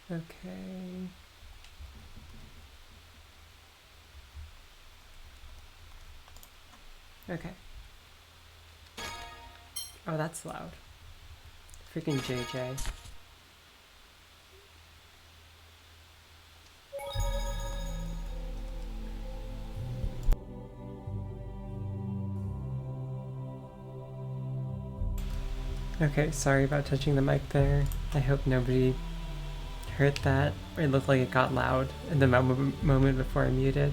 Okay. Okay. Oh, that's loud. Freaking JJ. Okay, sorry about touching the mic there. I hope nobody heard that. It looked like it got loud in the moment before I muted.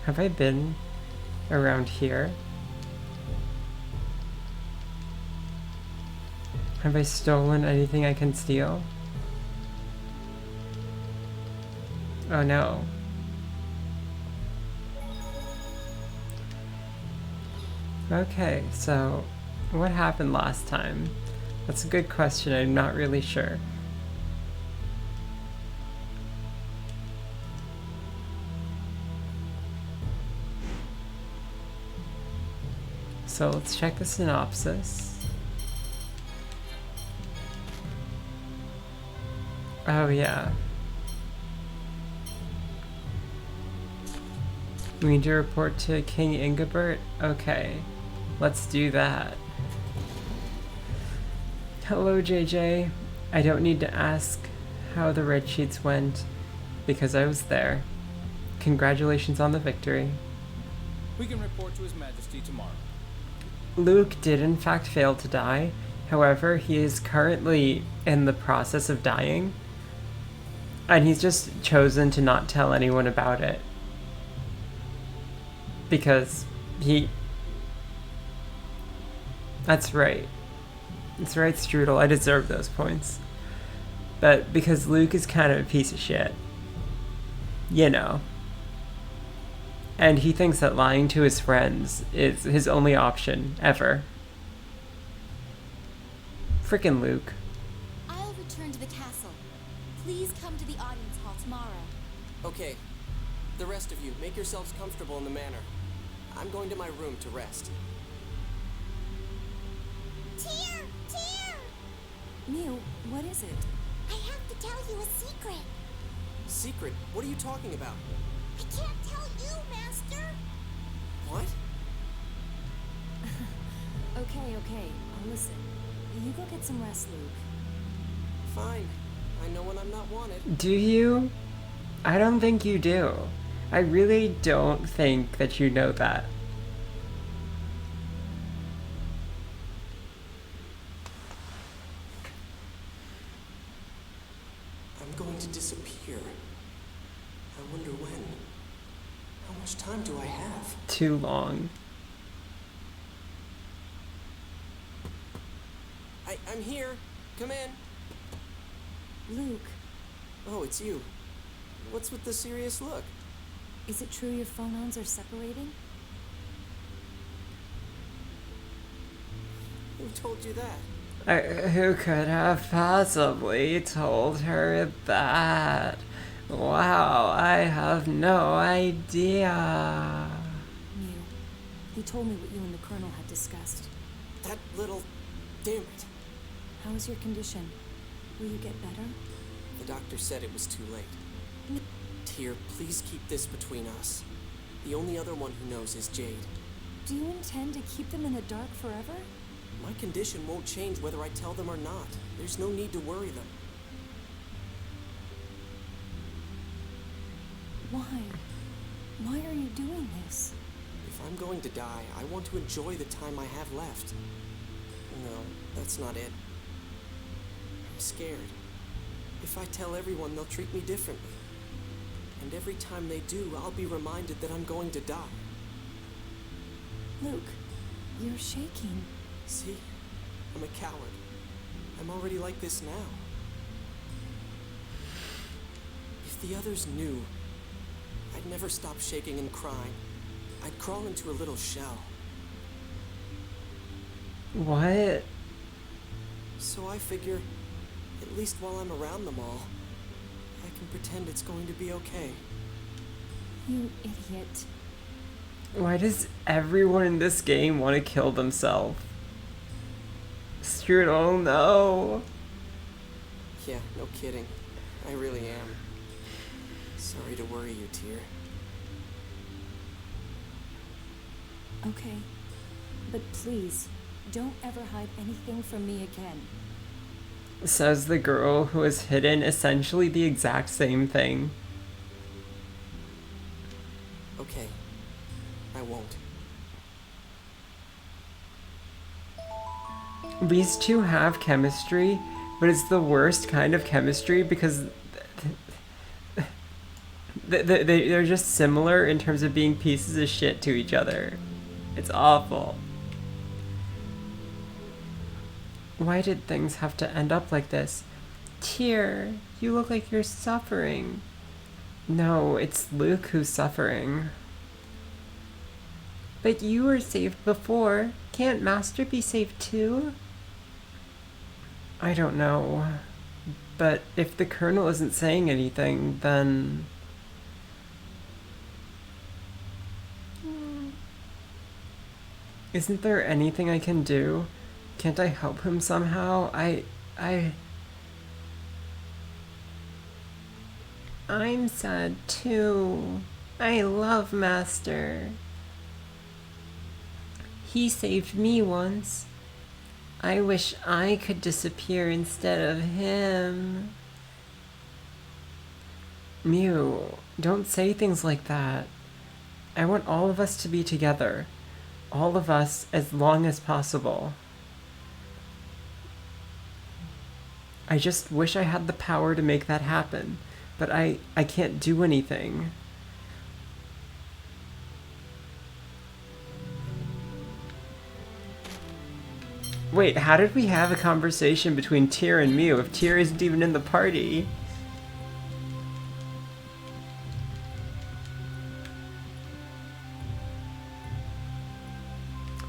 Have I been around here? Have I stolen anything I can steal? Oh no. Okay, so what happened last time? That's a good question. I'm not really sure. So let's check the synopsis. Oh yeah. We need to report to King Ingibert? Okay, let's do that. Hello JJ. I don't need to ask how the red sheets went because I was there. Congratulations on the victory. We can report to His Majesty tomorrow. Luke did in fact fail to die. However, he is currently in the process of dying. And he's just chosen to not tell anyone about it. Because he... That's right. That's right, Strudel. I deserve those points. But because Luke is kind of a piece of shit. You know. And he thinks that lying to his friends is his only option, ever. Frickin' Luke. I'll return to the castle. Please come to the audience hall tomorrow. Okay. The rest of you, make yourselves comfortable in the manor. I'm going to my room to rest. Tyr! Tyr! Mew, what is it? I have to tell you a secret. Secret? What are you talking about? I can't tell you, Master. What? Okay, I'll listen. You go get some rest, Luke. Fine. I know when I'm not wanted. Do you? I don't think you do. I really don't think that you know that. I'm going to disappear. I wonder when. How much time do I have? Too long. I'm here. Come in. Luke, Oh, it's you. What's with the serious look? is it true your phonons are separating? Who told you that? Who could have possibly told her that? Wow, I have no idea. Mew, he told me what you and the Colonel had discussed. That little... Damn it. How is your condition? Will you get better? The doctor said it was too late. Tyr, please keep this between us. The only other one who knows is Jade. Do you intend to keep them in the dark forever? My condition won't change whether I tell them or not. There's no need to worry them. Why? Why are you doing this? If I'm going to die, I want to enjoy the time I have left. No, that's not it. I'm scared. If I tell everyone, they'll treat me differently. And every time they do, I'll be reminded that I'm going to die. Luke, you're shaking. See? I'm a coward. I'm already like this now. If the others knew, I'd never stop shaking and crying. I'd crawl into a little shell. What? So I figure, at least while I'm around them all, I can pretend it's going to be okay. You idiot. Why does everyone in this game want to kill themselves? Strudel, no. Yeah, no kidding. I really am. Sorry to worry you, Tyr. Okay. But please, don't ever hide anything from me again. Says the girl who has hidden essentially the exact same thing. Okay. I won't. These two have chemistry, but it's the worst kind of chemistry because they're just similar in terms of being pieces of shit to each other. It's awful. Why did things have to end up like this? Tyr, you look like you're suffering. No, it's Luke who's suffering. But you were saved before. Can't Master be saved too? I don't know. But if the Colonel isn't saying anything, then... Isn't there anything I can do? Can't I help him somehow? I'm sad too. I love Master. He saved me once. I wish I could disappear instead of him. Mew, don't say things like that. I want all of us to be together. All of us as long as possible. I just wish I had the power to make that happen, but I can't do anything. Wait, how did we have a conversation between Tyr and Mew if Tyr isn't even in the party?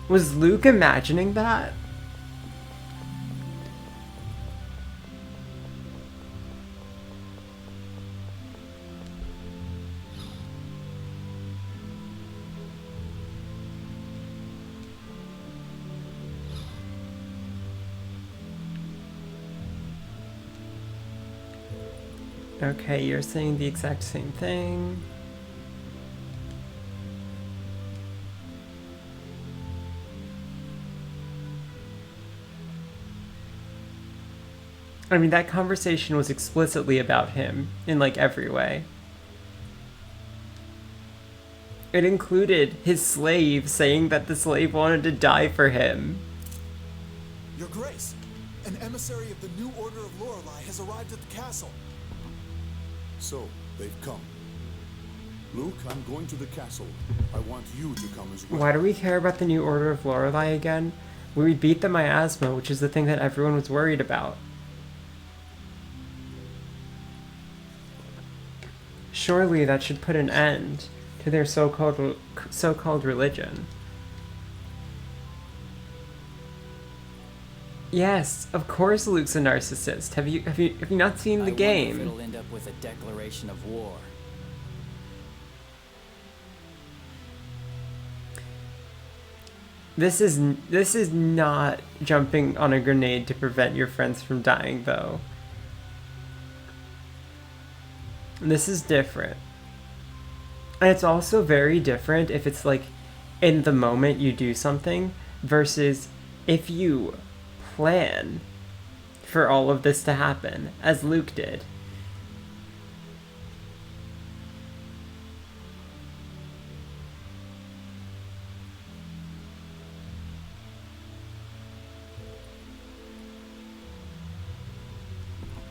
Was Luke imagining that? Okay, you're saying the exact same thing. I mean, that conversation was explicitly about him in like every way. It included his slave saying that the slave wanted to die for him. Your Grace, an emissary of the New Order of Lorelei has arrived at the castle. So, they've come. Luke, I'm going to the castle. I want you to come as well. Why do we care about the New Order of Lorelei again? We beat the miasma, which is the thing that everyone was worried about. Surely that should put an end to their so-called religion. Yes, of course Luke's a narcissist. Have you not seen the game? I wonder if it'll end up with a declaration of war. This is not jumping on a grenade to prevent your friends from dying, though. This is different. And it's also very different if it's like in the moment you do something versus if you plan for all of this to happen, as Luke did.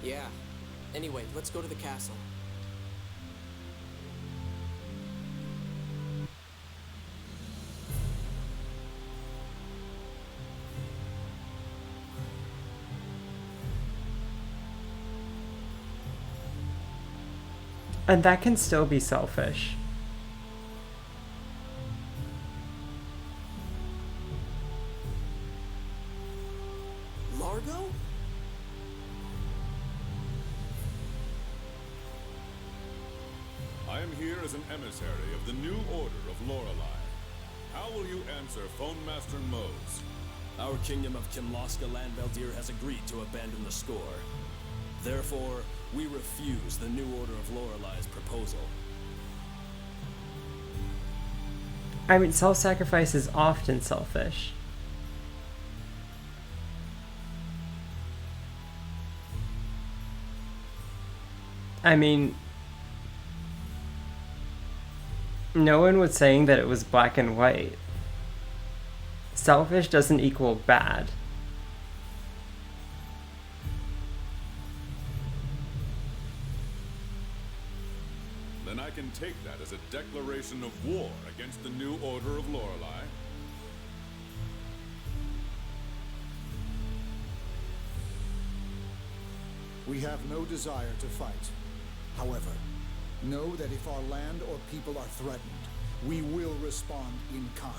Yeah. Anyway, let's go to the castle. And that can still be selfish. Largo? I am here as an emissary of the New Order of Lorelei. How will you answer Phone Master Mose? Our kingdom of Kimloska Landveldir has agreed to abandon the score. Therefore, we refuse the new Order of Lorelai's proposal. I mean, self-sacrifice is often selfish. I mean, no one was saying that it was black and white. Selfish doesn't equal bad. Then I can take that as a declaration of war against the new Order of Lorelei. We have no desire to fight. However, know that if our land or people are threatened, we will respond in kind.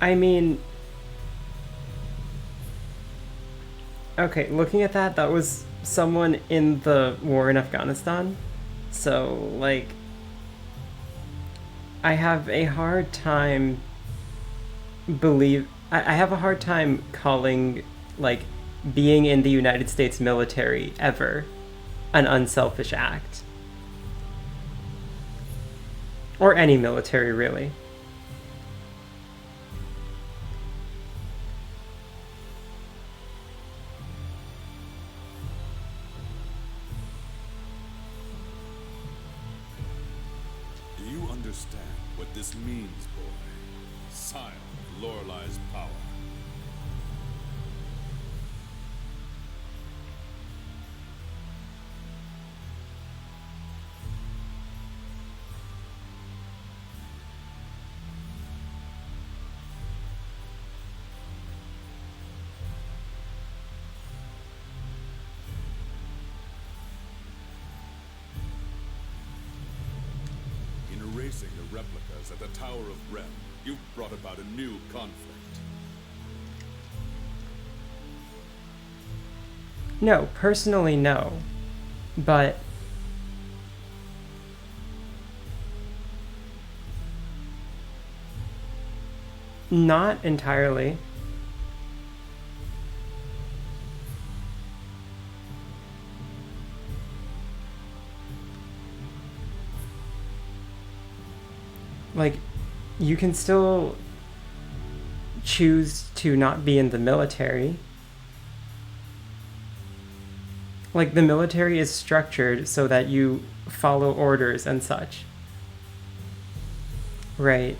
I mean, okay, looking at that, that was someone in the war in Afghanistan. So, like, I have a hard time I have a hard time calling, like, being in the United States military ever an unselfish act. Or any military, really. Do you understand what this means, boy? Scion of Lorelai's power. Erasing the replicas at the Tower of Rem, you've brought about a new conflict. No, personally, no. But not entirely. Like, you can still choose to not be in the military. Like, the military is structured so that you follow orders and such. Right.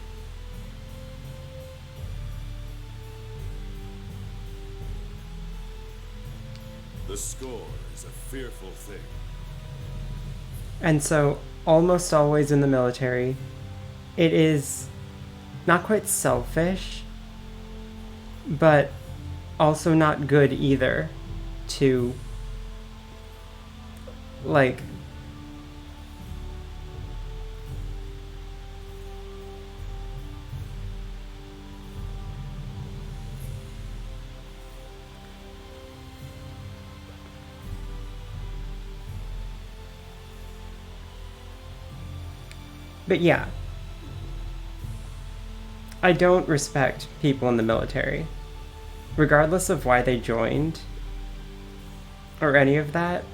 The score is a fearful thing. And so, almost always in the military, it is not quite selfish, but also not good either to, like, but yeah. I don't respect people in the military, regardless of why they joined, or any of that.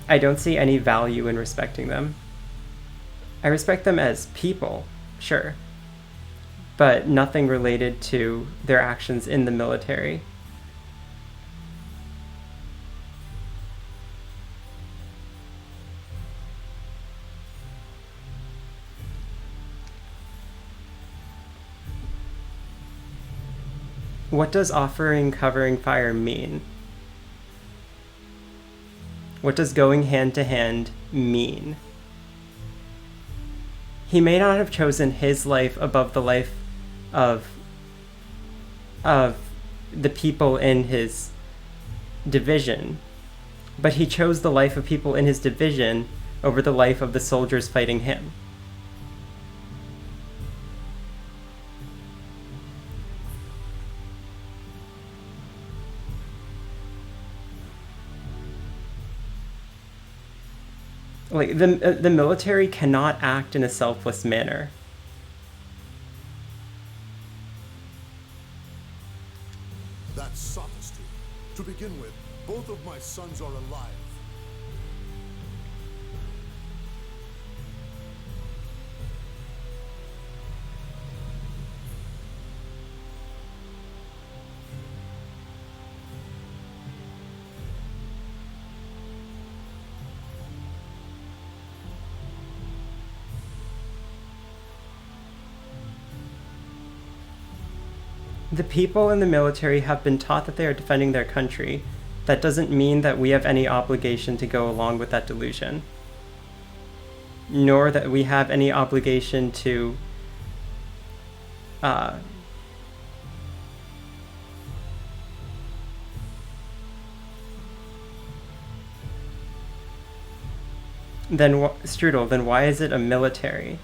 I don't see any value in respecting them. I respect them as people, sure, but nothing related to their actions in the military. What does offering covering fire mean? What does going hand to hand mean? He may not have chosen his life above the life of the people in his division, but he chose the life of people in his division over the life of the soldiers fighting him. Like, the military cannot act in a selfless manner. That's sophistry. To begin with, both of my sons are alive. The people in the military have been taught that they are defending their country. That doesn't mean that we have any obligation to go along with that delusion, nor that we have any obligation to Strudel, then why is it a military?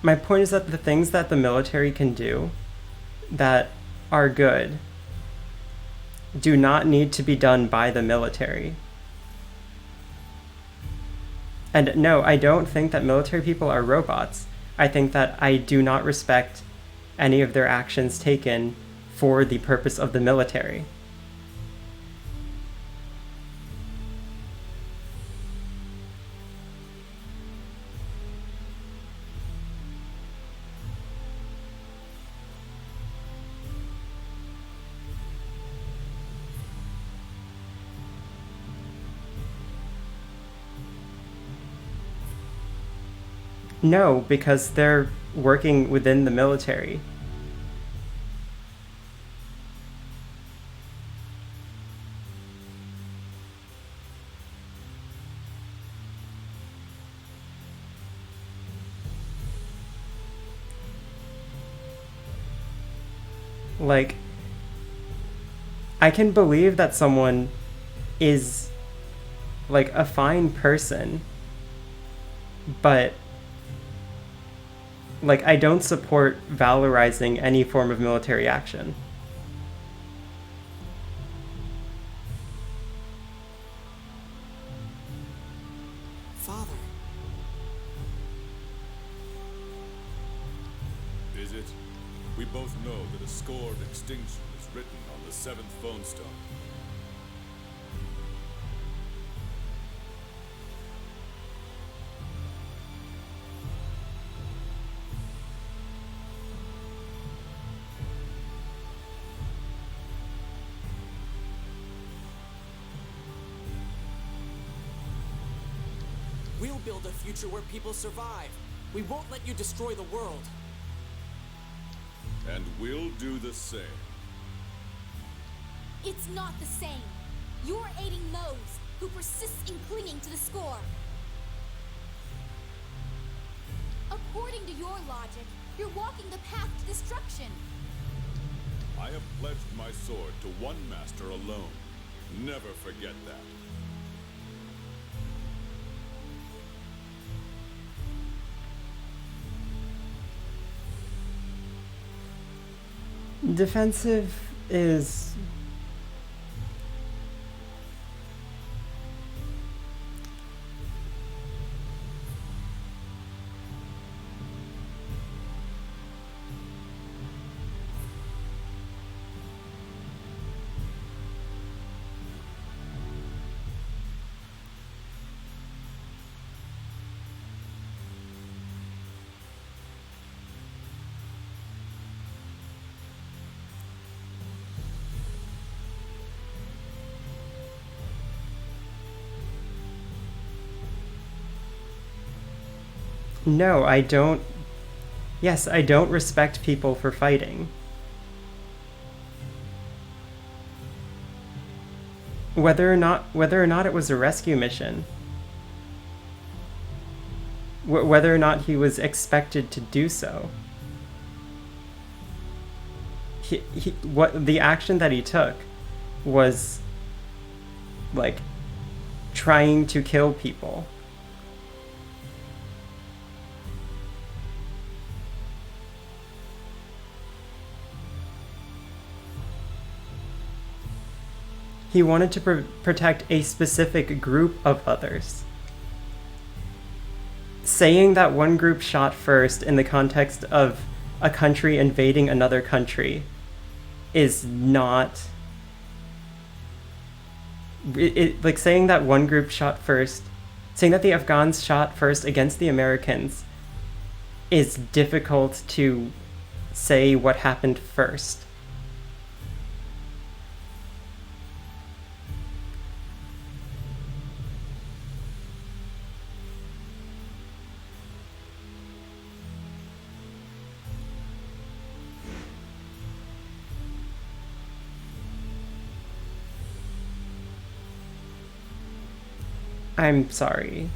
My point is that the things that the military can do that are good do not need to be done by the military. And no, I don't think that military people are robots. I think that I do not respect any of their actions taken for the purpose of the military. No, because they're working within the military. Like, I can believe that someone is, like, a fine person, but like, I don't support valorizing any form of military action. Father. Is it? We both know that a score of extinction is written on the 7th phone stone. We'll build a future where people survive. We won't let you destroy the world. And we'll do the same. It's not the same. You're aiding those who persist in clinging to the score. According to your logic, you're walking the path to destruction. I have pledged my sword to one master alone. Never forget that. Defensive is... No, I don't... Yes, I don't respect people for fighting. whether or not it was a rescue mission, whether or not he was expected to do so. What the action that he took was like trying to kill people. He wanted to protect a specific group of others. Saying that one group shot first in the context of a country invading another country is not... like saying that one group shot first, saying that the Afghans shot first against the Americans is difficult to say what happened first. I'm sorry.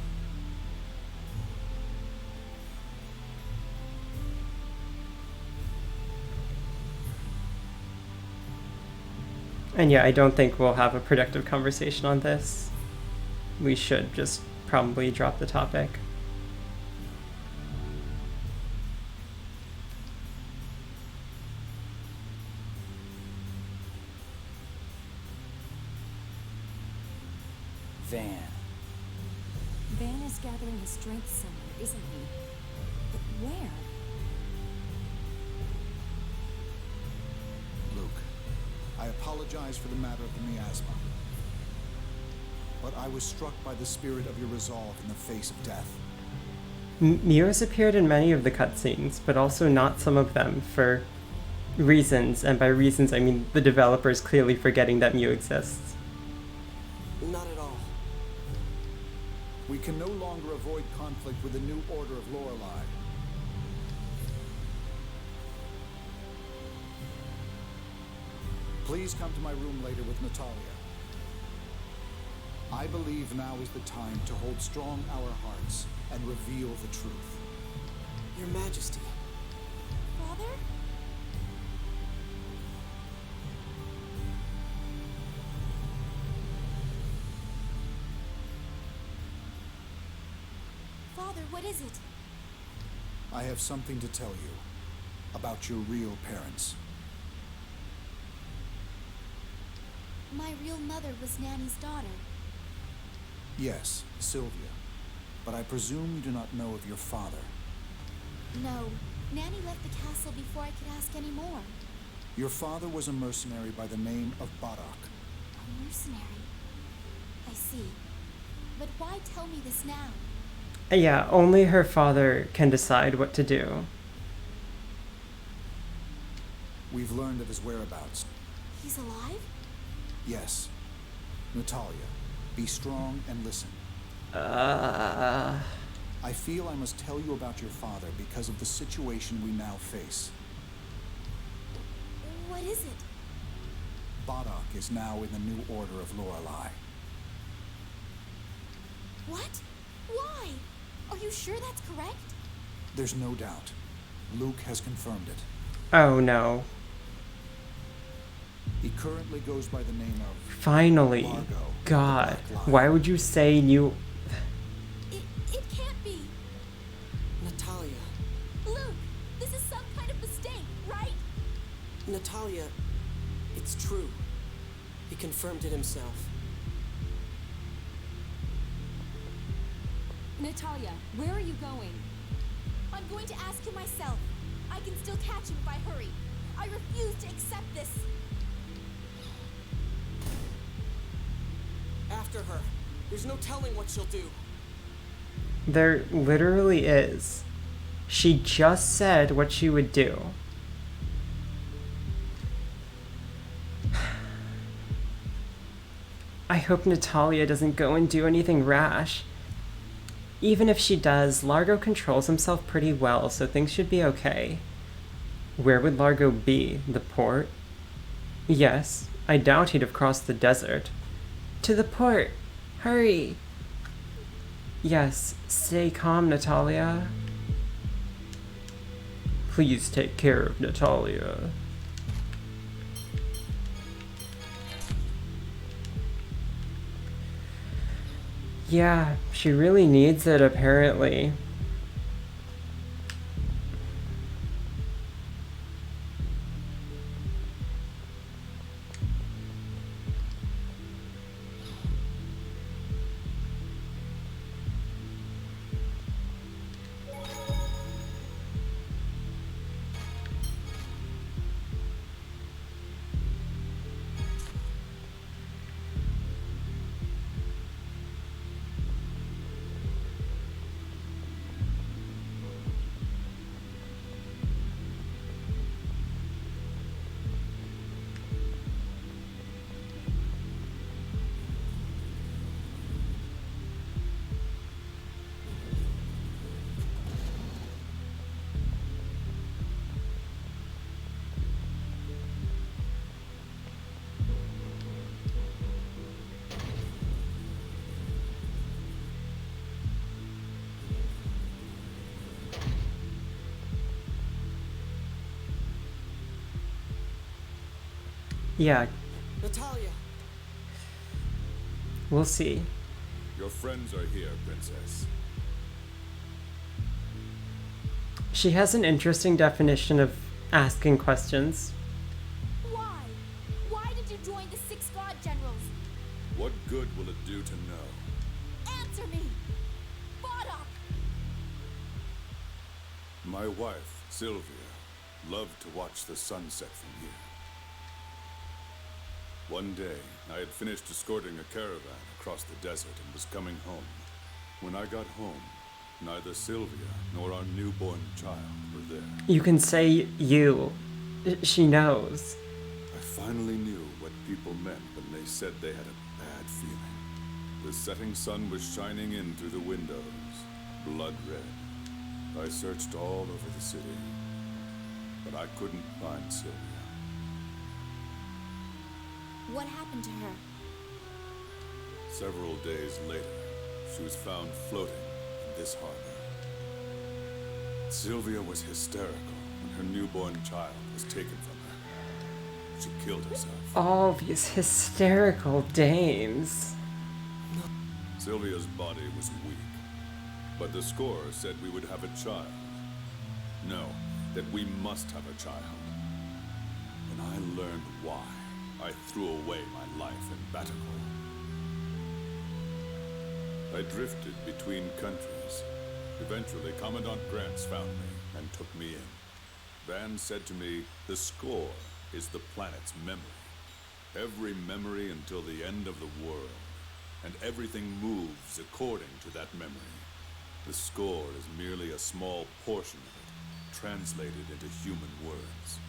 And yeah, I don't think we'll have a productive conversation on this. We should just probably drop the topic. Van. Van is gathering his strength somewhere, isn't he? But where? Luke, I apologize for the matter of the miasma. But I was struck by the spirit of your resolve in the face of death. Mew's appeared in many of the cutscenes, but also not some of them for reasons, and by reasons I mean the developers clearly forgetting that Mew exists. Not at all. We can no longer avoid conflict with the new order of Lorelei. Please come to my room later with Natalia. I believe now is the time to hold strong our hearts and reveal the truth. Your Majesty. Father? Father, what is it? I have something to tell you about your real parents. My real mother was Nanny's daughter. Yes, Sylvia. But I presume you do not know of your father. No, Nanny left the castle before I could ask any more. Your father was a mercenary by the name of Barak. A mercenary? I see. But why tell me this now? Yeah, only her father can decide what to do. We've learned of his whereabouts. He's alive? Yes. Natalia, be strong and listen. I feel I must tell you about your father because of the situation we now face. What is it? Barak is now in the new order of Lorelei. What? Why? Are you sure that's correct? There's no doubt. Luke has confirmed it. Oh no. He currently goes by the name of... Finally. Largo, God. the Black Lion. Why would you say new... It can't be. Natalia. Luke, this is some kind of mistake, right? Natalia, it's true. He confirmed it himself. Natalia, where are you going? I'm going to ask him myself. I can still catch him if I hurry. I refuse to accept this. After her. There's no telling what she'll do. There literally is. She just said what she would do. I hope Natalia doesn't go and do anything rash. Even if she does, Largo controls himself pretty well, so things should be okay. Where would Largo be? The port? Yes, I doubt he'd have crossed the desert. To the port! Hurry! Yes, stay calm, Natalia. Please take care of Natalia. Yeah, she really needs it, apparently. Yeah, Natalia! we'll see. Your friends are here, Princess. She has an interesting definition of asking questions. Why? Why did you join the 6 God Generals? What good will it do to know? Answer me! Bardock! My wife, Sylvia, loved to watch the sunset from here. One day, I had finished escorting a caravan across the desert and was coming home. When I got home, neither Sylvia nor our newborn child were there. You can say you. She knows. I finally knew what people meant when they said they had a bad feeling. The setting sun was shining in through the windows, blood red. I searched all over the city, but I couldn't find Sylvia. What happened to her? Several days later, she was found floating in this harbor. Sylvia was hysterical when her newborn child was taken from her. She killed herself. All these hysterical dames. Sylvia's body was weak, but the score said we would have a child. No, that we must have a child. When I learned why, I threw away my life in battle. I drifted between countries. Eventually, Commandant Grants found me and took me in. Van said to me, the score is the planet's memory. Every memory until the end of the world. And everything moves according to that memory. The score is merely a small portion of it, translated into human words.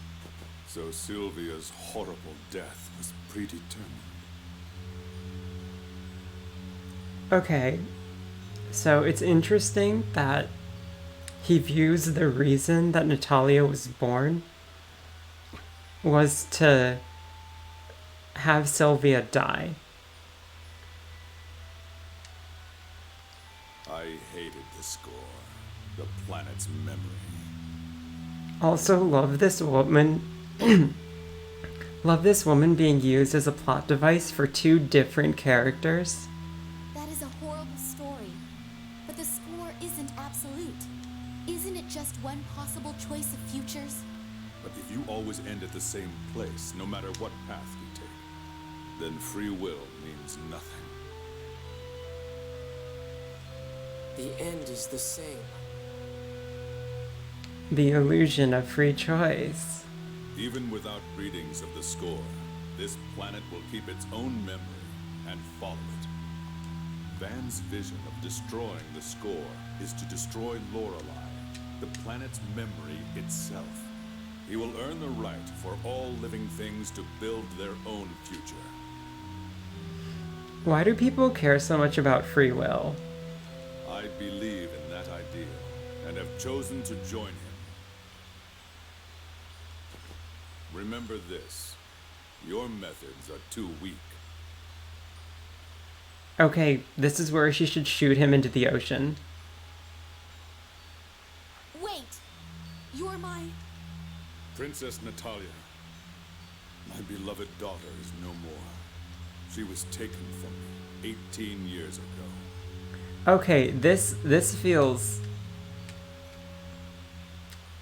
So Sylvia's horrible death was predetermined. Okay, so it's interesting that he views the reason that Natalia was born was to have Sylvia die. I hated the score, the planet's memory. Also, love this woman. Love this woman being used as a plot device for two different characters. That is a horrible story. But the score isn't absolute. Isn't it just one possible choice of futures? But if you always end at the same place, no matter what path you take, then free will means nothing. The end is the same. The illusion of free choice. Even without readings of the score, this planet will keep its own memory and follow it. Van's vision of destroying the score is to destroy Lorelei, the planet's memory itself. He will earn the right for all living things to build their own future. Why do people care so much about free will? I believe in that ideal and have chosen to join him. Remember this, your methods are too weak. Okay, this is where she should shoot him into the ocean. Wait! You're my... Princess Natalia. My beloved daughter is no more. She was taken from me 18 years ago. Okay, this feels...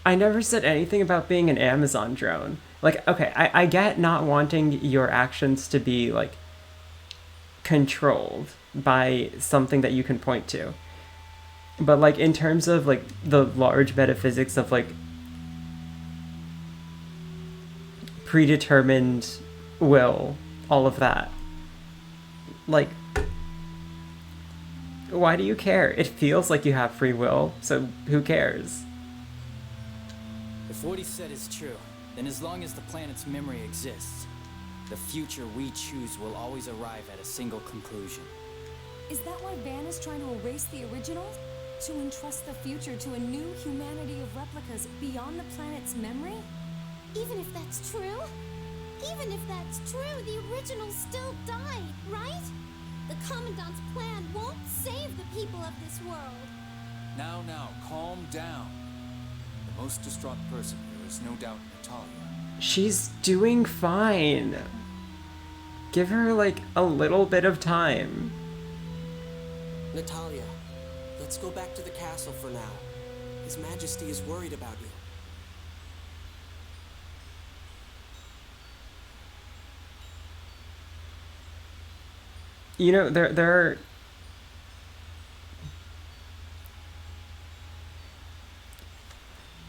I never said anything about being an Amazon drone. Like, okay, I get not wanting your actions to be, like, controlled by something that you can point to. But, like, in terms of, like, the large metaphysics of, like, predetermined will, all of that. Like, why do you care? It feels like you have free will, so who cares? If what he said is true, then as long as the planet's memory exists, the future we choose will always arrive at a single conclusion. Is that why Van is trying to erase the originals? To entrust the future to a new humanity of replicas beyond the planet's memory? Even if that's true? Even if that's true, the originals still die, right? The Commandant's plan won't save the people of this world. Now, calm down. The most distraught person here is no doubt Natalia. She's doing fine. Give her, like, a little bit of time. Natalia, let's go back to the castle for now. His Majesty is worried about you. You know, there are...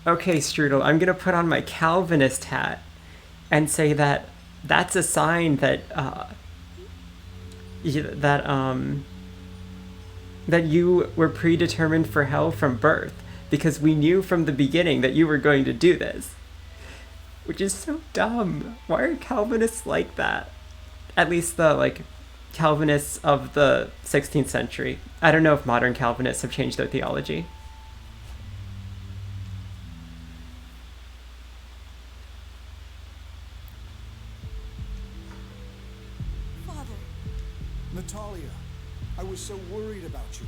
Okay, Strudel, I'm gonna put on my Calvinist hat and say that that's a sign that, that you were predetermined for hell from birth, because we knew from the beginning that you were going to do this. Which is so dumb. Why are Calvinists like that? At least the, like, Calvinists of the 16th century. I don't know if modern Calvinists have changed their theology. Father. Natalia, I was so worried about you.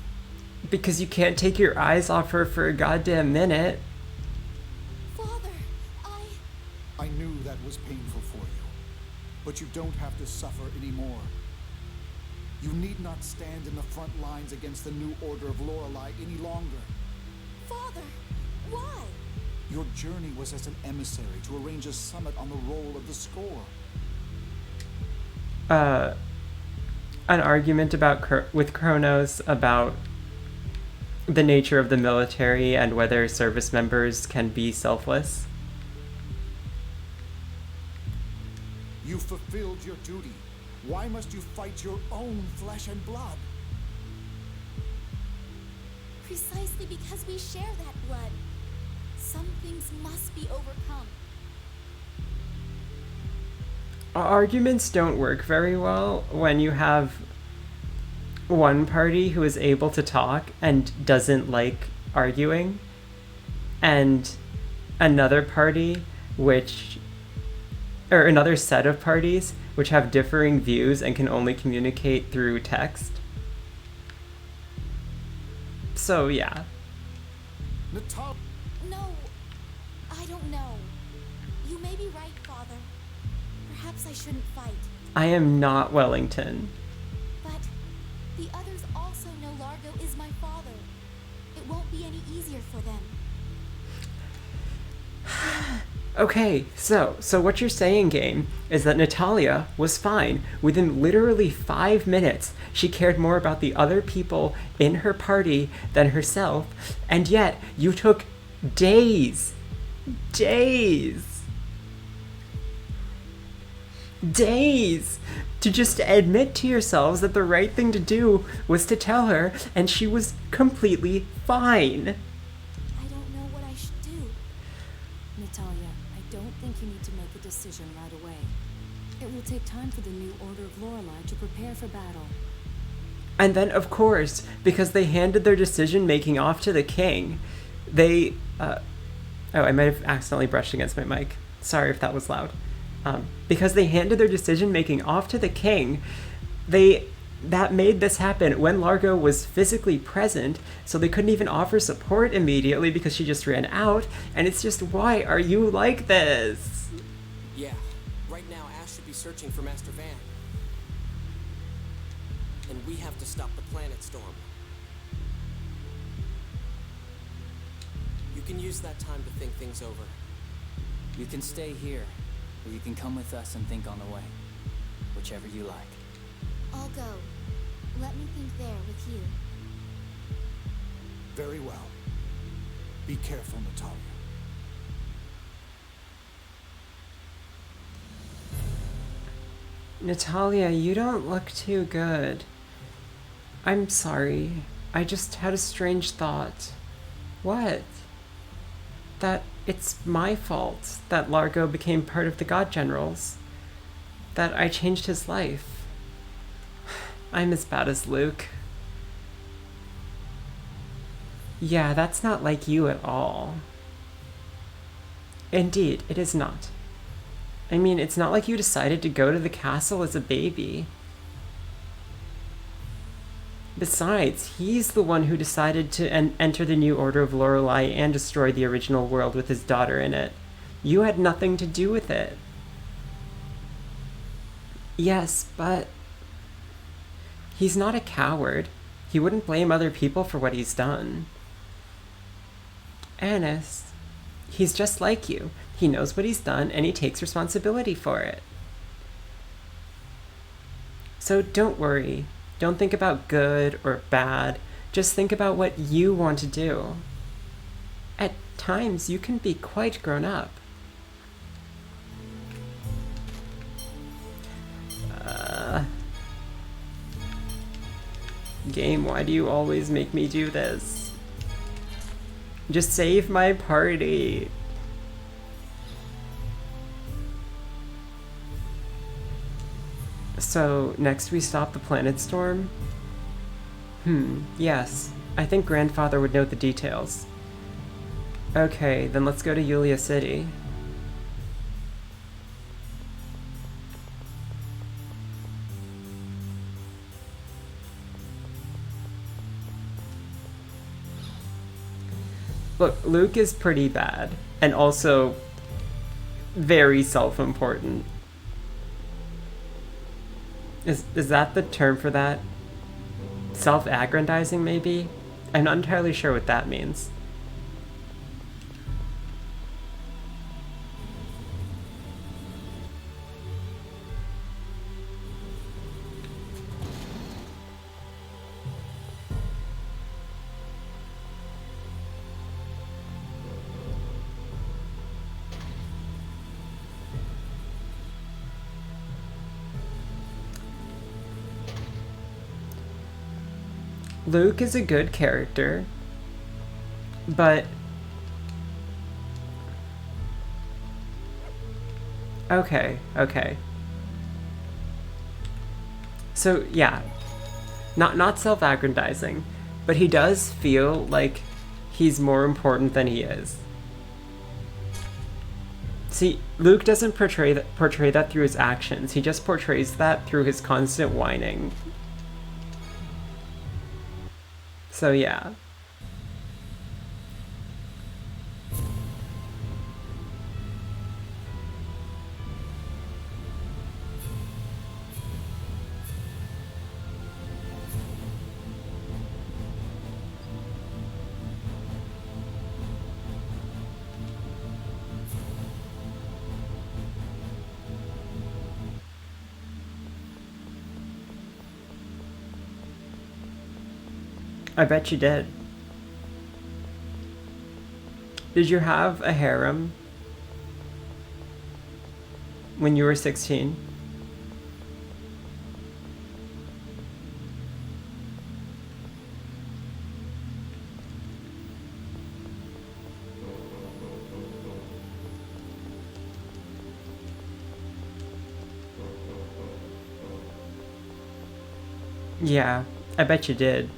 Because you can't take your eyes off her for a goddamn minute. Father, I knew that was painful for you, but you don't have to suffer anymore. You need not stand in the front lines against the new order of Lorelei any longer. Father, why? Your journey was as an emissary to arrange a summit on the roll of the score. An argument with Kronos about the nature of the military and whether service members can be selfless. You fulfilled your duty. Why must you fight your own flesh and blood? Precisely because we share that blood. Some things must be overcome. Arguments don't work very well when you have one party who is able to talk and doesn't like arguing, and another party or another set of parties which have differing views and can only communicate through text. So, yeah. Natalia! No, I don't know. You may be right, Father. Perhaps I shouldn't fight. I am not Wellington. But the others also know Largo is my father. It won't be any easier for them. Okay, so what you're saying, game, is that Natalia was fine. Within literally 5 minutes, she cared more about the other people in her party than herself, and yet you took days to just admit to yourselves that the right thing to do was to tell her, and she was completely fine. I don't know what I should do. Natalia, I don't think you need to make a decision right away. It will take time for the new Order of Lorelei to prepare for battle. And then, of course, because they handed their decision-making off to the king, they... oh, I might have accidentally brushed against my mic. Sorry if that was loud. Because they handed their decision-making off to the king, they that made this happen when Largo was physically present, so they couldn't even offer support immediately because she just ran out, and it's just, why are you like this? Yeah, right now Ash should be searching for Master Van. And we have to stop the planet storm. You can use that time to think things over. You can stay here, or you can come with us and think on the way. Whichever you like. I'll go. Let me think there with you. Very well. Be careful, Natalia. Natalia, you don't look too good. I'm sorry. I just had a strange thought. What? That it's my fault that Largo became part of the God Generals. That I changed his life. I'm as bad as Luke. Yeah, that's not like you at all. Indeed, it is not. I mean, it's not like you decided to go to the castle as a baby. Besides, he's the one who decided to enter the New Order of Lorelei and destroy the original world with his daughter in it. You had nothing to do with it. Yes, but he's not a coward. He wouldn't blame other people for what he's done. Annis, he's just like you. He knows what he's done and he takes responsibility for it. So don't worry. Don't think about good or bad. Just think about what you want to do. At times, you can be quite grown up. Game, why do you always make me do this? Just save my party. So, next we stop the planet storm? Yes. I think Grandfather would know the details. Okay, then let's go to Yulia City. Look, Luke is pretty bad, and also very self-important. Is that the term for that? Self-aggrandizing, maybe? I'm not entirely sure what that means. Luke is a good character, but okay. So yeah, not self-aggrandizing, but he does feel like he's more important than he is. See, Luke doesn't portray that through his actions. He just portrays that through his constant whining. So yeah. I bet you did. Did you have a harem when you were 16? Yeah, I bet you did.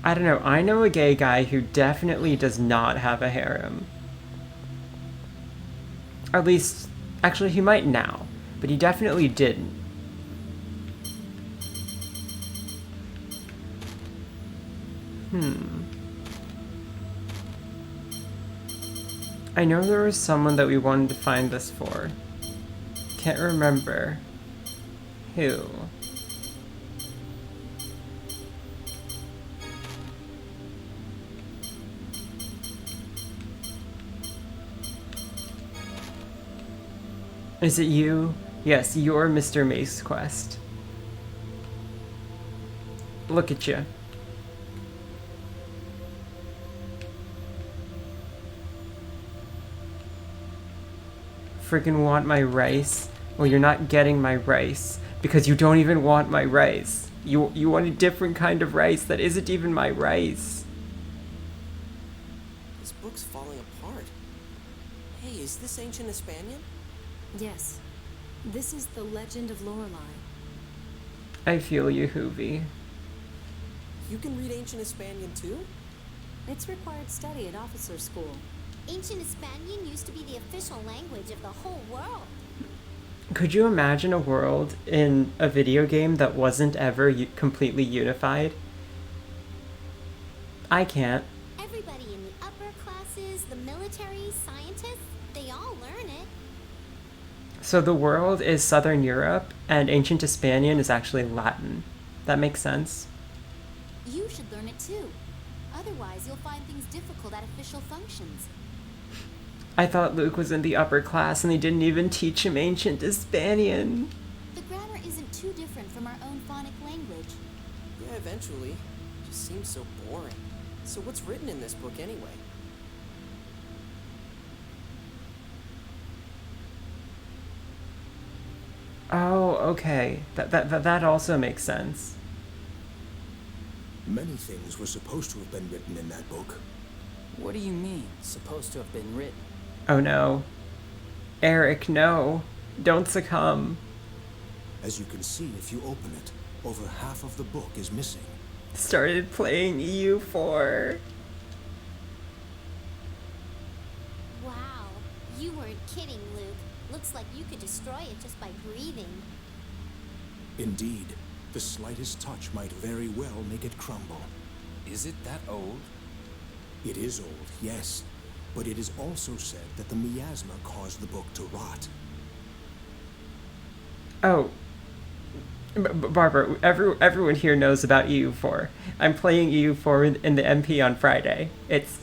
I don't know. I know a gay guy who definitely does not have a harem. Or at least, actually, he might now, but he definitely didn't. I know there was someone that we wanted to find this for. Can't remember who. Is it you? Yes, you're Mr. Mace Quest. Look at you. Freaking want my rice? Well, you're not getting my rice because you don't even want my rice. You want a different kind of rice that isn't even my rice. This book's falling apart. Hey, is this ancient Hispanian? Yes. This is the legend of Lorelei. I feel you, Hoovy. You can read ancient Hispanian too? It's required study at officer school. Ancient Hispanian used to be the official language of the whole world. Could you imagine a world in a video game that wasn't ever completely unified? I can't. Everybody in the upper classes, the military, scientists, they all learn it. So the world is Southern Europe, and Ancient Hispanian is actually Latin. That makes sense. You should learn it too. Otherwise, you'll find things difficult at official functions. I thought Luke was in the upper class and they didn't even teach him Ancient Hispanian. The grammar isn't too different from our own phonic language. Yeah, eventually. It just seems so boring. So what's written in this book anyway? Oh, okay. That also makes sense. Many things were supposed to have been written in that book. What do you mean, supposed to have been written? Oh no. Eric, no. Don't succumb. As you can see if you open it, over half of the book is missing. Started playing EU4. Wow. You weren't kidding, Luke. Looks like you could destroy it just by breathing. Indeed, the slightest touch might very well make it crumble. Is it that old? It is old, yes, but it is also said that the miasma caused the book to rot. Oh. Barbara, everyone here knows about EU4. I'm playing EU4 in the MP on Friday. It's...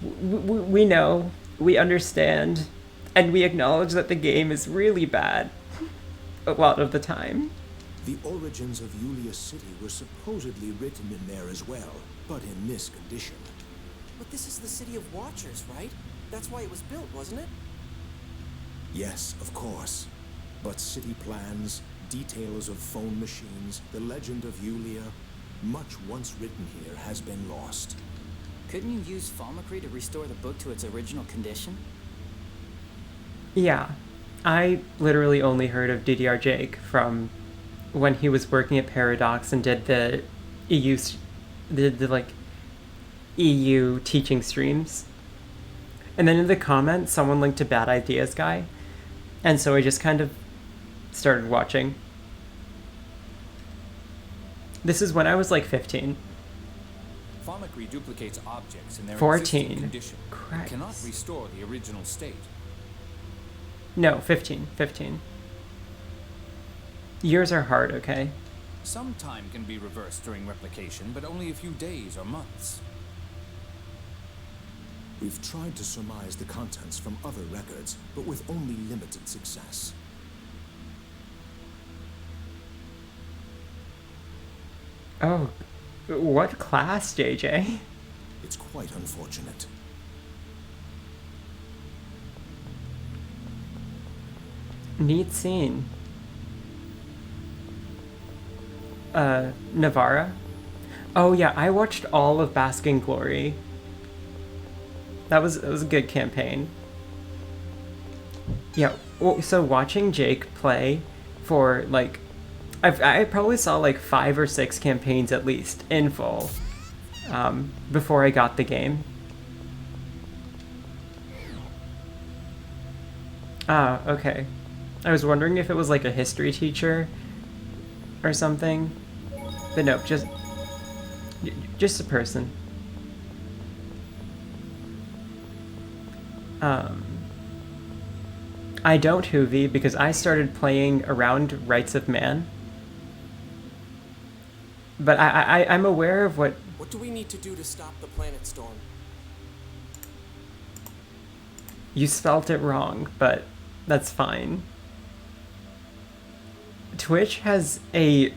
We know, we understand, and we acknowledge that the game is really bad a lot of the time. The origins of Yulia City were supposedly written in there as well, but in this condition. But this is the City of Watchers, right? That's why it was built, wasn't it? Yes, of course. But city plans, details of phone machines, the legend of Yulia, much once written here has been lost. Couldn't you use Falmacree to restore the book to its original condition? Yeah. I literally only heard of DDR Jake from when he was working at Paradox and did the EU, like EU teaching streams. And then in the comments, someone linked to Bad Ideas Guy. And so I just kind of started watching. This is when I was like 15. Falmacree duplicates objects in their 14. existing condition. Christ. It cannot restore the original state. No, 15. Years are hard, okay? Some time can be reversed during replication, but only a few days or months. We've tried to surmise the contents from other records, but with only limited success. Oh, what class, JJ? It's quite unfortunate. Neat scene. Navarra? Oh yeah, I watched all of Basking Glory. That was a good campaign. Yeah, well, so watching Jake play for, like, I probably saw like 5 or 6 campaigns at least in full before I got the game. Ah, okay. I was wondering if it was like a history teacher or something, but no, just a person. I don't Hoovy because I started playing around Rights of Man. But I'm aware of what... What do we need to do to stop the planet storm? You spelt it wrong, but that's fine. Twitch has a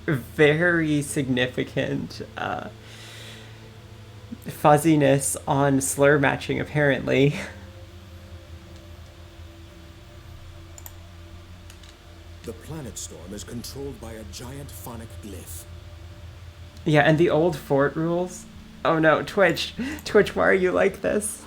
very significant fuzziness on slur matching, apparently. The planet storm is controlled by a giant phonic glyph. Yeah, and the old fort rules. Oh no, Twitch, why are you like this?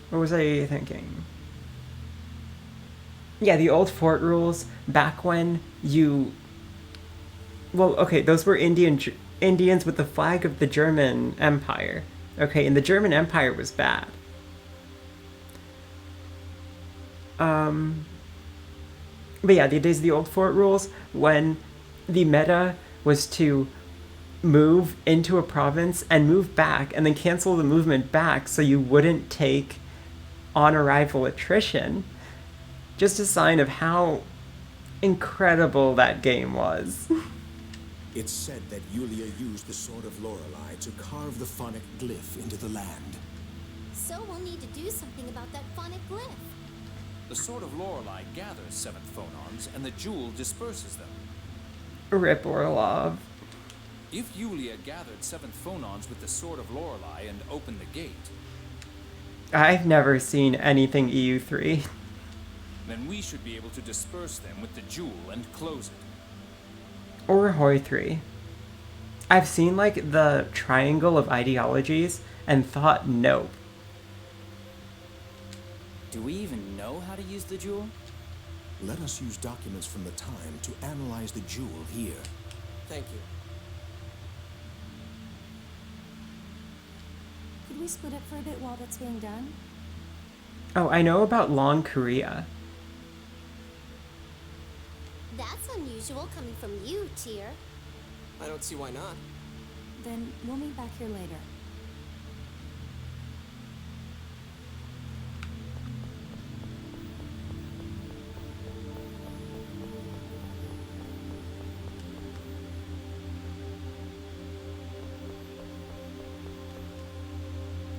What was I thinking? Yeah, the old fort rules back when you... Well, okay, those were Indians with the flag of the German Empire. Okay, and the German Empire was bad. But yeah, the days of the old fort rules, when the meta was to move into a province and move back and then cancel the movement back so you wouldn't take on arrival attrition. Just a sign of how incredible that game was. It's said that Yulia used the Sword of Lorelei to carve the phonic glyph into the land. So we'll need to do something about that phonic glyph. The Sword of Lorelei gathers 7th phonons, and the jewel disperses them. Rip Orlov. If Yulia gathered 7th phonons with the Sword of Lorelei and opened the gate... I've never seen anything EU3. Then we should be able to disperse them with the jewel and close it. Or Hoi 3. I've seen like the triangle of ideologies and thought nope. Do we even know how to use the jewel? Let us use documents from the time to analyze the jewel here. Thank you. Could we split up for a bit while that's being done? Oh, I know about Long Korea. That's unusual coming from you, Tyr. I don't see why not. Then we'll meet back here later.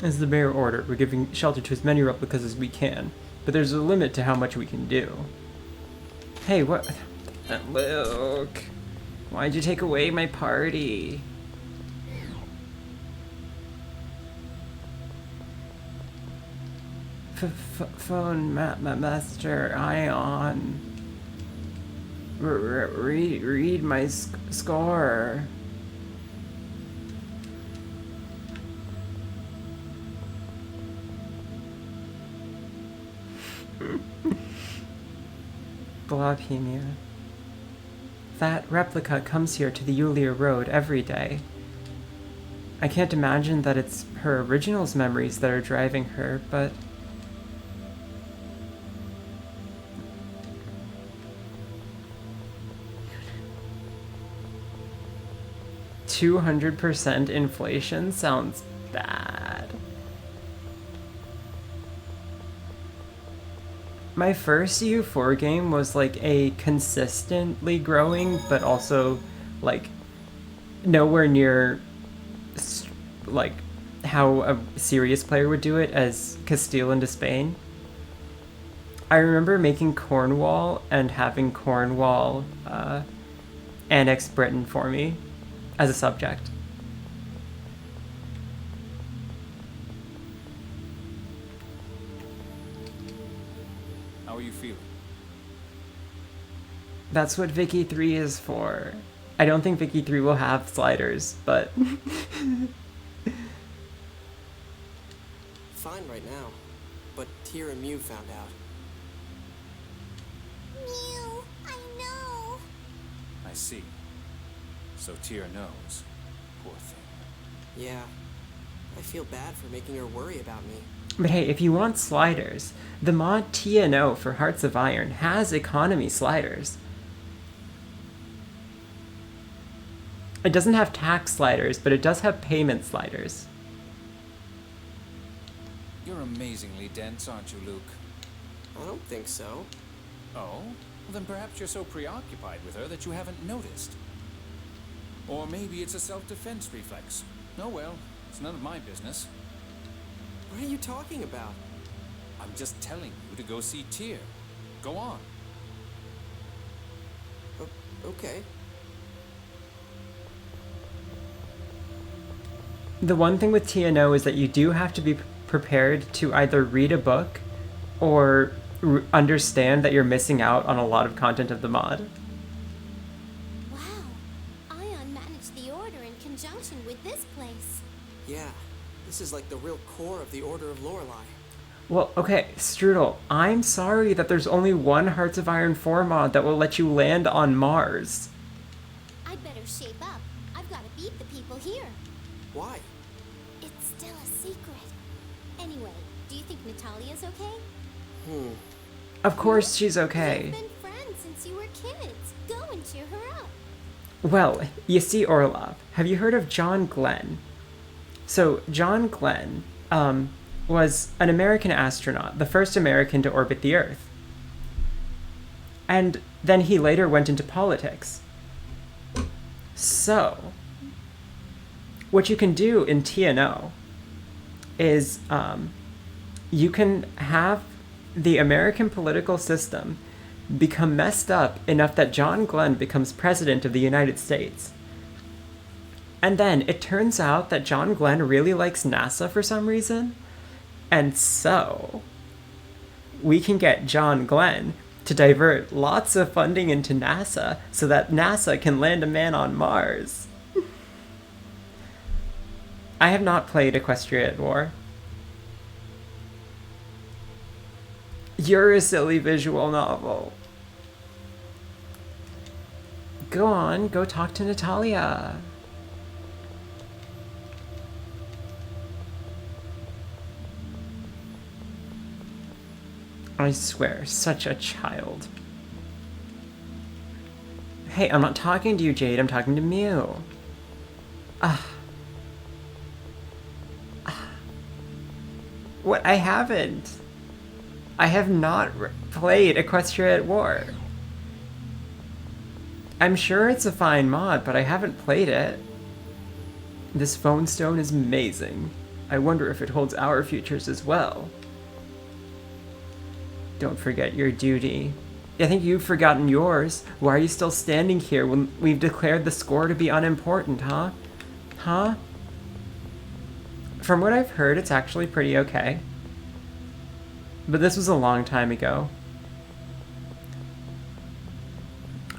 As the mayor ordered, we're giving shelter to as many replicas as we can, but there's a limit to how much we can do. Hey, what? Luke, why'd you take away my party? Phone master Ion. Read my score. Globhemia. That replica comes here to the Yulia Road every day. I can't imagine that it's her original's memories that are driving her, but... 200% inflation sounds bad. My first EU4 game was like a consistently growing, but also like nowhere near like how a serious player would do it as Castile into Spain. I remember making Cornwall and having Cornwall annex Britain for me as a subject. How are you feeling? That's what Vicky 3 is for. I don't think Vicky 3 will have sliders, but... Fine right now, but Tyr and Mew found out. Mew, I know. I see. So Tyr knows. Poor thing. Yeah, I feel bad for making her worry about me. But hey, if you want sliders, the mod TNO for Hearts of Iron has economy sliders. It doesn't have tax sliders, but it does have payment sliders. You're amazingly dense, aren't you, Luke? I don't think so. Oh? Well, then perhaps you're so preoccupied with her that you haven't noticed. Or maybe it's a self-defense reflex. Oh well, it's none of my business. What are you talking about? I'm just telling you to go see Tyr. Go on. Okay. The one thing with TNO is that you do have to be prepared to either read a book or understand that you're missing out on a lot of content of the mod. Wow. Ion managed the Order in conjunction with this place. Yeah, this is like the real core of the Order of Lorelei. Well, okay, Strudel, I'm sorry that there's only one Hearts of Iron 4 mod that will let you land on Mars. I'd better shape up. I've got to beat the people here. Why? It's still a secret. Anyway, do you think Natalia's okay? Of course she's okay. You've been friends since you were kids. Go and cheer her up. Well, you see, Orlov, have you heard of John Glenn? So, John Glenn, was an American astronaut, the first American to orbit the Earth. And then he later went into politics. So, what you can do in TNO is you can have the American political system become messed up enough that John Glenn becomes president of the United States. And then it turns out that John Glenn really likes NASA for some reason. And so we can get John Glenn to divert lots of funding into NASA so that NASA can land a man on Mars. I have not played Equestria at War. You're a silly visual novel. Go on, go talk to Natalia. I swear, such a child. Hey, I'm not talking to you, Jade, I'm talking to Mew. What? I haven't. I have not played Equestria at War. I'm sure it's a fine mod, but I haven't played it. This phone stone is amazing. I wonder if it holds our futures as well. Don't forget your duty. I think you've forgotten yours. Why are you still standing here when we've declared the score to be unimportant, huh? Huh? From what I've heard, it's actually pretty okay. But this was a long time ago.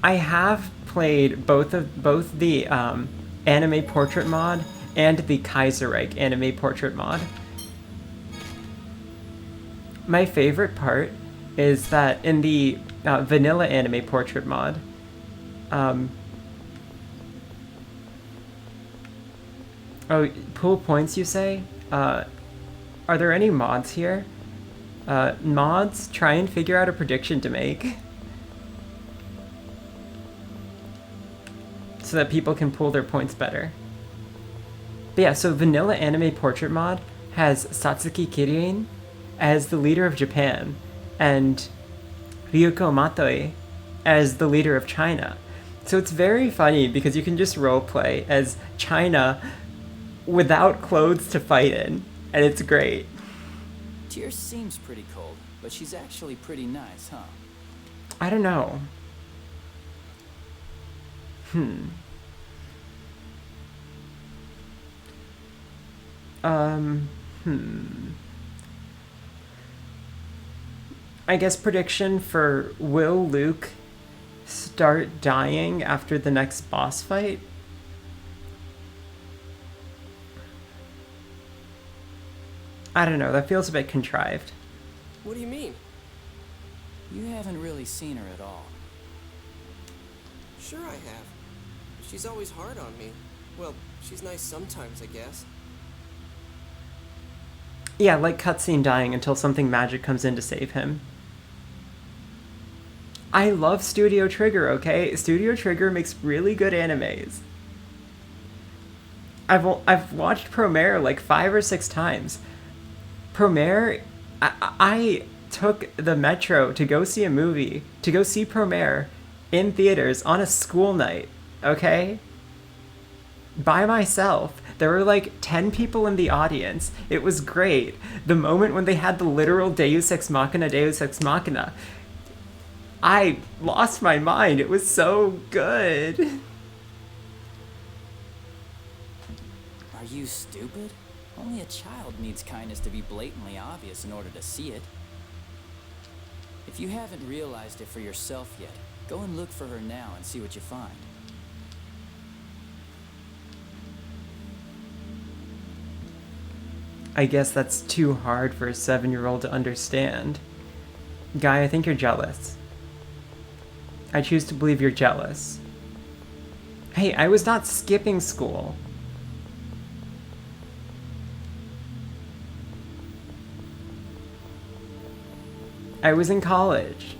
I have played both the anime portrait mod and the Kaiserreich anime portrait mod. My favorite part is that in the vanilla anime portrait mod, oh, pool points, you say? Are there any mods here? Mods, try and figure out a prediction to make. So that people can pool their points better. But yeah, so vanilla anime portrait mod has Satsuki Kirin as the leader of Japan, and Ryuko Matoi as the leader of China. So it's very funny because you can just roleplay as China without clothes to fight in, and it's great. Tyr seems pretty cold, but she's actually pretty nice, huh? I don't know. I guess prediction for will Luke start dying after the next boss fight. I don't know, that feels a bit contrived. What do you mean? You haven't really seen her at all. Sure I have. She's always hard on me. Well, she's nice sometimes, I guess. Yeah, like cutscene dying until something magic comes in to save him. I love Studio Trigger, okay? Studio Trigger makes really good animes. I've watched Promare like 5 or 6 times. Promare, I took the metro to go see a movie, to go see Promare in theaters on a school night, okay? By myself. There were like 10 people in the audience. It was great. The moment when they had the literal Deus Ex Machina, I lost my mind. It was so good. Are you stupid? Only a child needs kindness to be blatantly obvious in order to see it. If you haven't realized it for yourself yet, go and look for her now and see what you find. I guess that's too hard for a 7-year-old to understand. Guy, I think you're jealous. I choose to believe you're jealous. Hey, I was not skipping school. I was in college.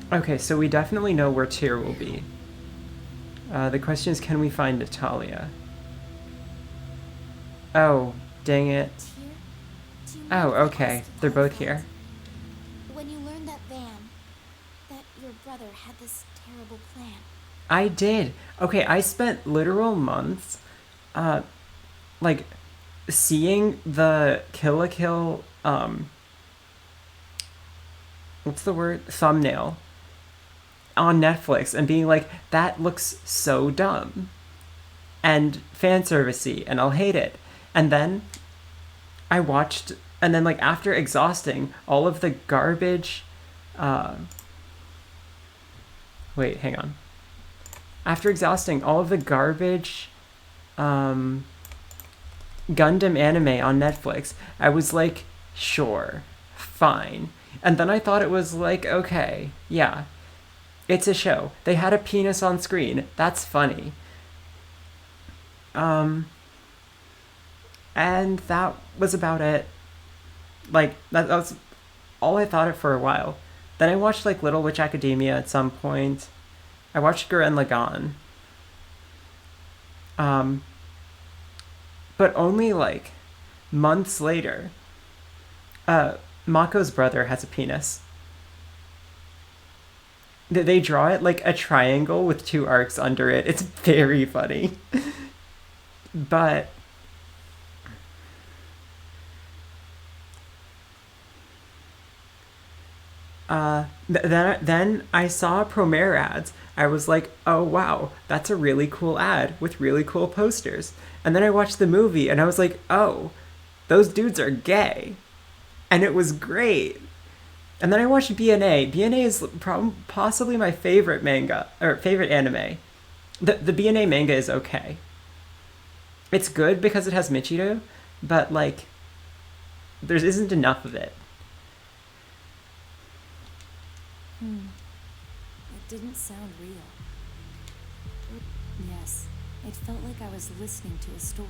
Okay, so we definitely know where Tyr will be. The question is, can we find Natalia? Oh, dang it. Oh, okay. They're both here. When you learned that your brother had this terrible plan. I did. Okay, I spent literal months, like, seeing the Kill la Kill, what's the word? Thumbnail on Netflix and being like, that looks so dumb and fan servicey and I'll hate it. And then I watched, and then like after exhausting all of the garbage, wait, hang on. After exhausting all of the garbage Gundam anime on Netflix, I was like, sure, fine. And then I thought it was like, okay, yeah, it's a show. They had a penis on screen. That's funny. And that was about it. Like, that was all I thought of for a while. Then I watched, like, Little Witch Academia at some point. I watched Gurren Lagann. But only, like, months later, Mako's brother has a penis. They draw it like a triangle with 2 arcs under it. It's very funny. But then I saw Promare ads. I was like, oh wow, that's a really cool ad with really cool posters. And then I watched the movie and I was like, oh, those dudes are gay. And it was great. And then I watched BNA. BNA is possibly my favorite manga, or favorite anime. The BNA manga is okay. It's good because it has Michiru, but like, there isn't enough of it. It didn't sound real. Yes, it felt like I was listening to a story.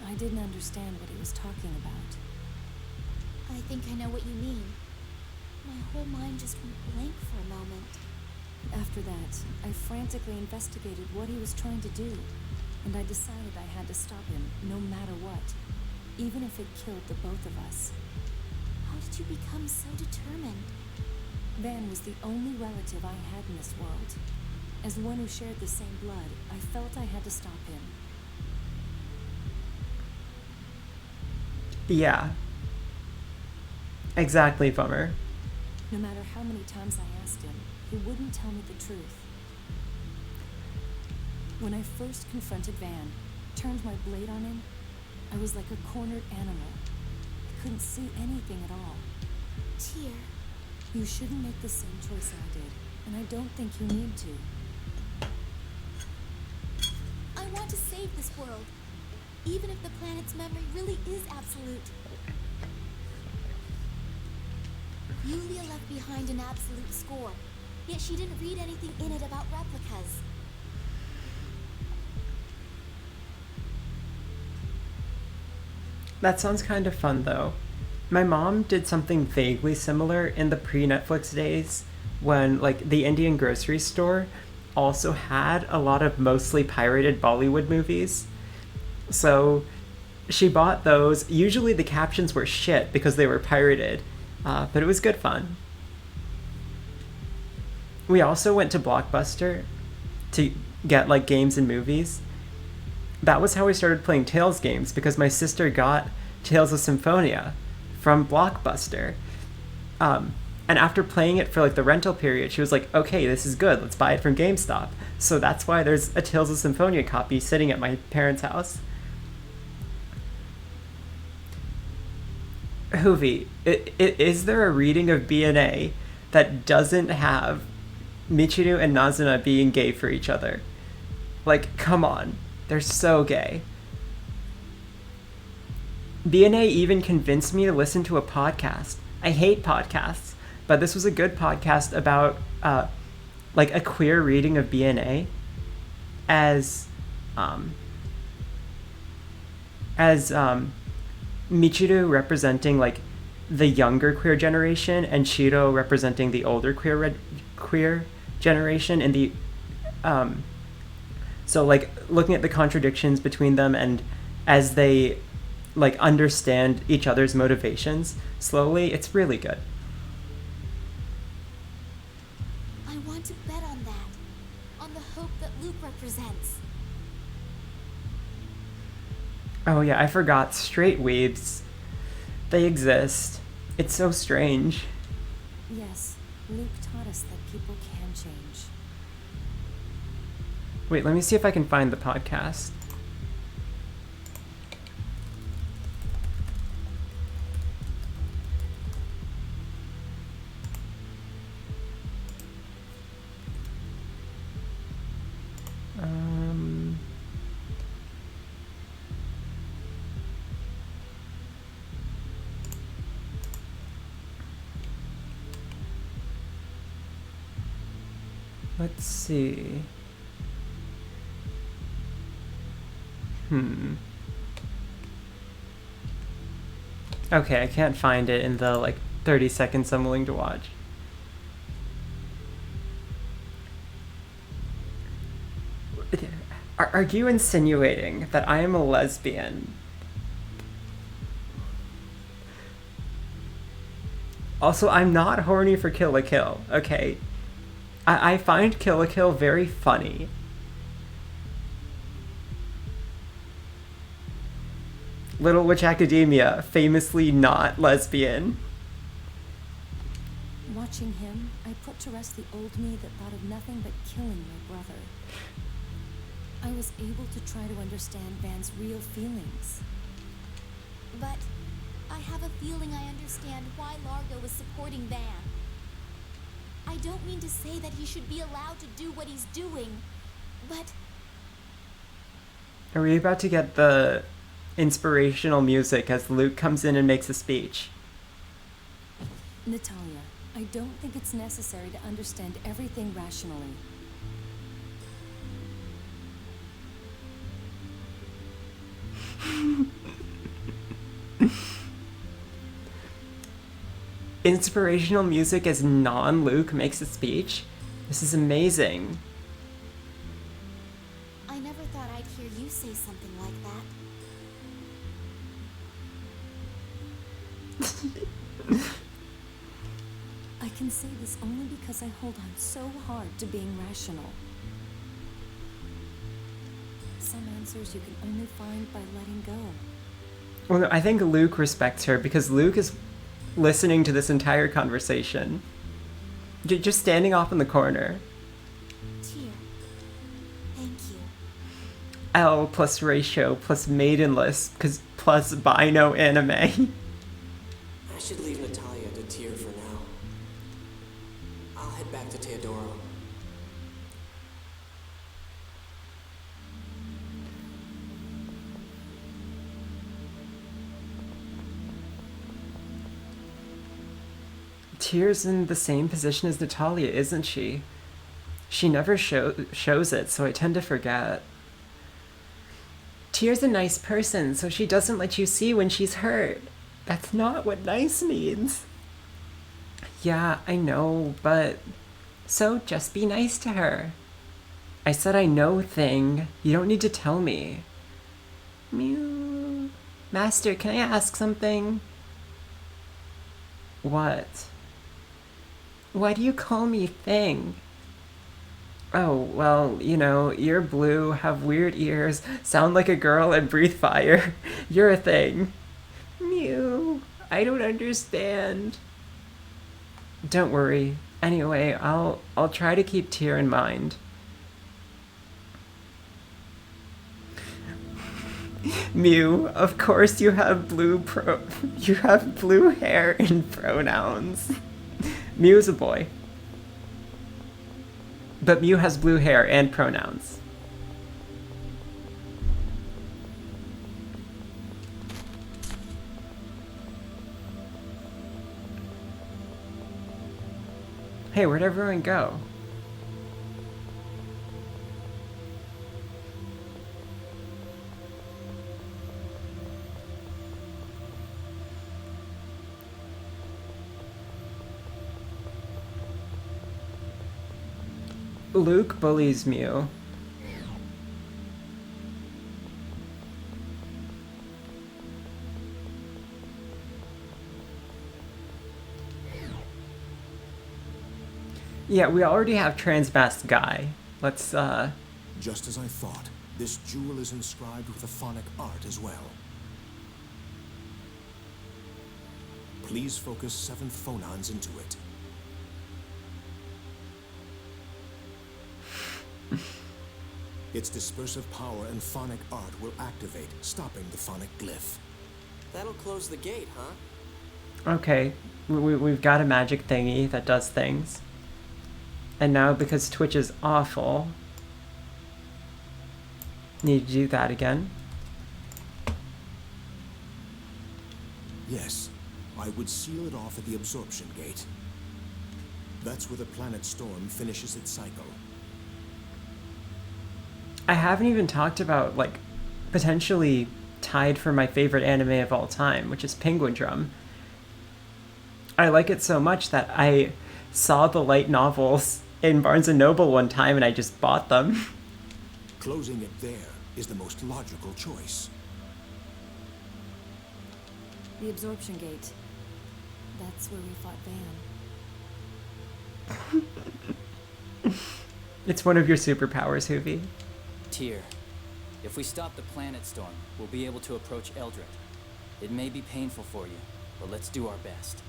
I didn't understand what he was talking about. I think I know what you mean. My whole mind just went blank for a moment. After that, I frantically investigated what he was trying to do, and I decided I had to stop him no matter what, even if it killed the both of us. How did you become so determined? Van was the only relative I had in this world. As one who shared the same blood, I felt I had to stop him. Yeah. Exactly, Bummer. No matter how many times I asked him, he wouldn't tell me the truth. When I first confronted Van, turned my blade on him, I was like a cornered animal. I couldn't see anything at all. Tear. You shouldn't make the same choice I did, and I don't think you need to. I want to save this world, even if the planet's memory really is absolute. Yulia left behind an absolute score, yet she didn't read anything in it about replicas. That sounds kind of fun, though. My mom did something vaguely similar in the pre-Netflix days when, like, the Indian grocery store also had a lot of mostly pirated Bollywood movies. So she bought those. Usually the captions were shit because they were pirated, but it was good fun. We also went to Blockbuster to get, like, games and movies. That was how we started playing Tales games, because my sister got Tales of Symphonia from Blockbuster. And after playing it for, like, the rental period, she was like, okay, this is good, let's buy it from GameStop. So that's why there's a Tales of Symphonia copy sitting at my parents' house. Hoovy, is there a reading of BNA that doesn't have Michiru and Nazuna being gay for each other? Like, come on. They're so gay. BNA even convinced me to listen to a podcast. I hate podcasts, but this was a good podcast about like a queer reading of BNA as Michiru representing, like, the younger queer generation and Shiro representing the older queer generation in the so, like, looking at the contradictions between them and as they, like, understand each other's motivations slowly, it's really good. I want to bet on that, on the hope that Luke represents. Oh yeah, I forgot. Straight weebs. They exist. It's so strange. Yes, Luke taught us that people can change. Wait, let me see if I can find the podcast. Let's see. Okay, I can't find it in the, like, 30 seconds I'm willing to watch. Are you insinuating that I am a lesbian? Also, I'm not horny for Kill la Kill, okay? I find Kill la Kill very funny. Little Witch Academia, famously not lesbian. Watching him, I put to rest the old me that thought of nothing but killing my brother. I was able to try to understand Van's real feelings. But I have a feeling I understand why Largo is supporting Van. I don't mean to say that he should be allowed to do what he's doing, but... Are we about to get the inspirational music as Luke comes in and makes a speech? Natalia, I don't think it's necessary to understand everything rationally. Inspirational music as non-Luke makes a speech? This is amazing. I never thought I'd hear you say something like that. I can say this only because I hold on so hard to being rational. Some answers you can only find by letting go. Well, no, I think Luke respects her because Luke is listening to this entire conversation. Just standing off in the corner. Tear, thank you. L plus ratio plus maidenless plus bino anime. I should leave Natalia to Tyr for now. I'll head back to Teodoro. Tyr's in the same position as Natalia, isn't she? She never shows it, so I tend to forget. Tyr's a nice person, so she doesn't let you see when she's hurt. That's not what nice means. Yeah, I know, but... So just be nice to her. I said I know thing. You don't need to tell me. Mew. Master, can I ask something? What? Why do you call me thing? Oh, well, you know, you're blue, have weird ears, sound like a girl, and breathe fire. You're a thing. Mew. I don't understand. Don't worry. Anyway, I'll try to keep Tyr in mind. Mew, of course you have blue hair and pronouns. Mew's a boy. But Mew has blue hair and pronouns. Hey, where'd everyone go? Luke bullies Mew. Yeah, we already have Transvast Guy. Let's, Just as I thought, this jewel is inscribed with a phonic art as well. Please focus 7th phonons into it. Its dispersive power and phonic art will activate, stopping the phonic glyph. That'll close the gate, huh? Okay, we've got a magic thingy that does things. And now, because Twitch is awful, need to do that again. Yes, I would seal it off at the absorption gate. That's where the planet Storm finishes its cycle. I haven't even talked about, like, potentially tied for my favorite anime of all time, which is Penguin Drum. I like it so much that I saw the light novels in Barnes & Noble one time and I just bought them. Closing it there is the most logical choice. The absorption gate. That's where we fought Van. It's one of your superpowers, Hoovy. Tyr, if we stop the planet storm, we'll be able to approach Eldred. It may be painful for you, but let's do our best.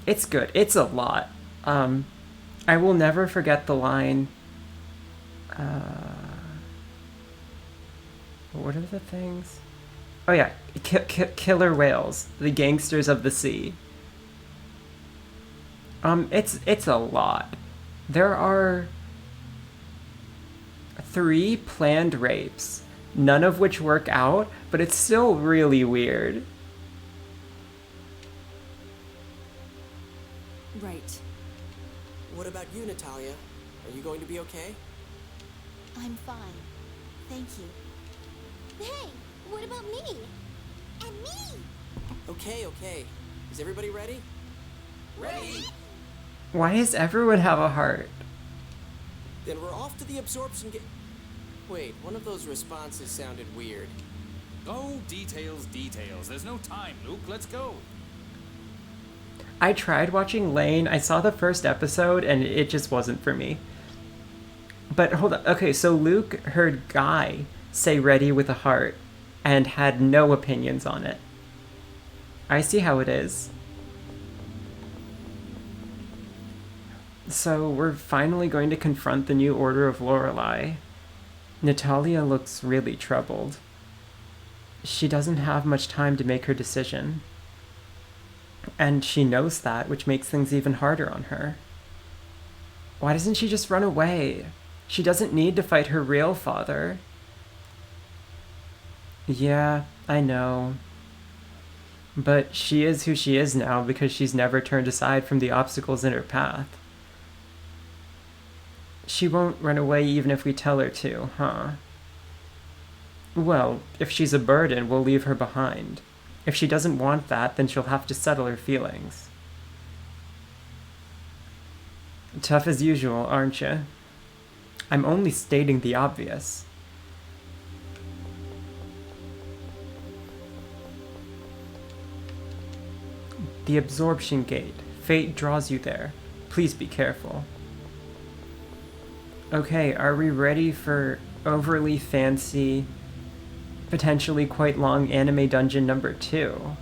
It's good. It's a lot. I will never forget the line. What are the things? Oh yeah, killer whales, the gangsters of the sea. It's a lot. There are 3 planned rapes, none of which work out, but it's still really weird. Right. What about you, Natalia? Are you going to be okay? I'm fine. Thank you. Hey, what about me? And me? Okay. Is everybody ready? Ready? Why does everyone have a heart? Then we're off to the absorption gate. Wait, one of those responses sounded weird. Oh, details. There's no time, Luke. Let's go. I tried watching Lane. I saw the first episode and it just wasn't for me. But hold on. Okay, so Luke heard Guy say ready with a heart and had no opinions on it. I see how it is. So we're finally going to confront the new Order of Lorelei. Natalia looks really troubled. She doesn't have much time to make her decision. And she knows that, which makes things even harder on her. Why doesn't she just run away? She doesn't need to fight her real father. Yeah, I know. But she is who she is now because she's never turned aside from the obstacles in her path. She won't run away even if we tell her to, huh? Well, if she's a burden, we'll leave her behind. If she doesn't want that, then she'll have to settle her feelings. Tough as usual, aren't you? I'm only stating the obvious. The absorption gate. Fate draws you there. Please be careful. Okay, are we ready for overly fancy, potentially quite long anime dungeon number 2?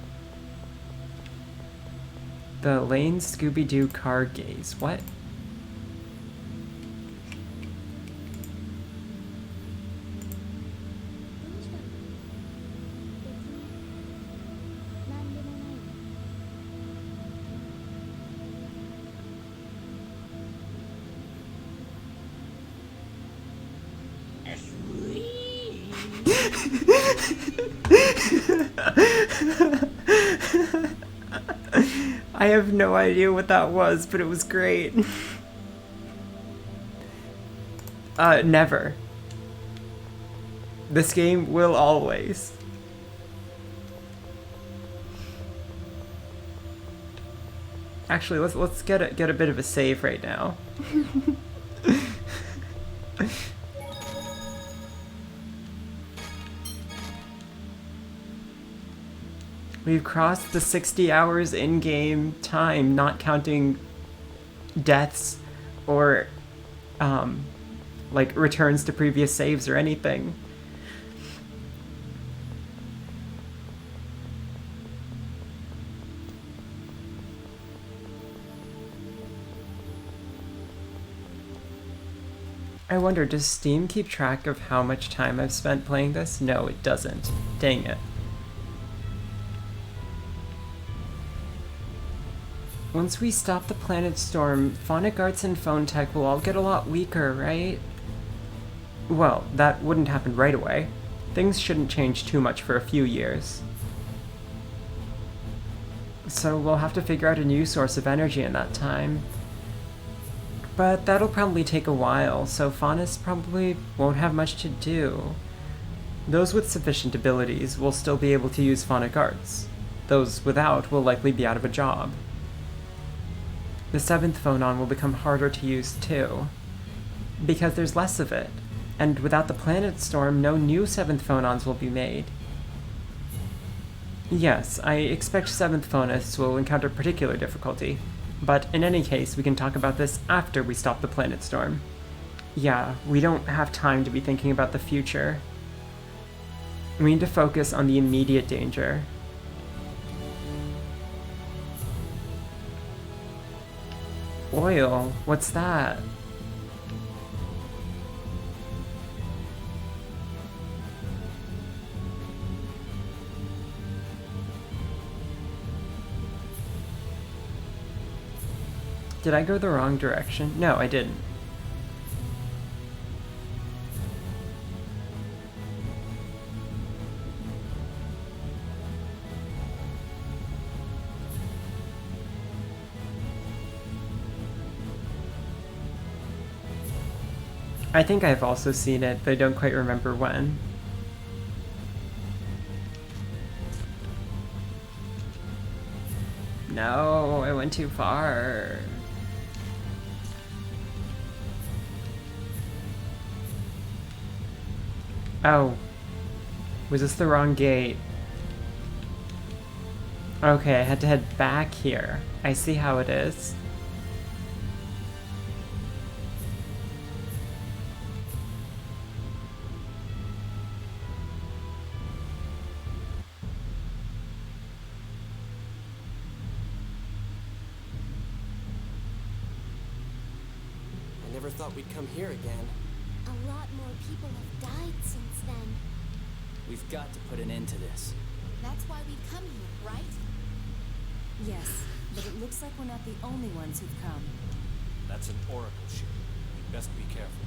The Lane Scooby-Doo car gaze. What? I have no idea what that was, but it was great. Never. This game will always. Actually, let's get a bit of a save right now. We've crossed the 60 hours in-game time, not counting deaths or, like, returns to previous saves or anything. I wonder, does Steam keep track of how much time I've spent playing this? No, it doesn't. Dang it. Once we stop the planet storm, phonic arts and phone tech will all get a lot weaker, right? Well, that wouldn't happen right away. Things shouldn't change too much for a few years. So we'll have to figure out a new source of energy in that time. But that'll probably take a while, so Faunus probably won't have much to do. Those with sufficient abilities will still be able to use phonic arts. Those without will likely be out of a job. The 7th phonon will become harder to use too, because there's less of it, and without the planet storm, no new 7th phonons will be made. Yes, I expect 7th phonists will encounter particular difficulty, but in any case, we can talk about this after we stop the planet storm. Yeah, we don't have time to be thinking about the future. We need to focus on the immediate danger. Oil? What's that? Did I go the wrong direction? No, I didn't. I think I've also seen it, but I don't quite remember when. No, I went too far. Oh. Was this the wrong gate? Okay, I had to head back here. I see how it is. I never thought we'd come here again. A lot more people have died since then. We've got to put an end to this. That's why we've come here, right? Yes, but it looks like we're not the only ones who've come. That's an oracle ship. We'd best be careful.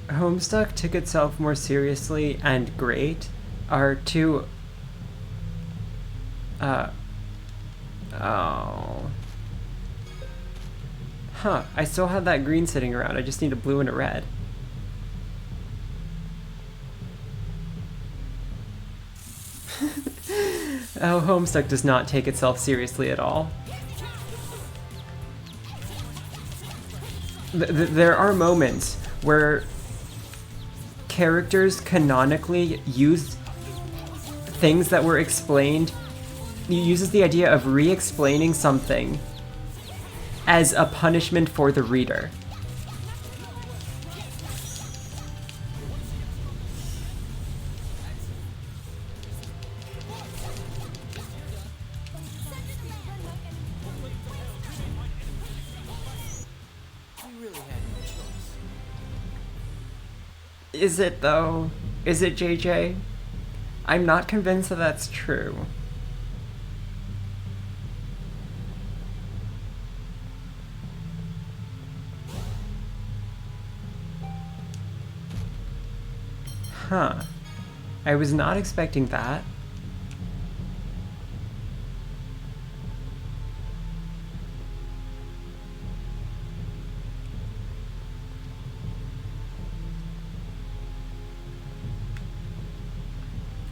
Homestuck took itself more seriously and great are two oh. Huh, I still have that green sitting around. I just need a blue and a red. Oh, Homestuck does not take itself seriously at all. There are moments where characters canonically use things that were explained. He uses the idea of re-explaining something as a punishment for the reader. We really had no choice. Is it though? Is it, JJ? I'm not convinced that that's true. Huh. I was not expecting that.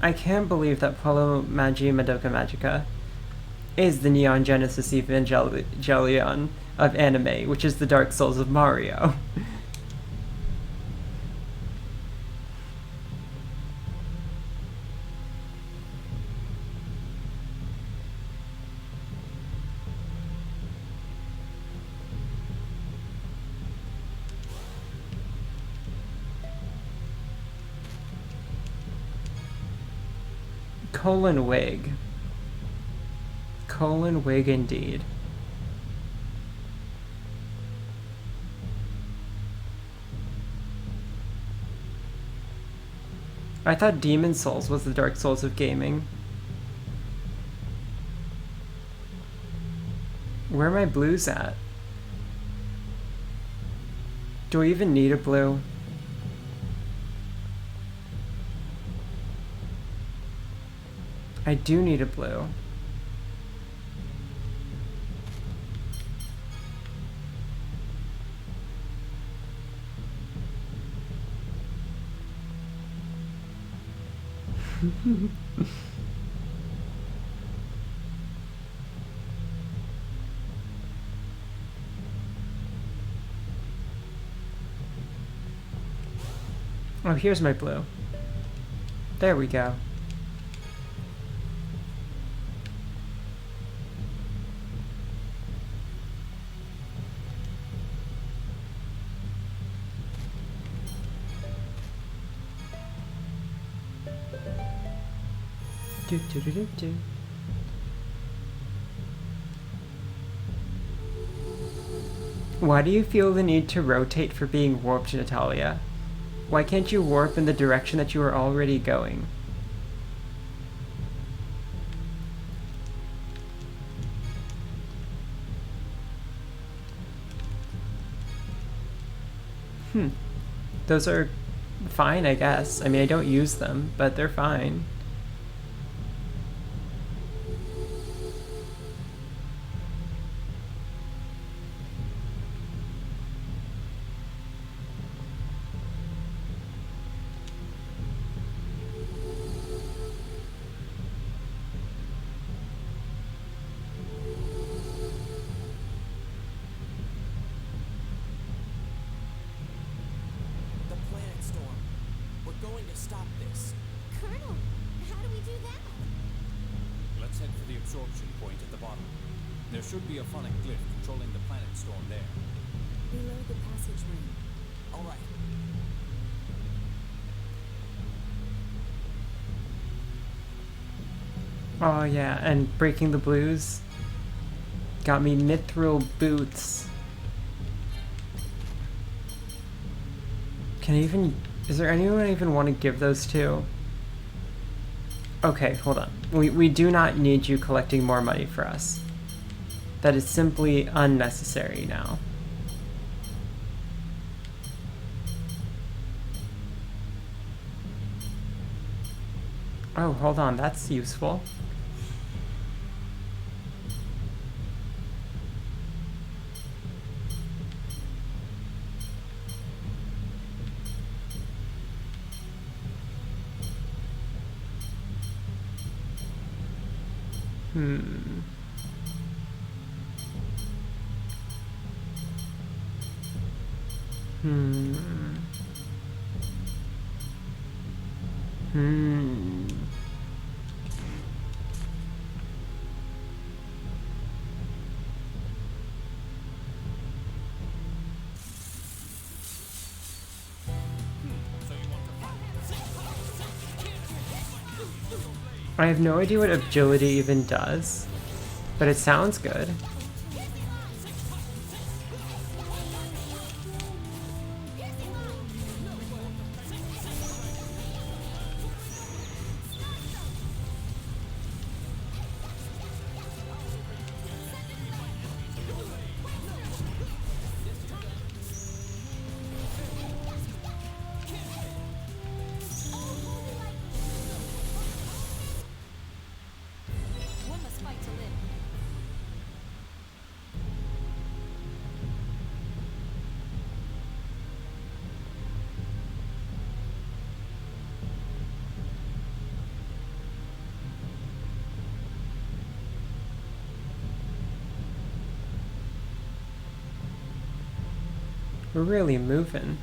I can't believe that Polo Magi Madoka Magica is the Neon Genesis Evangelion of anime, which is the Dark Souls of Mario. Colon wig. Colon wig indeed. I thought Demon Souls was the Dark Souls of gaming. Where are my blues at? Do I even need a blue? I do need a blue. Oh, here's my blue. There we go. Do, do, do, do, do. Why do you feel the need to rotate for being warped, Natalia? Why can't you warp in the direction that you are already going? Those are fine, I guess. I mean, I don't use them, but they're fine. There should be a phonic glyph controlling the planet storm there. Below the passage ring. All right. Oh yeah, and Breaking the Blues got me mithril boots. Is there anyone I even want to give those to? Okay, hold on. We do not need you collecting more money for us. That is simply unnecessary now. Oh, hold on, that's useful. Hmm. I have no idea what agility even does, but it sounds good. One must fight to live. We're really moving.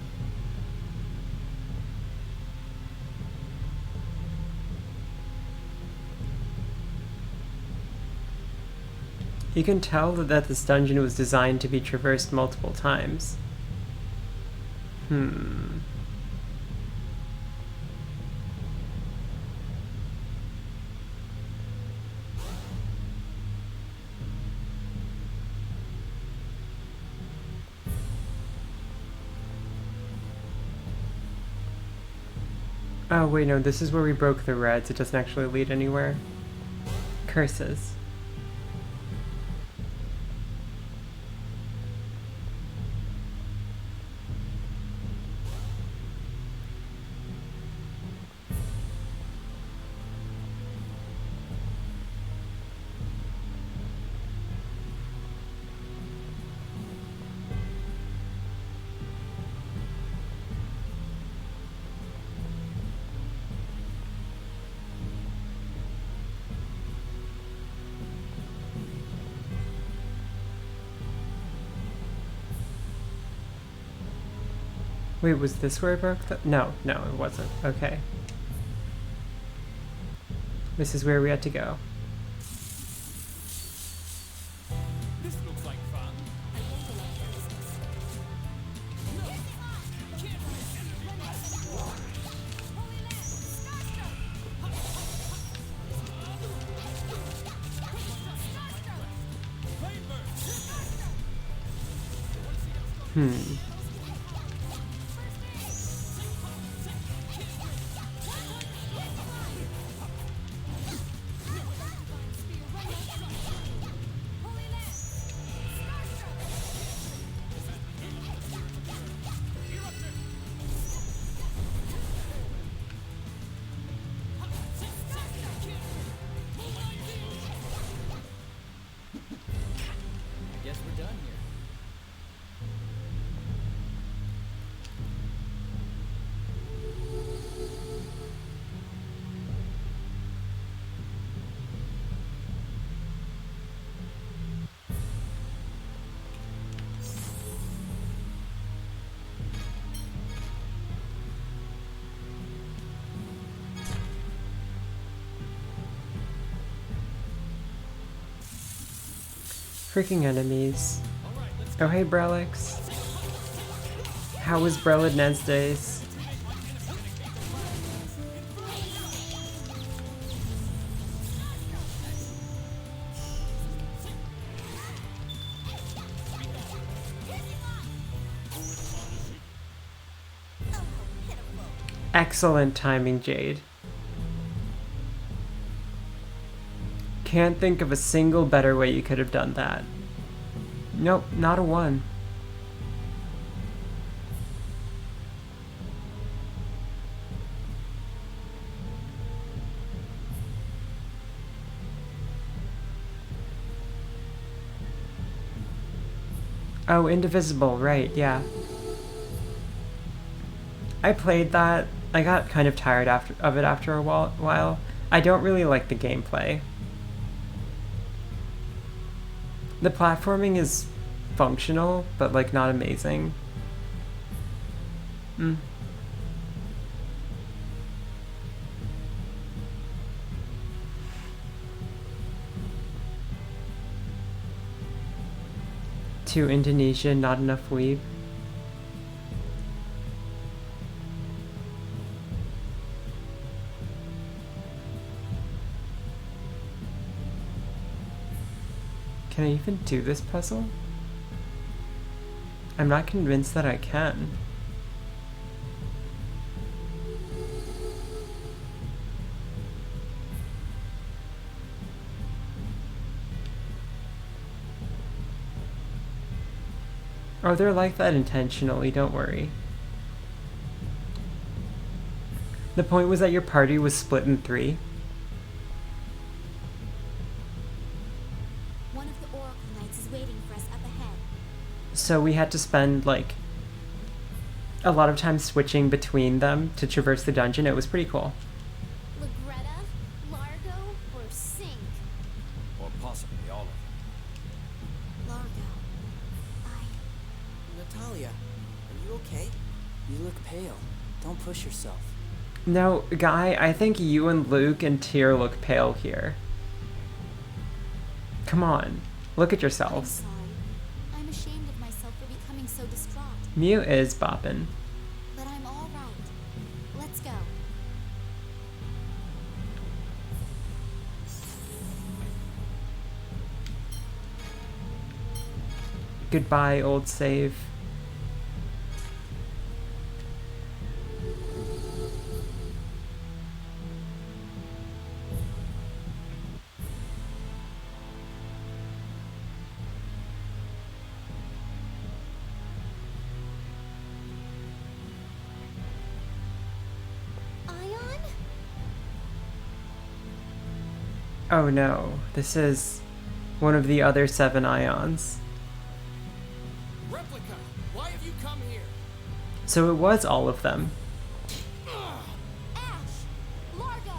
You can tell that this dungeon was designed to be traversed multiple times. Oh wait, no, this is where we broke the reds. It doesn't actually lead anywhere. Curses. Wait, was this where I broke the... No, it wasn't. Okay. This is where we had to go. This looks like fun. Guess we're done here. Freaking enemies. Oh hey Brelix. How was Brelid Ned's days? Excellent timing, Jade. Can't think of a single better way you could have done that. Nope, not a one. Oh, Indivisible, right, yeah. I played that. I got kind of tired of it after a while. I don't really like the gameplay. The platforming is functional, but like not amazing. To Indonesia, not enough weeb. Can I even do this puzzle? I'm not convinced that I can. Oh, they're like that intentionally, don't worry. The point was that your party was split in 3. One of the Oracle Knights is waiting for us up ahead. So we had to spend, like, a lot of time switching between them to traverse the dungeon. It was pretty cool. Lagretta, Largo, or Sink? Or possibly all of them. Largo. Natalia, are you okay? You look pale. Don't push yourself. No, Guy, I think you and Luke and Tyr look pale here. Come on, look at I'm yourselves. sorry. I'm ashamed of myself for becoming so distraught. Mew is boppin'. But I'm all right. Let's go. Goodbye, old save. Ion? Oh no, this is one of the other 7 ions. Replica, why have you come here? So it was all of them. Ash! Largo!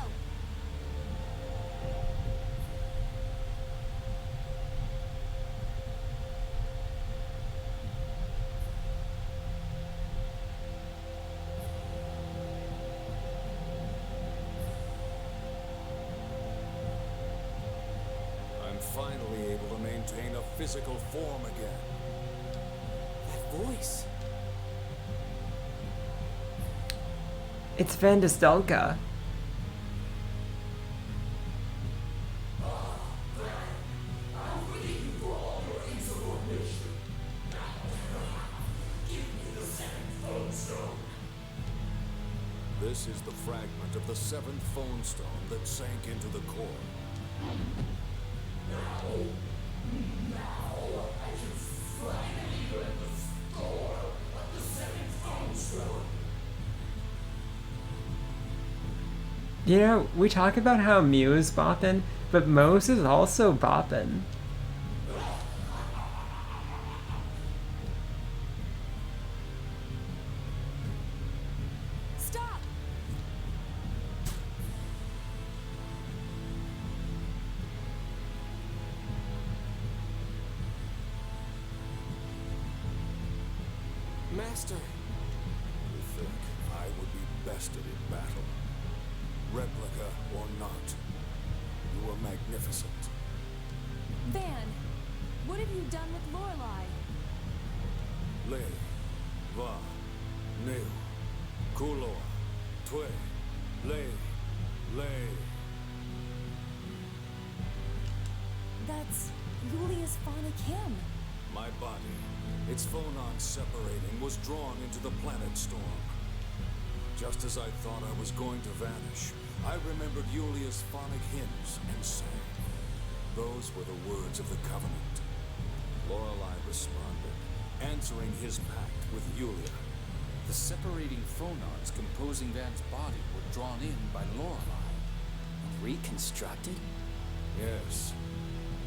I'm finally able to maintain a physical form again. That voice. It's Vandistelka. This is the fragment of the 7th phone stone that sank into the core. You know, we talk about how Mew is boppin', but Mose is also boppin'. Stop! Master. You think I would be bested in battle? Replica or not, you were magnificent. Van, what have you done with Lorelei? Le, Va, Neu, Kuloa, Twe, Le. That's Julius Phonic Kim. My body, its phonon separating, was drawn into the planet storm. Just as I thought I was going to vanish, I remembered Yulia's phonic hymns and sang. Those were the words of the Covenant. Lorelei responded, answering his pact with Yulia. The separating phonons composing Van's body were drawn in by Lorelei. Reconstructed? Yes.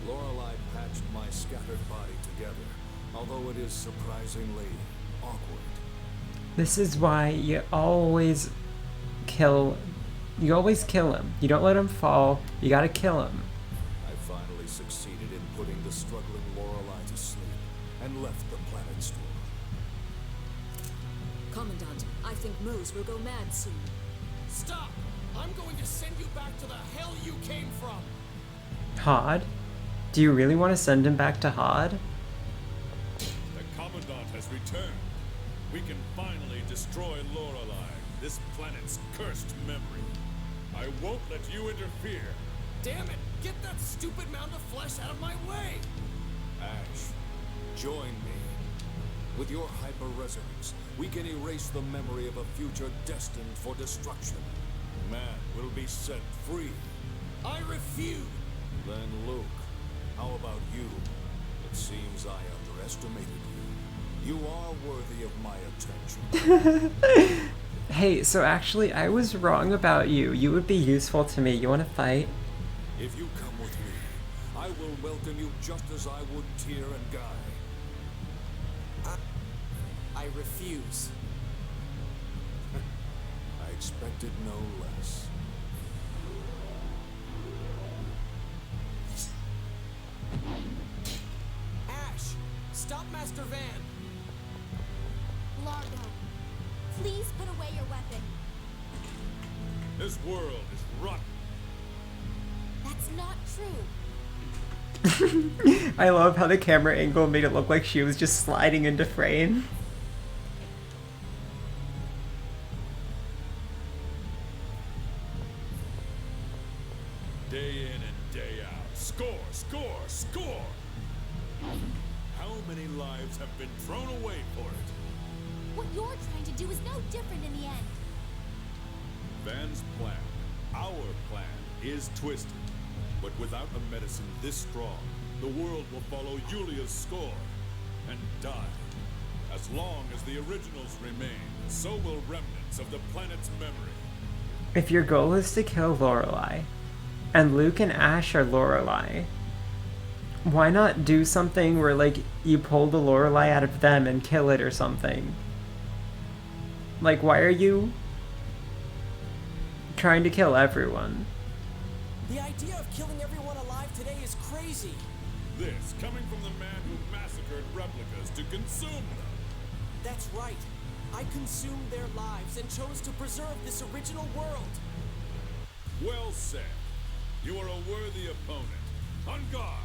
Lorelei patched my scattered body together, although it is surprisingly awkward. This is why you always kill him. You don't let him fall. You gotta kill him. I finally succeeded in putting the struggling Lorelei to sleep and left the planet store. Commandant, I think Mose will go mad soon. Stop! I'm going to send you back to the hell you came from! Hod? Do you really want to send him back to Hod? The Commandant has returned. We can finally destroy Lorelei, this planet's cursed memory. I won't let you interfere. Damn it! Get that stupid mound of flesh out of my way! Ash, join me. With your hyper-resonance, we can erase the memory of a future destined for destruction. Man will be set free. I refuse! Then Luke, how about you? It seems I underestimated you. You are worthy of my attention. Hey, so actually, I was wrong about you. You would be useful to me. You want to fight? If you come with me, I will welcome you just as I would Tyr and Guy. I refuse. I expected no less. Ash, stop Master Van. Largo, please put away your weapon. This world is rotten. That's not true. I love how the camera angle made it look like she was just sliding into frame. Day in and day out. Score, score, score! How many lives have been thrown away for it? What you're trying to do is no different in the end. Van's plan, our plan, is twisted. But without a medicine this strong, the world will follow Yulia's score and die. As long as the originals remain, so will remnants of the planet's memory. If your goal is to kill Lorelei, and Luke and Ash are Lorelei, why not do something where, like, you pull the Lorelei out of them and kill it or something? Like, why are you trying to kill everyone? The idea of killing everyone alive today is crazy. This coming from the man who massacred replicas to consume them. That's right. I consumed their lives and chose to preserve this original world. Well said. You are a worthy opponent. On guard!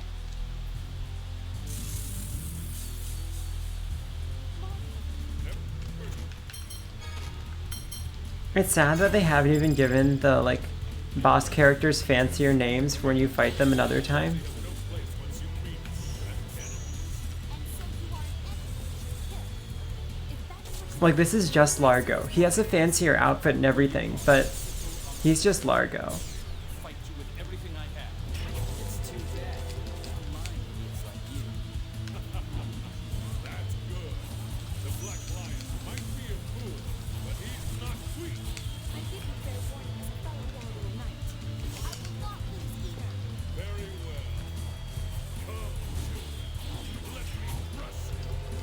It's sad that they haven't even given the, like, boss characters fancier names for when you fight them another time. Like, this is just Largo. He has a fancier outfit and everything, but he's just Largo. Fight you with everything I have. It's too bad. Mine is like you. That's good. The Black Lion might be a fool, but he's not weak. I give you fair warning as a fellow warrior knight. I will not lose either. Very well. Come, children. Let me crush you.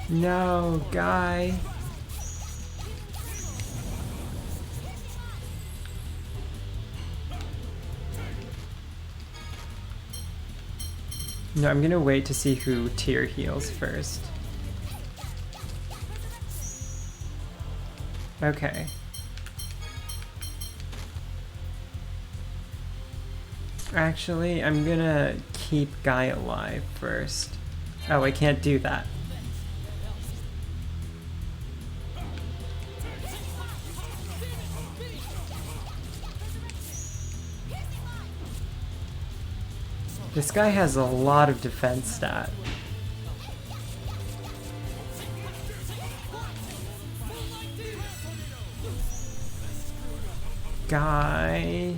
No, Guy. No, I'm gonna wait to see who Tyr heals first. Okay. Actually, I'm gonna keep Guy alive first. Oh, I can't do that. This guy has a lot of defense stat. guy.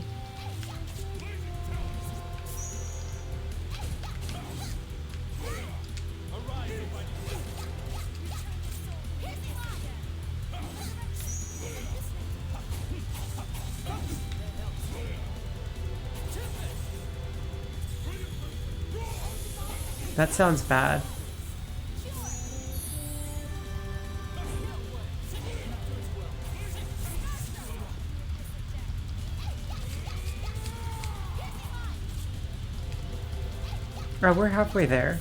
That sounds bad. Oh, we're halfway there.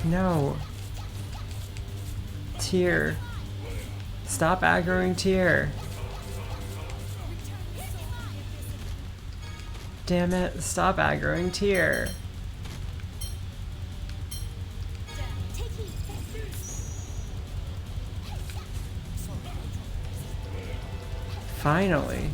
No. Tyr. Stop aggroing Tyr. Damn it, stop aggroing Tyr. Finally.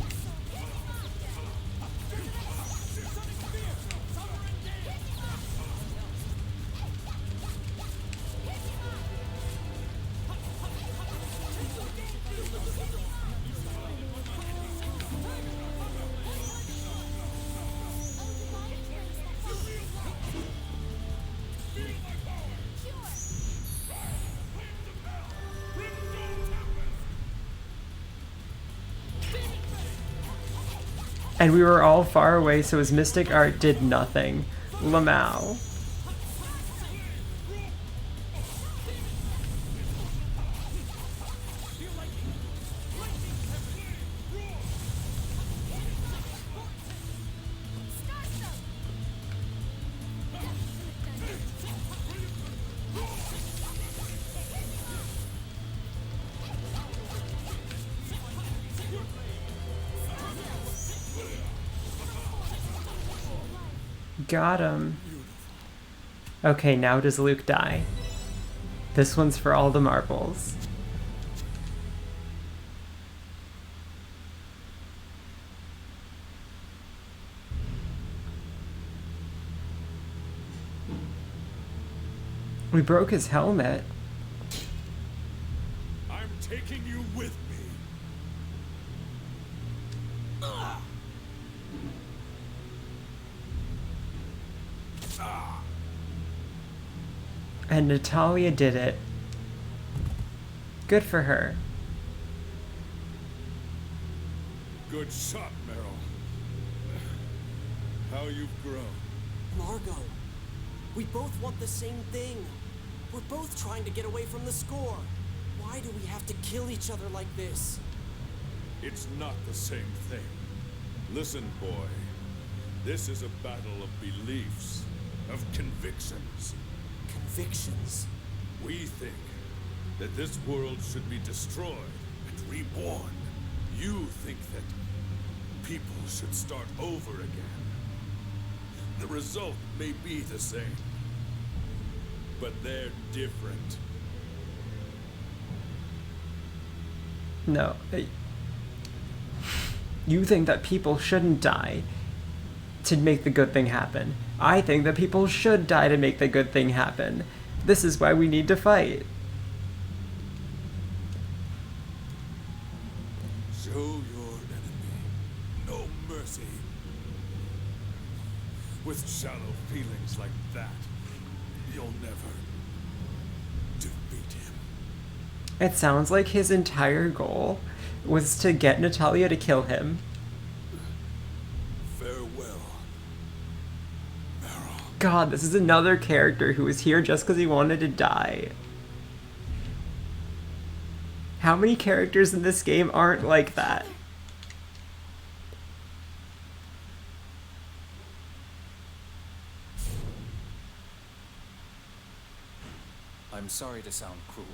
And we were all far away, so his mystic art did nothing. Lamau. Got him. Okay, now does Luke die? This one's for all the marbles. We broke his helmet. I'm taking you with me. And Natalia did it. Good for her. Good shot, Meryl. How you've grown. Largo, we both want the same thing. We're both trying to get away from the score. Why do we have to kill each other like this? It's not the same thing. Listen, boy. This is a battle of beliefs, of convictions. Convictions? We think that this world should be destroyed and reborn. You think that people should start over again. The result may be the same, but they're different. No. You think that people shouldn't die to make the good thing happen. I think that people should die to make the good thing happen. This is why we need to fight. Show your enemy no mercy. With shallow feelings like that, you'll never defeat him. It sounds like his entire goal was to get Natalia to kill him. Farewell, Meryl. God, this is another character who was here just because he wanted to die. How many characters in this game aren't like that? I'm sorry to sound cruel,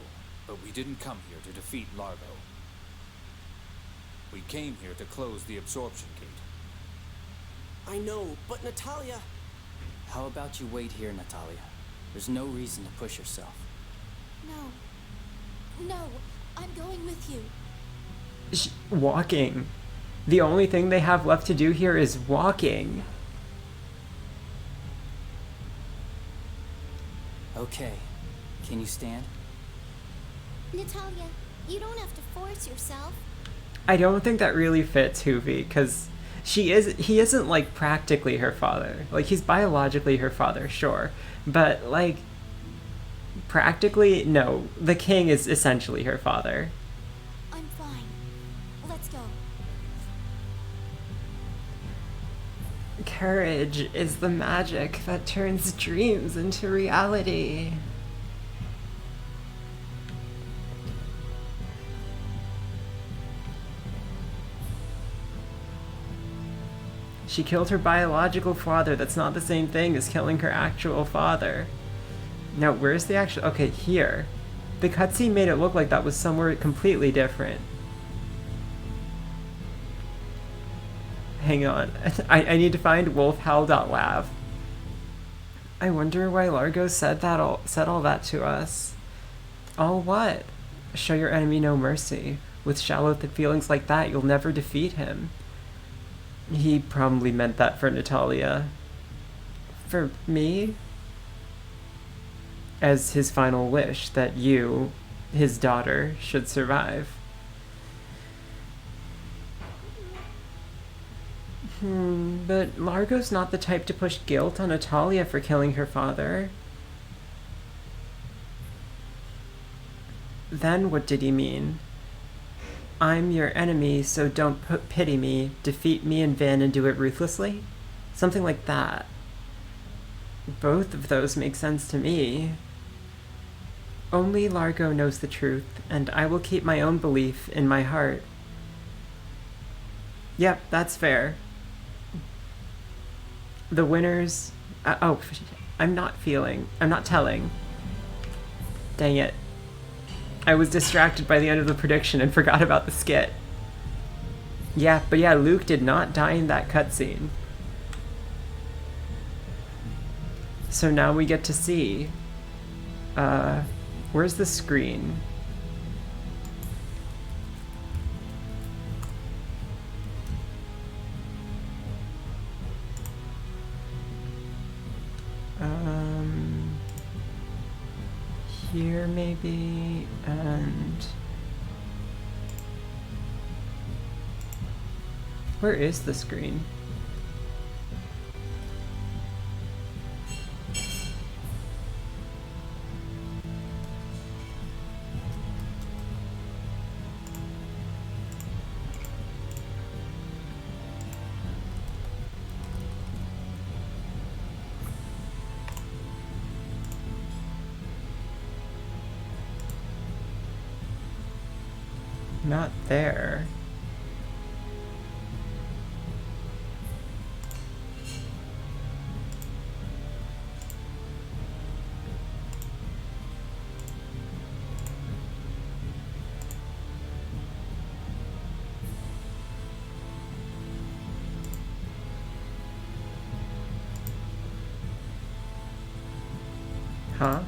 but we didn't come here to defeat Largo. We came here to close the absorption gate. I know, but Natalia... How about you wait here, Natalia? There's no reason to push yourself. No, I'm going with you. Walking. The only thing they have left to do here is walking. Okay. Can you stand? Natalia, you don't have to force yourself. I don't think that really fits Hoovy, because he isn't, like, practically her father. Like, he's biologically her father, sure. But, like, practically, no. The king is essentially her father. I'm fine. Let's go. Courage is the magic that turns dreams into reality. She killed her biological father. That's not the same thing as killing her actual father. Now, where's the actual... Okay, here. The cutscene made it look like that was somewhere completely different. Hang on. I need to find wolfhowl.lav. I wonder why Largo said all that to us. All what? Show your enemy no mercy. With shallow feelings like that, you'll never defeat him. He probably meant that for Natalia. For me? As his final wish that you, his daughter, should survive. But Largo's not the type to push guilt on Natalia for killing her father. Then what did he mean? I'm your enemy, so don't pity me, defeat me and Van and do it ruthlessly? Something like that. Both of those make sense to me. Only Largo knows the truth, and I will keep my own belief in my heart. Yep, that's fair. The winners... I'm not telling. Dang it. I was distracted by the end of the prediction and forgot about the skit. Yeah, but yeah, Luke did not die in that cutscene. So now we get to see... where's the screen? Here maybe, and... Where is the screen? Not there. Huh?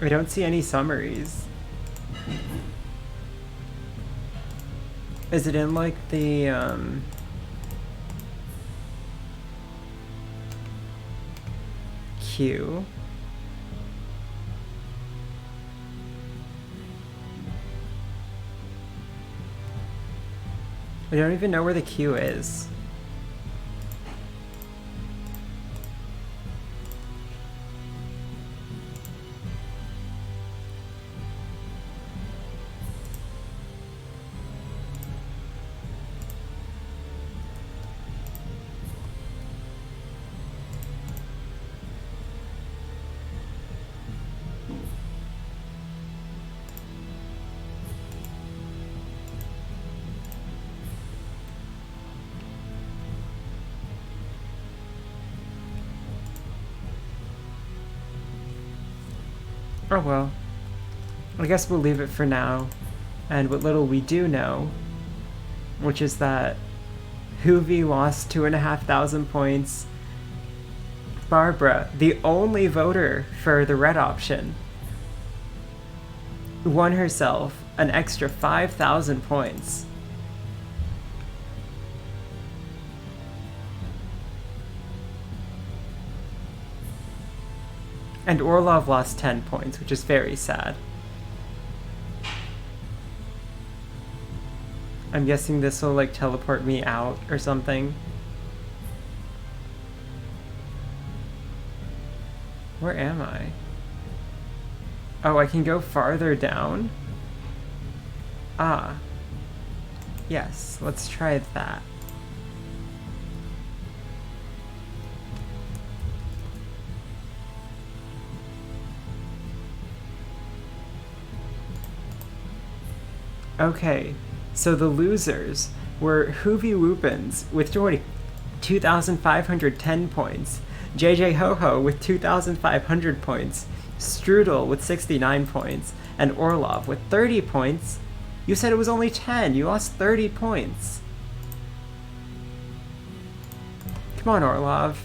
I don't see any summaries. Is it in like the queue? I don't even know where the queue is. Oh well. I guess we'll leave it for now. And what little we do know, which is that Hoovy lost 2,500 points. Barbara, the only voter for the red option, won herself an extra 5,000 points. And Orlov lost 10 points, which is very sad. I'm guessing this will, like, teleport me out or something. Where am I? Oh, I can go farther down? Ah. Yes, let's try that. Okay, so the losers were Hoovy Whoopins with 2,510 points, JJ Ho-Ho with 2,500 points, Strudel with 69 points, and Orlov with 30 points. You said it was only 10. You lost 30 points. Come on, Orlov.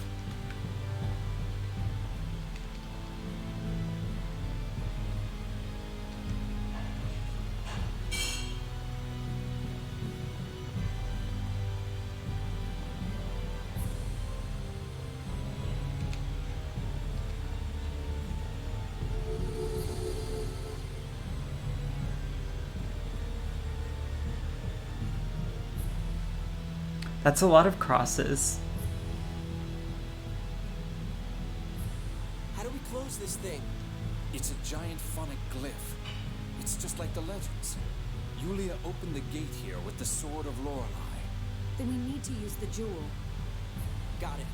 That's a lot of crosses. How do we close this thing? It's a giant phonic glyph. It's just like the legends. Yulia opened the gate here with the Sword of Lorelei. Then we need to use the jewel. Got it.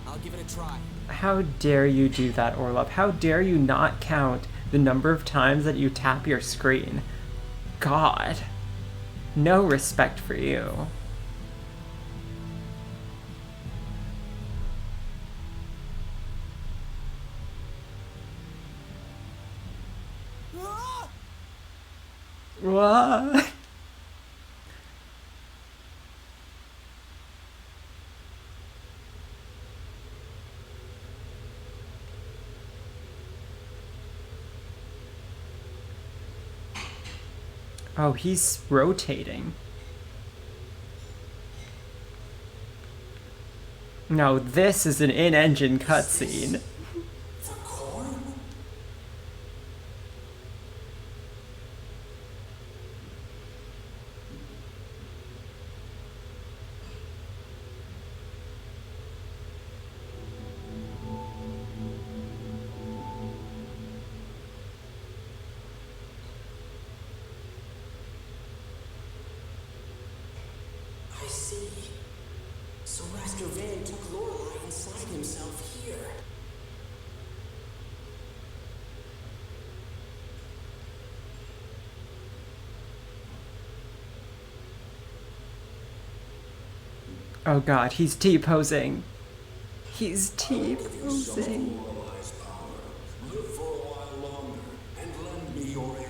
I'll give it a try. How dare you do that, Orlov? How dare you not count the number of times that you tap your screen? God. No respect for you. What? Oh, he's rotating. No, this is an in-engine cutscene. I see. So Master Van took Lorelei inside himself here. Oh god, he's T-posing. He's T-posing. Lorelai's power. Live for a while longer and lend me your aid.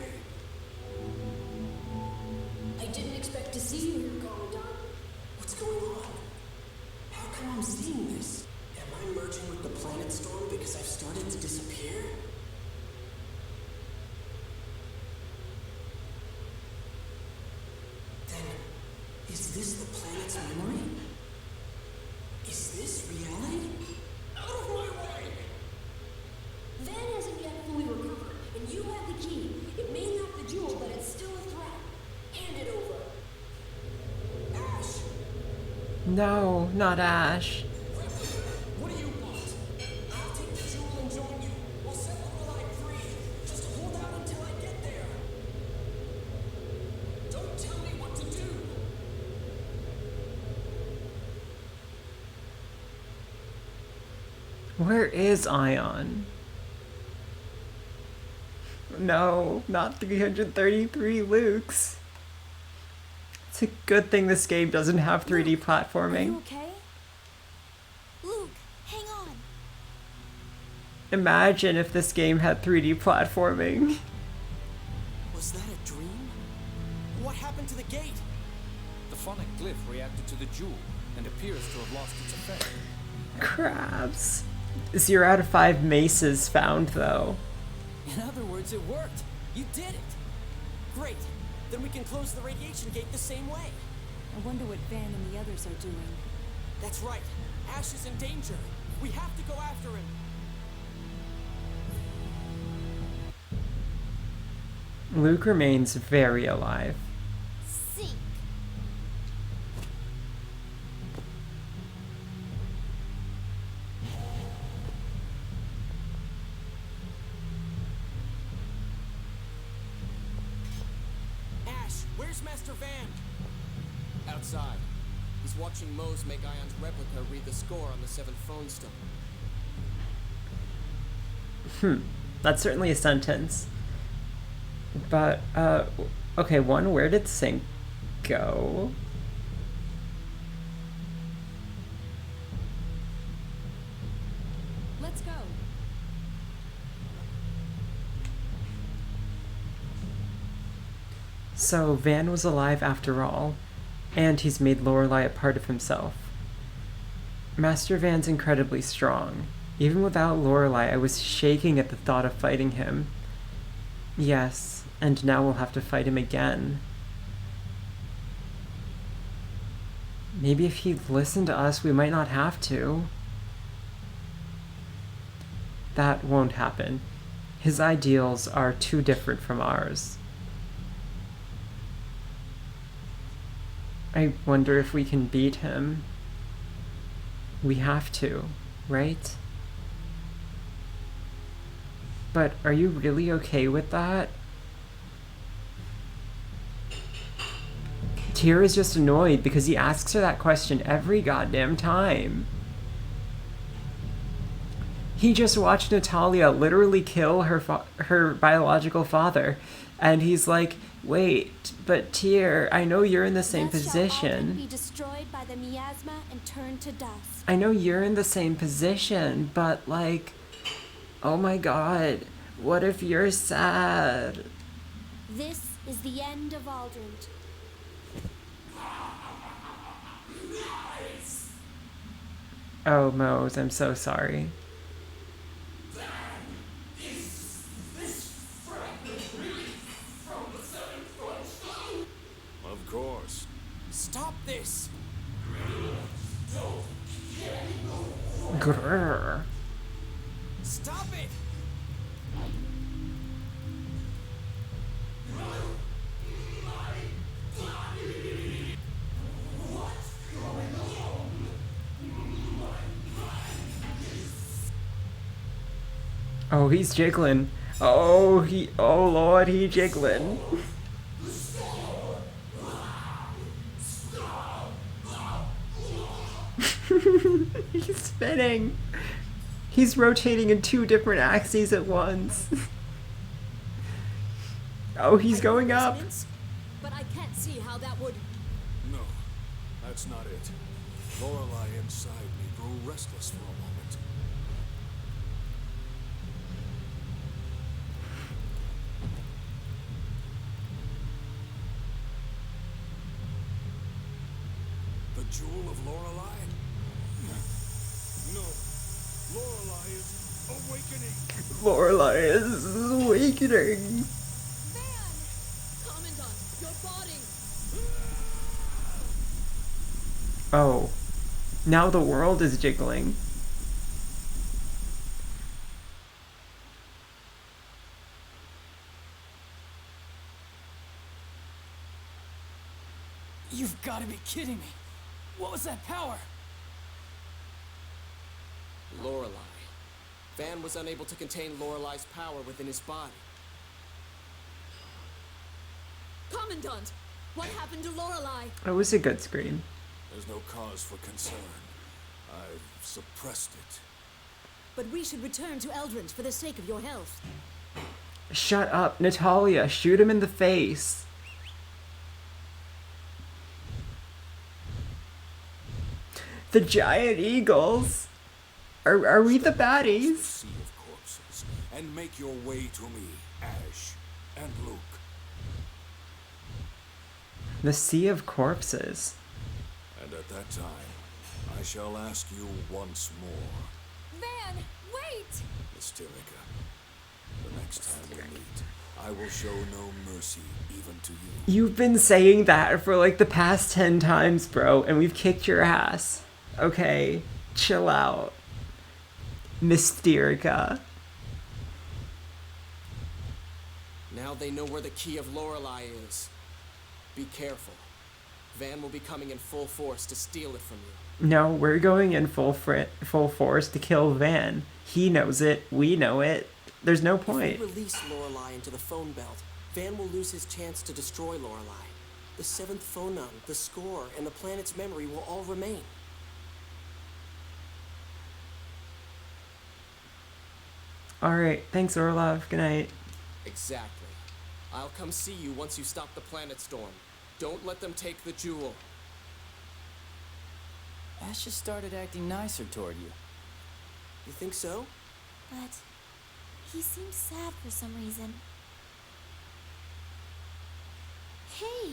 I didn't expect to see you here, Commandant. What's going on? How come I'm seeing this? Am I merging with the planet storm because I've started to disappear? Then, is this the planet's memory? Is this reality? Out of my way! Van hasn't yet fully recovered, and you have the key. It may not be the jewel, but it's still a threat. Hand it over. Ash! No, not Ash. What do you want? I'll take the jewel and join you. We'll set Lorelei free. Just hold out until I get there. Don't tell me what to do. Where is Ion? No, not 333 Lukes. It's a good thing this game doesn't have 3D Are you platforming. okay? Luke, hang on. Imagine if this game had 3D platforming. Was that a dream? What happened to the gate? The phonic glyph reacted to the jewel and appears to have lost its effect. Crabs. 0 out of 5 maces found, though. In other words, it worked. You did it. Great. Then we can close the radiation gate the same way. I wonder what Van and the others are doing. That's right. Ash is in danger. We have to go after him. Luke remains very alive. Seek. Ash, where's Master Van? Outside. He's watching Mose make Ion's replica read the score on the 7th phone stone. That's certainly a sentence. But, okay, one, where did Sync go? Let's go. So, Van was alive after all, and he's made Lorelei a part of himself. Master Van's incredibly strong. Even without Lorelei, I was shaking at the thought of fighting him. Yes, and now we'll have to fight him again. Maybe if he'd listened to us, we might not have to. That won't happen. His ideals are too different from ours. I wonder if we can beat him. We have to, right? But are you really okay with that? Tyr is just annoyed because he asks her that question every goddamn time. He just watched Natalia literally kill her biological father, and he's like, wait, but Tyr, I know you're in the same position. Be destroyed by the miasma and turned to dust. I know you're in the same position, but like, oh my god, what if you're sad? This is the end of Aldrich. Oh, Mose, I'm so sorry. Of course. Stop this! Grrr. Stop it! Oh, he's jiggling. Oh, Lord, he jiggling. He's spinning. He's rotating in 2 different axes at once. Oh, he's going up. But I can't see how that would... No, that's not it. Lorelei inside me grew restless for a moment. The jewel of Lorelei? No. Lorelei is awakening. Lorelei is awakening. Van! Commandant, your body! Oh, now the world is jiggling. You've got to be kidding me. What was that power? Lorelei. Van was unable to contain Lorelei's power within his body. Commandant! What happened to Lorelei? It was a good scream. There's no cause for concern. I've suppressed it. But we should return to Eldrint for the sake of your health. Shut up, Natalia. Shoot him in the face. The giant eagles. Are we the baddies? Sea of corpses, and make your way to me, Ash and Luke. The Sea of Corpses. And at that time, I shall ask you once more. Van, wait! Mysterica, the next time we meet, I will show no mercy even to you. You've been saying that for like the past 10 times, bro, and we've kicked your ass. Okay, chill out. Mysterica. Now they know where the key of Lorelei is. Be careful. Van will be coming in full force to steal it from you. No, we're going in full force to kill Van. He knows it. We know it. There's no point. If we release Lorelei into the phone belt, Van will lose his chance to destroy Lorelei. The seventh phonon, the score, and the planet's memory will all remain. Alright, thanks Orlov. Good night. Exactly. I'll come see you once you stop the planet storm. Don't let them take the jewel. Ash just started acting nicer toward you. You think so? But he seems sad for some reason. Hey,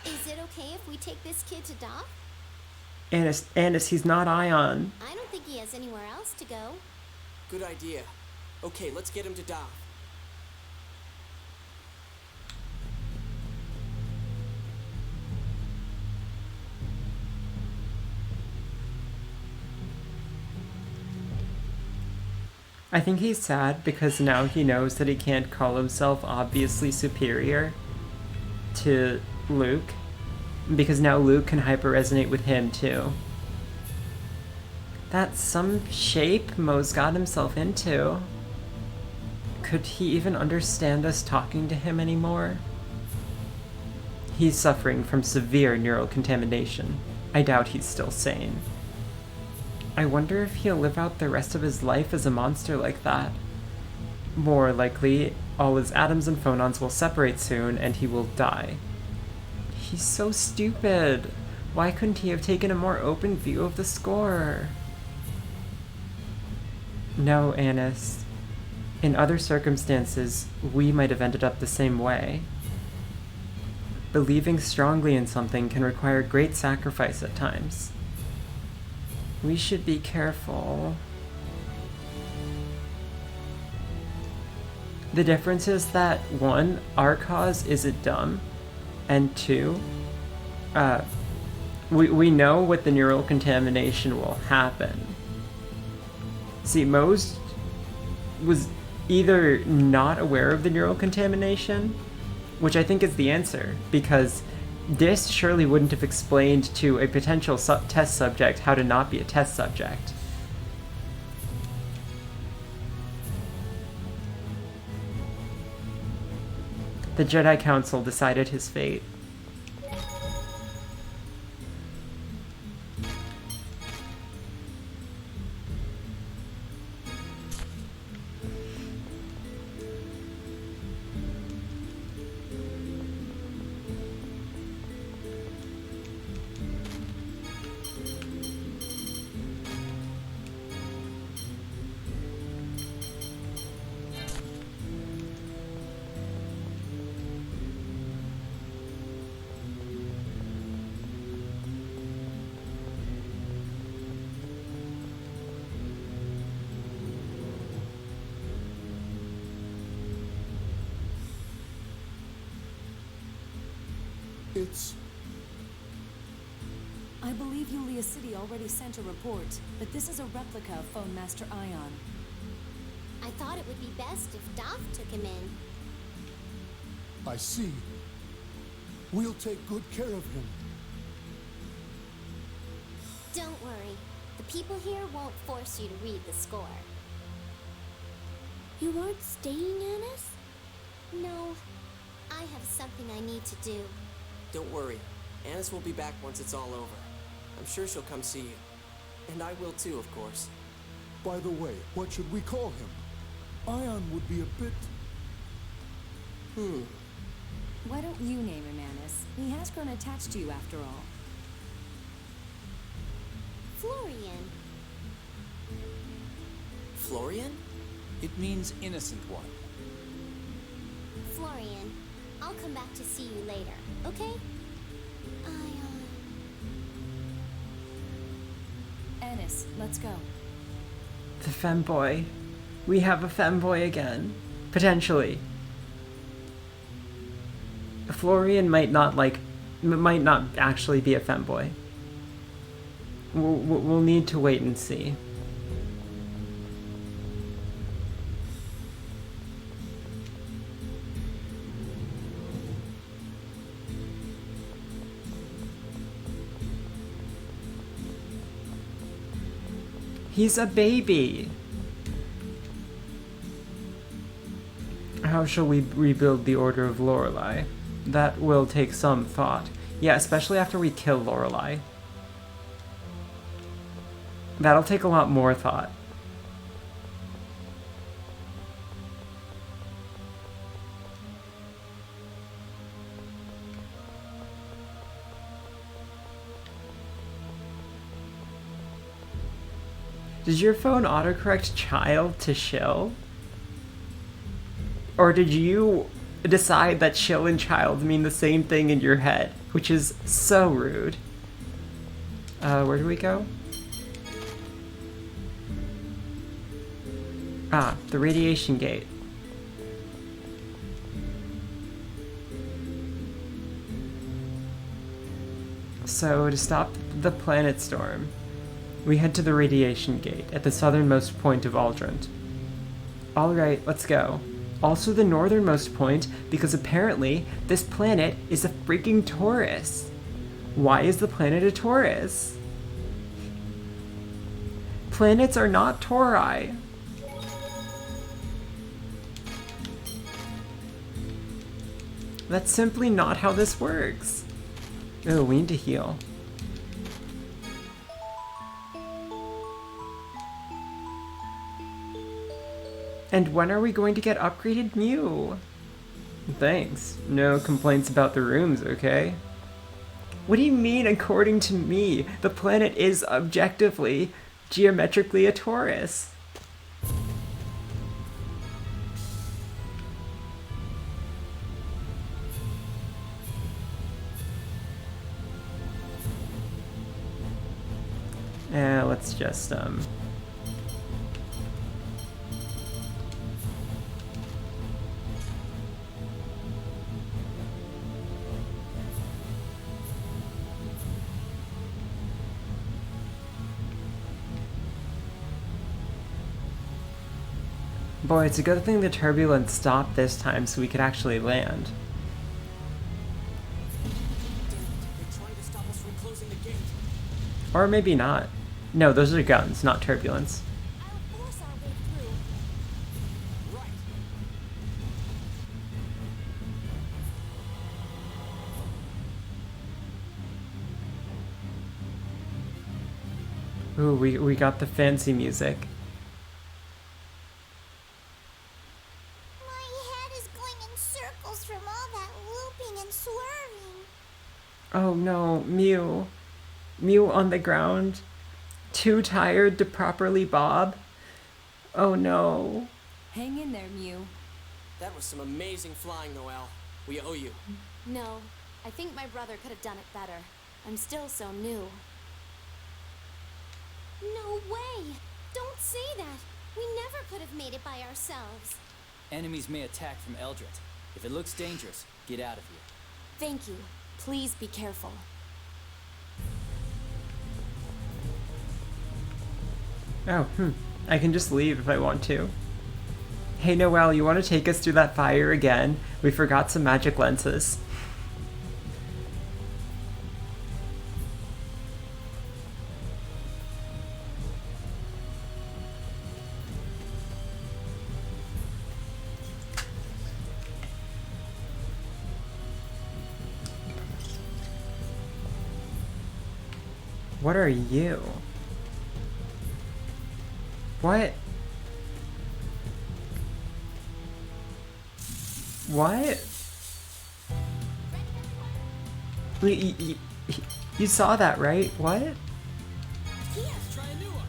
is it okay if we take this kid to dock? Anis, he's not Ion. I don't think he has anywhere else to go. Good idea. Okay, let's get him to dock. I think he's sad because now he knows that he can't call himself obviously superior to Luke, because now Luke can hyper-resonate with him too. That's some shape Mo's got himself into. Could he even understand us talking to him anymore? He's suffering from severe neural contamination. I doubt he's still sane. I wonder if he'll live out the rest of his life as a monster like that. More likely, all his atoms and phonons will separate soon and he will die. He's so stupid. Why couldn't he have taken a more open view of the score? No, Anis. In other circumstances, we might have ended up the same way. Believing strongly in something can require great sacrifice at times. We should be careful. The difference is that, one, our cause isn't dumb, and two, we know what the neural contamination will happen. See, Mose was either not aware of the neural contamination, which I think is the answer, because this surely wouldn't have explained to a potential test subject how to not be a test subject. The Jedi Council decided his fate. I believe Yulia City already sent a report, but this is a replica of Phone Master Ion. I thought it would be best if Daph took him in. I see. We'll take good care of him. Don't worry. The people here won't force you to read the score. You aren't staying, Anis? No. I have something I need to do. Don't worry. Anis will be back once it's all over. I'm sure she'll come see you. And I will too, of course. By the way, what should we call him? Ion would be a bit... Why don't you name him Anis? He has grown attached to you after all. Florian. Florian? It means innocent one. Florian, I'll come back to see you later, okay? Anis, let's go. The femboy. We have a femboy again. Potentially. Florian might not actually be a femboy. We'll need to wait and see. He's a baby. How shall we rebuild the Order of Lorelei? That will take some thought. Yeah, especially after we kill Lorelei. That'll take a lot more thought. Did your phone autocorrect child to shill? Or did you decide that shill and child mean the same thing in your head? Which is so rude. Where do we go? Ah, the radiation gate. So, to stop the planet storm, we head to the radiation gate at the southernmost point of Aldrant. Alright, let's go. Also the northernmost point, because apparently this planet is a freaking Taurus. Why is the planet a Taurus? Planets are not Tauri. That's simply not how this works. Oh, we need to heal. And when are we going to get upgraded Mew? Thanks. No complaints about the rooms, okay? What do you mean, according to me? The planet is objectively, geometrically a torus. Let's just, Boy, it's a good thing the turbulence stopped this time so we could actually land. They're trying to stop us from closing the gate. Or maybe not. No, those are guns, not turbulence. I'll force our way through. Right. Ooh, we got the fancy music. My head is going in circles from all that looping and swerving. Oh no, Mew. Mew on the ground. Too tired to properly bob. Oh no. Hang in there, Mew. That was some amazing flying, Noelle. We owe you. No, I think my brother could have done it better. I'm still so new. No way! Don't say that! We never could have made it by ourselves. Enemies may attack from Eldritch. If it looks dangerous, get out of here. Thank you. Please be careful. Oh, I can just leave if I want to. Hey Noelle, you want to take us through that fire again? We forgot some magic lenses. What are you? What? What? You saw that, right? What? Let's try a new one.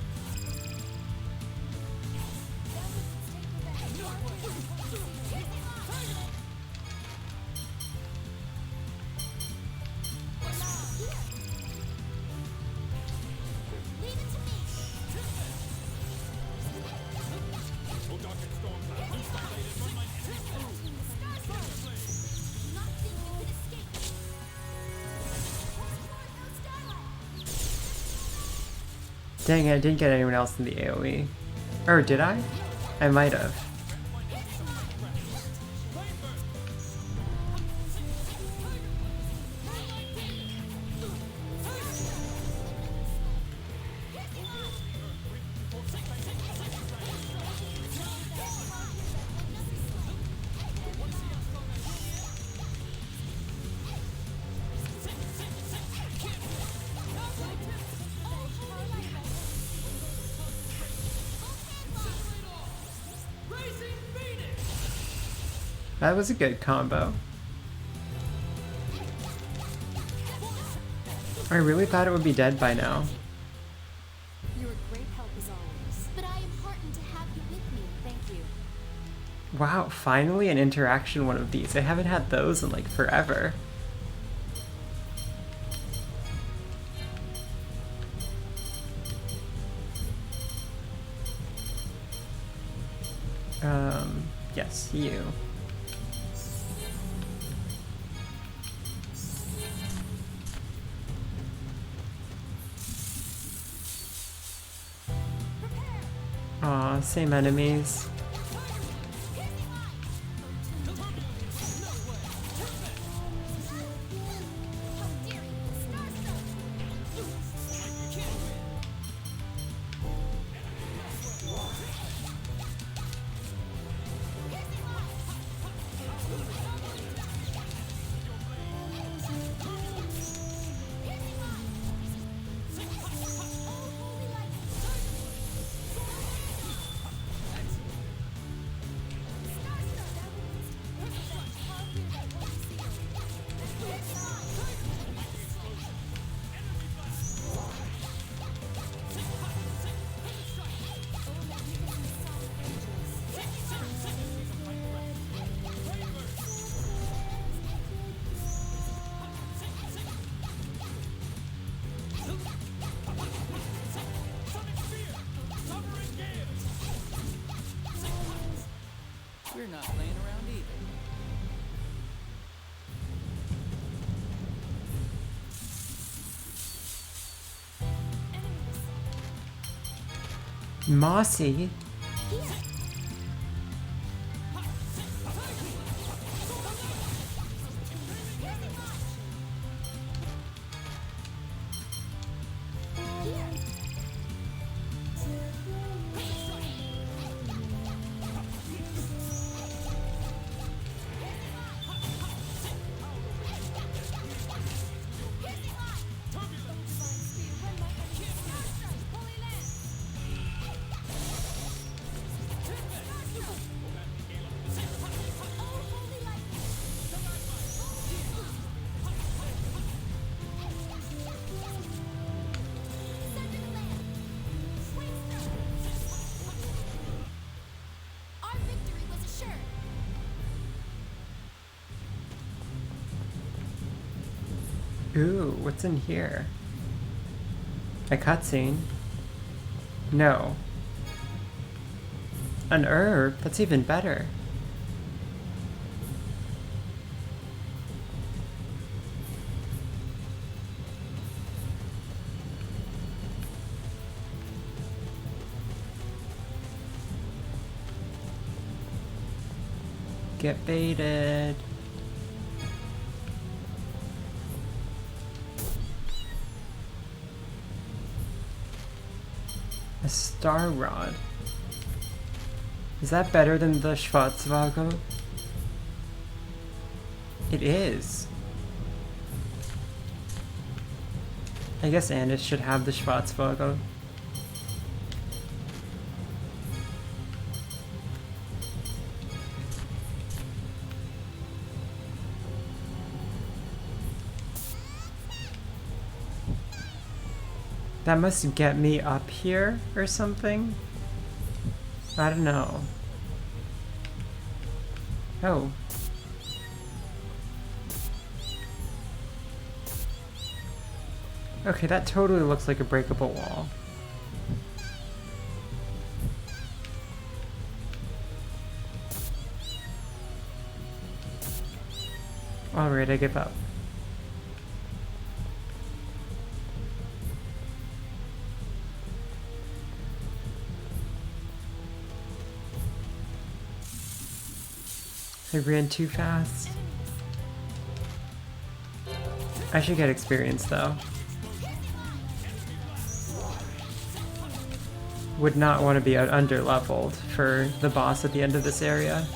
Dang it, I didn't get anyone else in the AoE. Or did I? I might have. That was a good combo. I really thought it would be dead by now. You're a great help as always. But I am heartened to have you with me. Thank you. Wow, finally an interaction one of these. I haven't had those in like forever. Yes, you. Aw, same enemies. We're not playing around either. Mossy? Ooh, what's in here? A cutscene? No. An herb? That's even better. Get baited. A star rod. Is that better than the Schwarzwagel? It is. I guess Andis should have the Schwarzwagel. That must get me up here or something? I don't know. Oh. Okay, that totally looks like a breakable wall. Alright, I give up. I ran too fast. I should get experience though. Would not want to be under-leveled for the boss at the end of this area.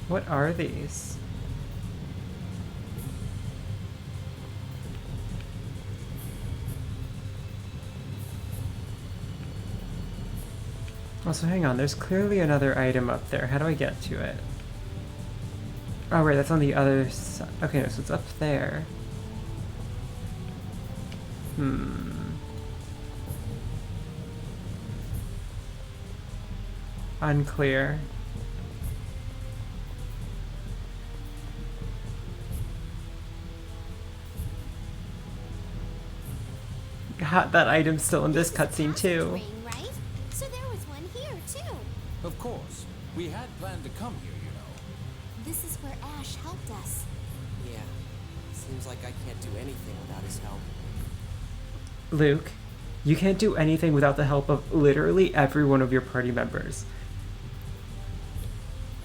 What are these? Also, hang on, there's clearly another item up there. How do I get to it? Oh, right, that's on the other side. Okay, so it's up there. Unclear. God, that item's still in this cutscene too. Ring, right? So there was one here too. Of course. We had planned to come here, you know. This is where Ash helped us. Yeah. Seems like I can't do anything without his help. Luke, you can't do anything without the help of literally every one of your party members.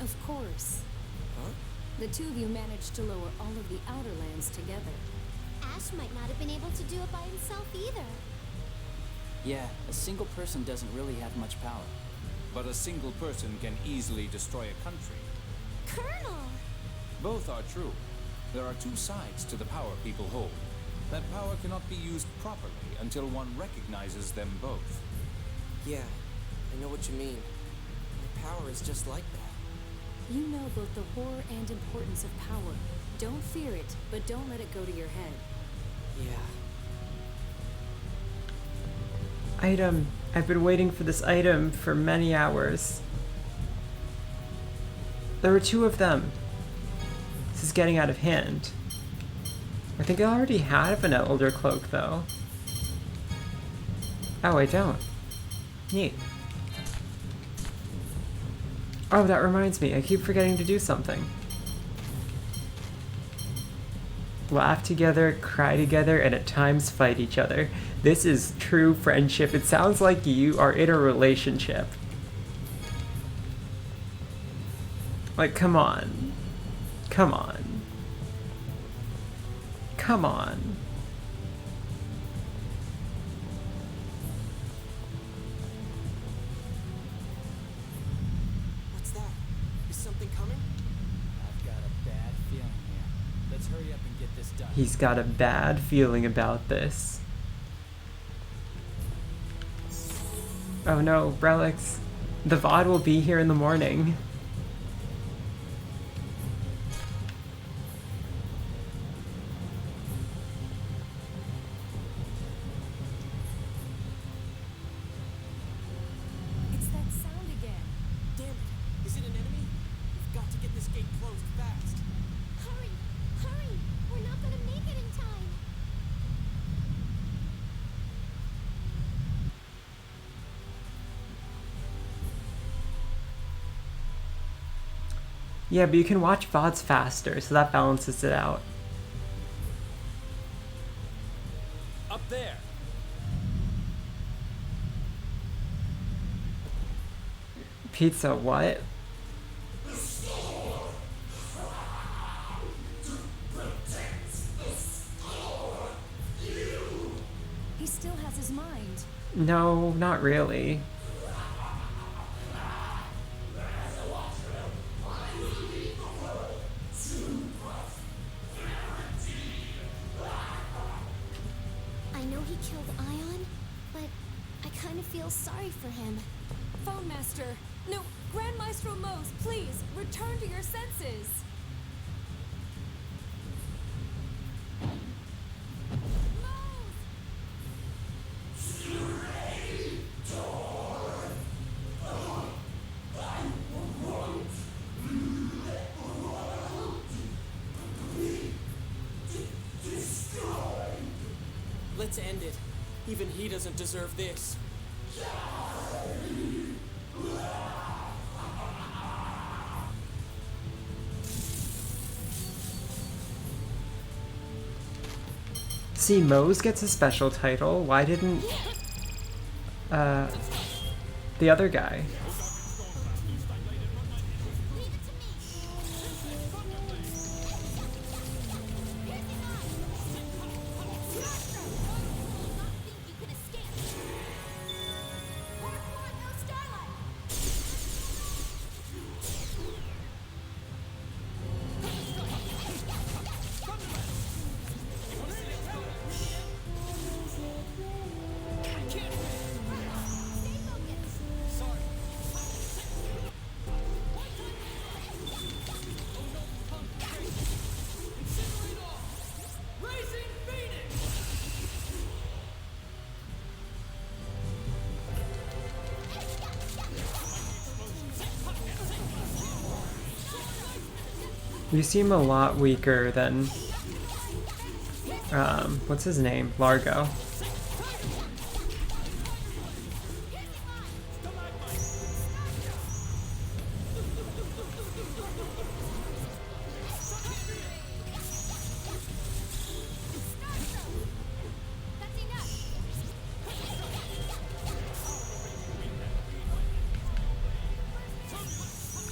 Of course. Huh? The two of you managed to lower all of the outer lands together. Ash might not have been able to do it by himself either. Yeah, a single person doesn't really have much power. But a single person can easily destroy a country. Colonel! Both are true. There are two sides to the power people hold. That power cannot be used properly until one recognizes them both. Yeah, I know what you mean. My power is just like that. You know both the horror and importance of power. Don't fear it, but don't let it go to your head. Yeah. Item. I've been waiting for this item for many hours. There were two of them. This is getting out of hand. I think I already have an Elder Cloak, though. Oh, I don't. Neat. Oh, that reminds me. I keep forgetting to do something. Laugh together, cry together, and at times fight each other. This is true friendship. It sounds like you are in a relationship. Like, come on. Come on. Come on. What's that? Is something coming? I've got a bad feeling here. Let's hurry up and get this done. He's got a bad feeling about this. Oh no, relics. The VOD will be here in the morning. It's that sound again. Damn it! Is it an enemy? We've got to get this gate closed fast. Hurry! Hurry! We're not gonna make it in time! Yeah, but you can watch VODs faster, so that balances it out. Up there! Pizza, what? He still has his mind. No, not really. I know he killed Ion, but I kind of feel sorry for him. Phone Master! No, Grand Maestro Mose, please, return to your senses! Let's end it. Even he doesn't deserve this. See, Mose gets a special title. Why didn't the other guy? You seem a lot weaker than, what's his name? Largo.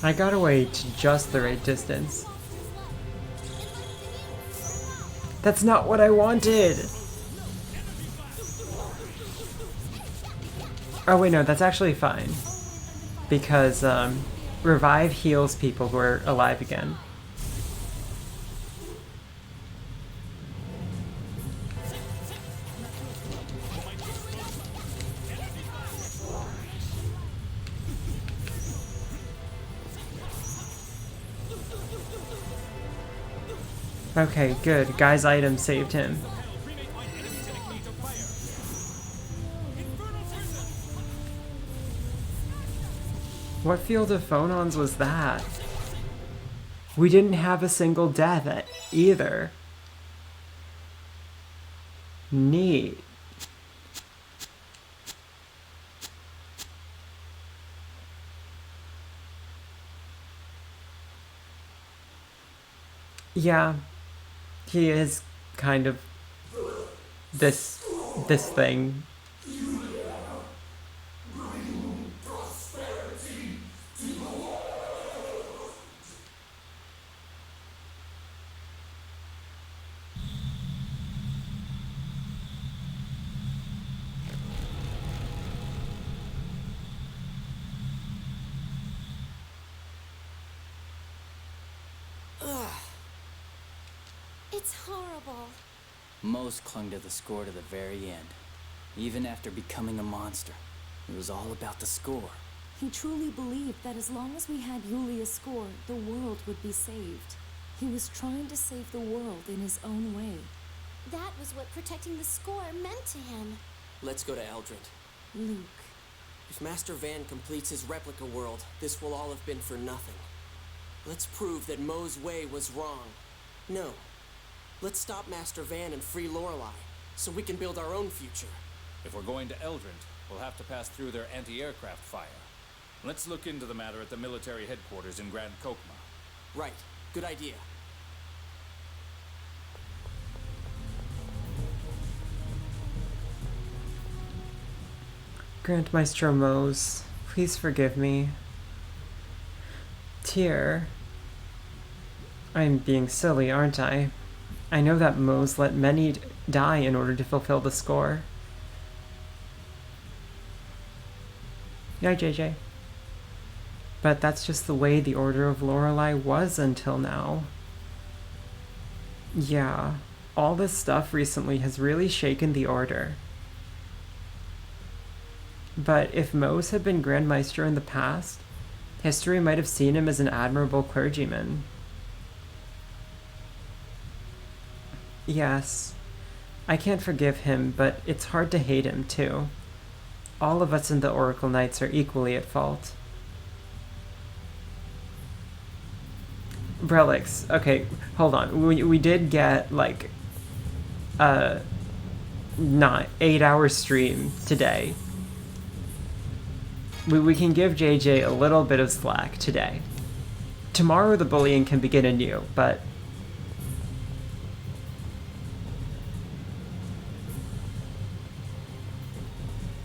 I got away to just the right distance. That's not what I wanted! Oh wait, no, that's actually fine. Because, Revive heals people who are alive again. Okay, good. Guy's item saved him. What field of phonons was that? We didn't have a single death either. Neat. Yeah. He is kind of this thing. It's horrible. Mose clung to the score to the very end. Even after becoming a monster, it was all about the score. He truly believed that as long as we had Yulia's score, the world would be saved. He was trying to save the world in his own way. That was what protecting the score meant to him. Let's go to Eldred. Luke. If Master Van completes his replica world, this will all have been for nothing. Let's prove that Mo's way was wrong. No. Let's stop Master Van and free Lorelei, so we can build our own future. If we're going to Eldred, we'll have to pass through their anti-aircraft fire. Let's look into the matter at the military headquarters in Grand Kokma. Right. Good idea. Grand Maestro Mose, please forgive me. Tyr, I'm being silly, aren't I? I know that Mose let many die in order to fulfill the score. Yeah, JJ. But that's just the way the Order of Lorelei was until now. Yeah, all this stuff recently has really shaken the Order. But if Mose had been Grand Maestro in the past, history might have seen him as an admirable clergyman. Yes, I can't forgive him, but it's hard to hate him too. All of us in the Oracle Knights are equally at fault. Relics. Okay, hold on. We did get, like, not 8-hour stream today. We can give JJ a little bit of slack today. Tomorrow the bullying can begin anew, but...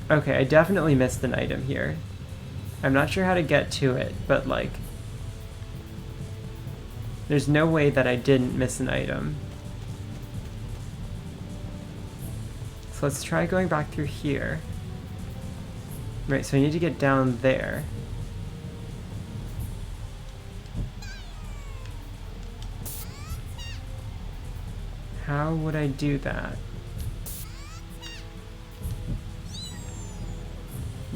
Okay, I definitely missed an item here. I'm not sure how to get to it, but, like... There's no way that I didn't miss an item. So let's try going back through here. Right, so I need to get down there. How would I do that?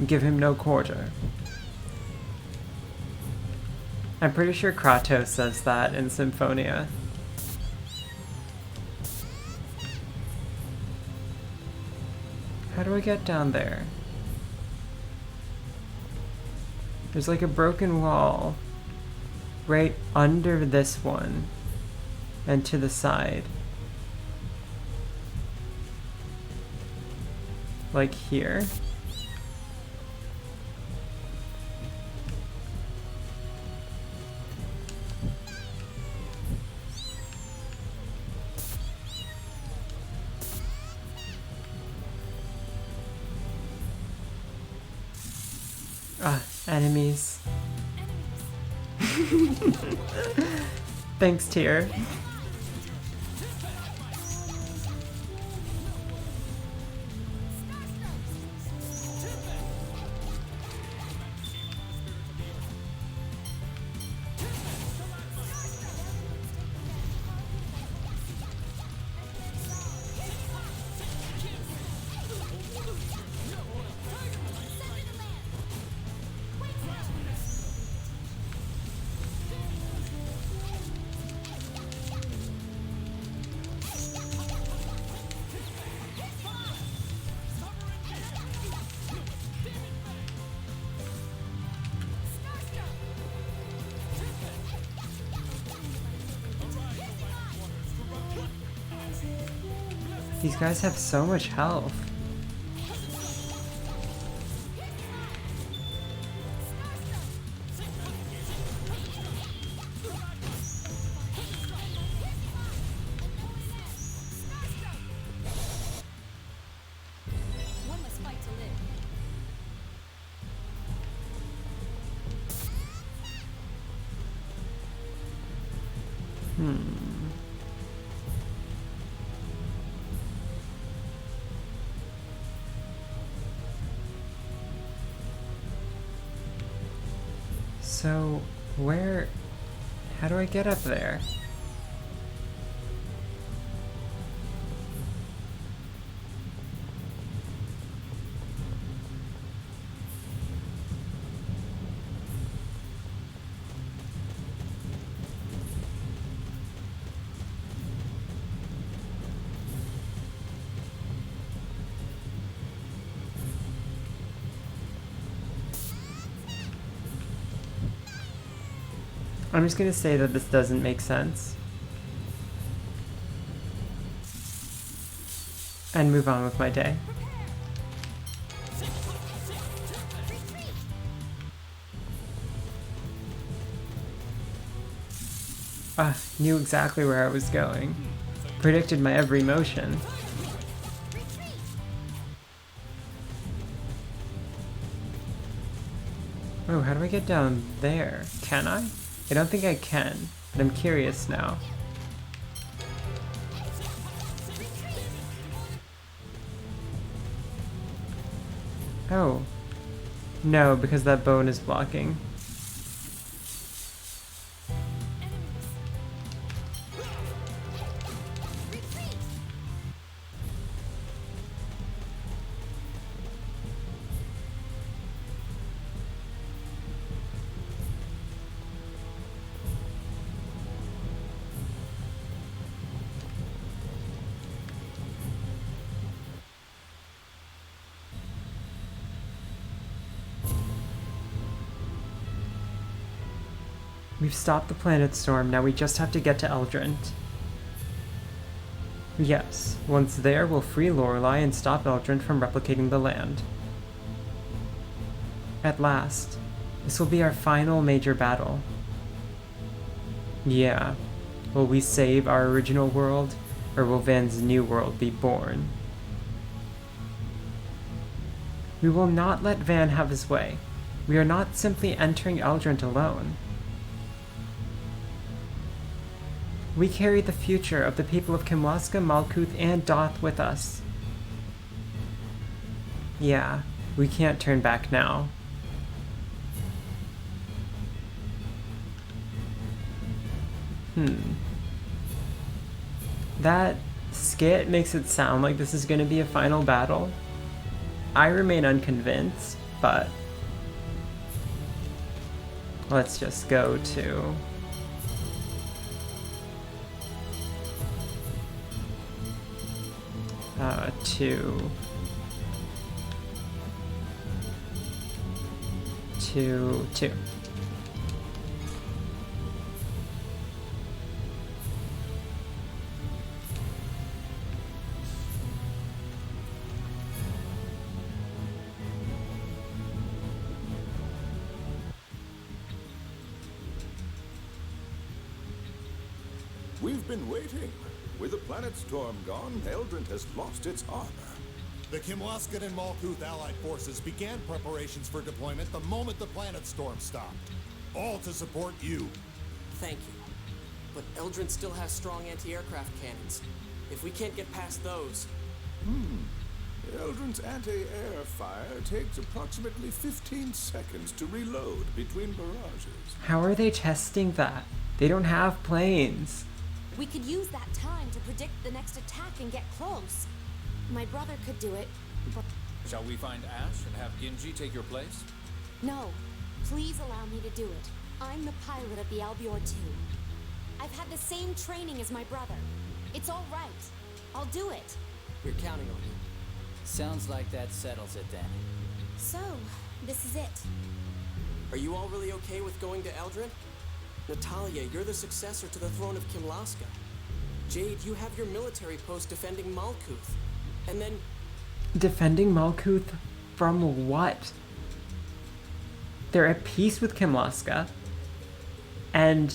Give him no quarter. I'm pretty sure Kratos says that in Symphonia. How do I get down there? There's like a broken wall right under this one and to the side. Like here. Ah, enemies. Thanks, Tyr. These guys have so much health. One must fight to live. So, how do I get up there? I'm just gonna say that this doesn't make sense. And move on with my day. Ah, knew exactly where I was going. Predicted my every motion. Oh, how do I get down there? Can I? I don't think I can, but I'm curious now. Oh. No, because that bone is blocking. We've stopped the planet storm, now we just have to get to Eldrant. Yes, once there, we'll free Lorelei and stop Eldrant from replicating the land. At last, this will be our final major battle. Yeah, will we save our original world, or will Van's new world be born? We will not let Van have his way. We are not simply entering Eldrant alone. We carry the future of the people of Kimwaska, Malkuth, and Doth with us. Yeah, we can't turn back now. That skit makes it sound like this is going to be a final battle. I remain unconvinced, but let's just go to two. been waiting. With the planet storm gone, Eldrint has lost its honor. The Kimlaskan and Malkuth allied forces began preparations for deployment the moment the planet storm stopped. All to support you. Thank you. But Eldrin still has strong anti-aircraft cannons. If we can't get past those... Eldrin's anti-air fire takes approximately 15 seconds to reload between barrages. How are they testing that? They don't have planes. We could use that time to predict the next attack and get close. My brother could do it, but... Shall we find Ash and have Genji take your place? No. Please allow me to do it. I'm the pilot of the Albior 2. I've had the same training as my brother. It's all right. I'll do it. We're counting on you. Sounds like that settles it then. So, this is it. Are you all really okay with going to Eldrin? Natalia, you're the successor to the throne of Kimlaska. Jade, you have your military post defending Malkuth. And then... Defending Malkuth from what? They're at peace with Kimlaska, and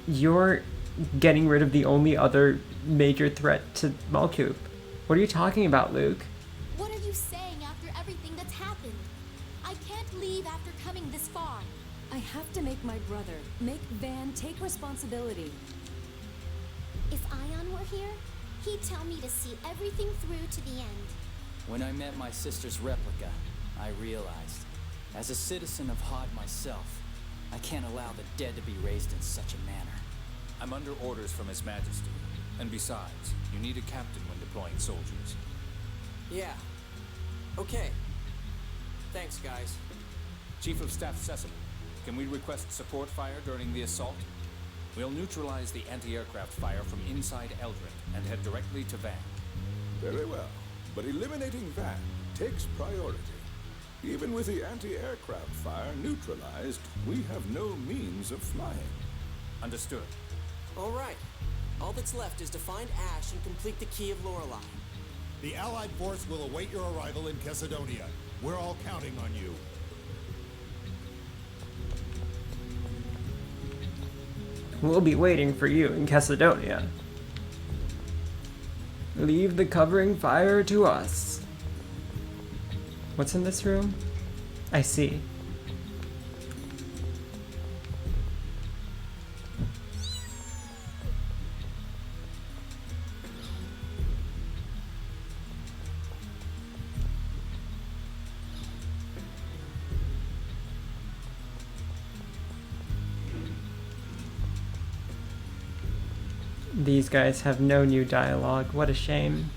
you're getting rid of the only other major threat to Malkuth. What are you talking about, Luke? What are you saying after everything that's happened? I can't leave after coming this far. I have to make my brother, make Van take responsibility. If Ion were here, he'd tell me to see everything through to the end. When I met my sister's replica, I realized, as a citizen of Hod myself, I can't allow the dead to be raised in such a manner. I'm under orders from His Majesty. And besides, you need a captain when deploying soldiers. Yeah. Okay. Thanks, guys. Chief of Staff Sesame, can we request support fire during the assault? We'll neutralize the anti-aircraft fire from inside Eldrin and head directly to Van. Very well, but eliminating Van takes priority. Even with the anti-aircraft fire neutralized, we have no means of flying. Understood. All right. All that's left is to find Ash and complete the Key of Lorelei. The Allied force will await your arrival in Chesidonia. We're all counting on you. We'll be waiting for you in Chesidonia. Leave the covering fire to us. What's in this room? I see. These guys have no new dialogue. What a shame.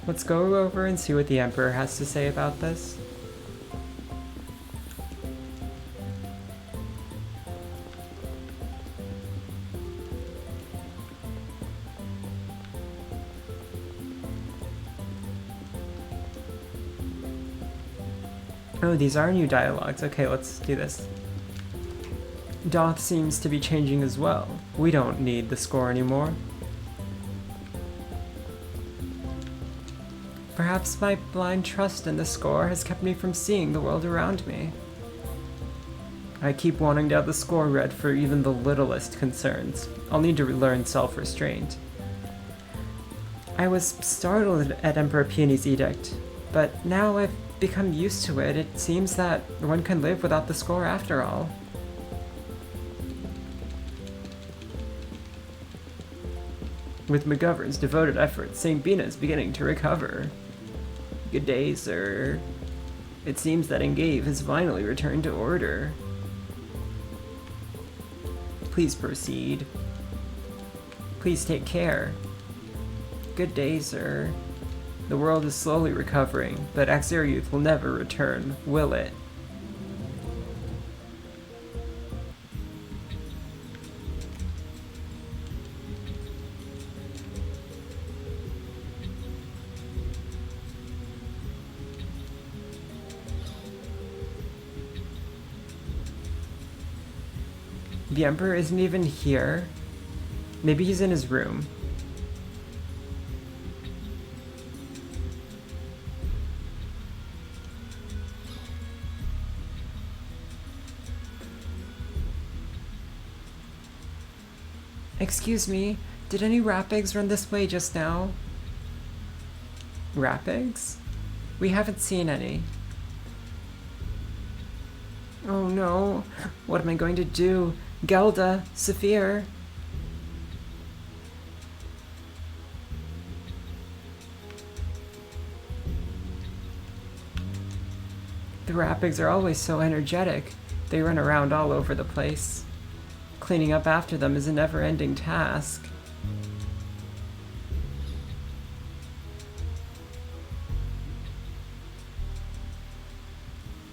Let's go over and see what the Emperor has to say about this. Oh, these are new dialogues. Okay, let's do this. Doth seems to be changing as well. We don't need the score anymore. Perhaps my blind trust in the score has kept me from seeing the world around me. I keep wanting to have the score read for even the littlest concerns. I'll need to learn self-restraint. I was startled at Emperor Peony's edict, but now I've become used to it. It seems that one can live without the score after all. With McGovern's devoted efforts, St. Bina is beginning to recover. Good day, sir. It seems that Engave has finally returned to order. Please proceed. Please take care. Good day, sir. The world is slowly recovering, but Axir Youth will never return, will it? The Emperor isn't even here. Maybe he's in his room. Excuse me, did any rapigs run this way just now? Rapigs? We haven't seen any. Oh no, what am I going to do? Gelda, Saphir. The rapigs are always so energetic. They run around all over the place. Cleaning up after them is a never-ending task.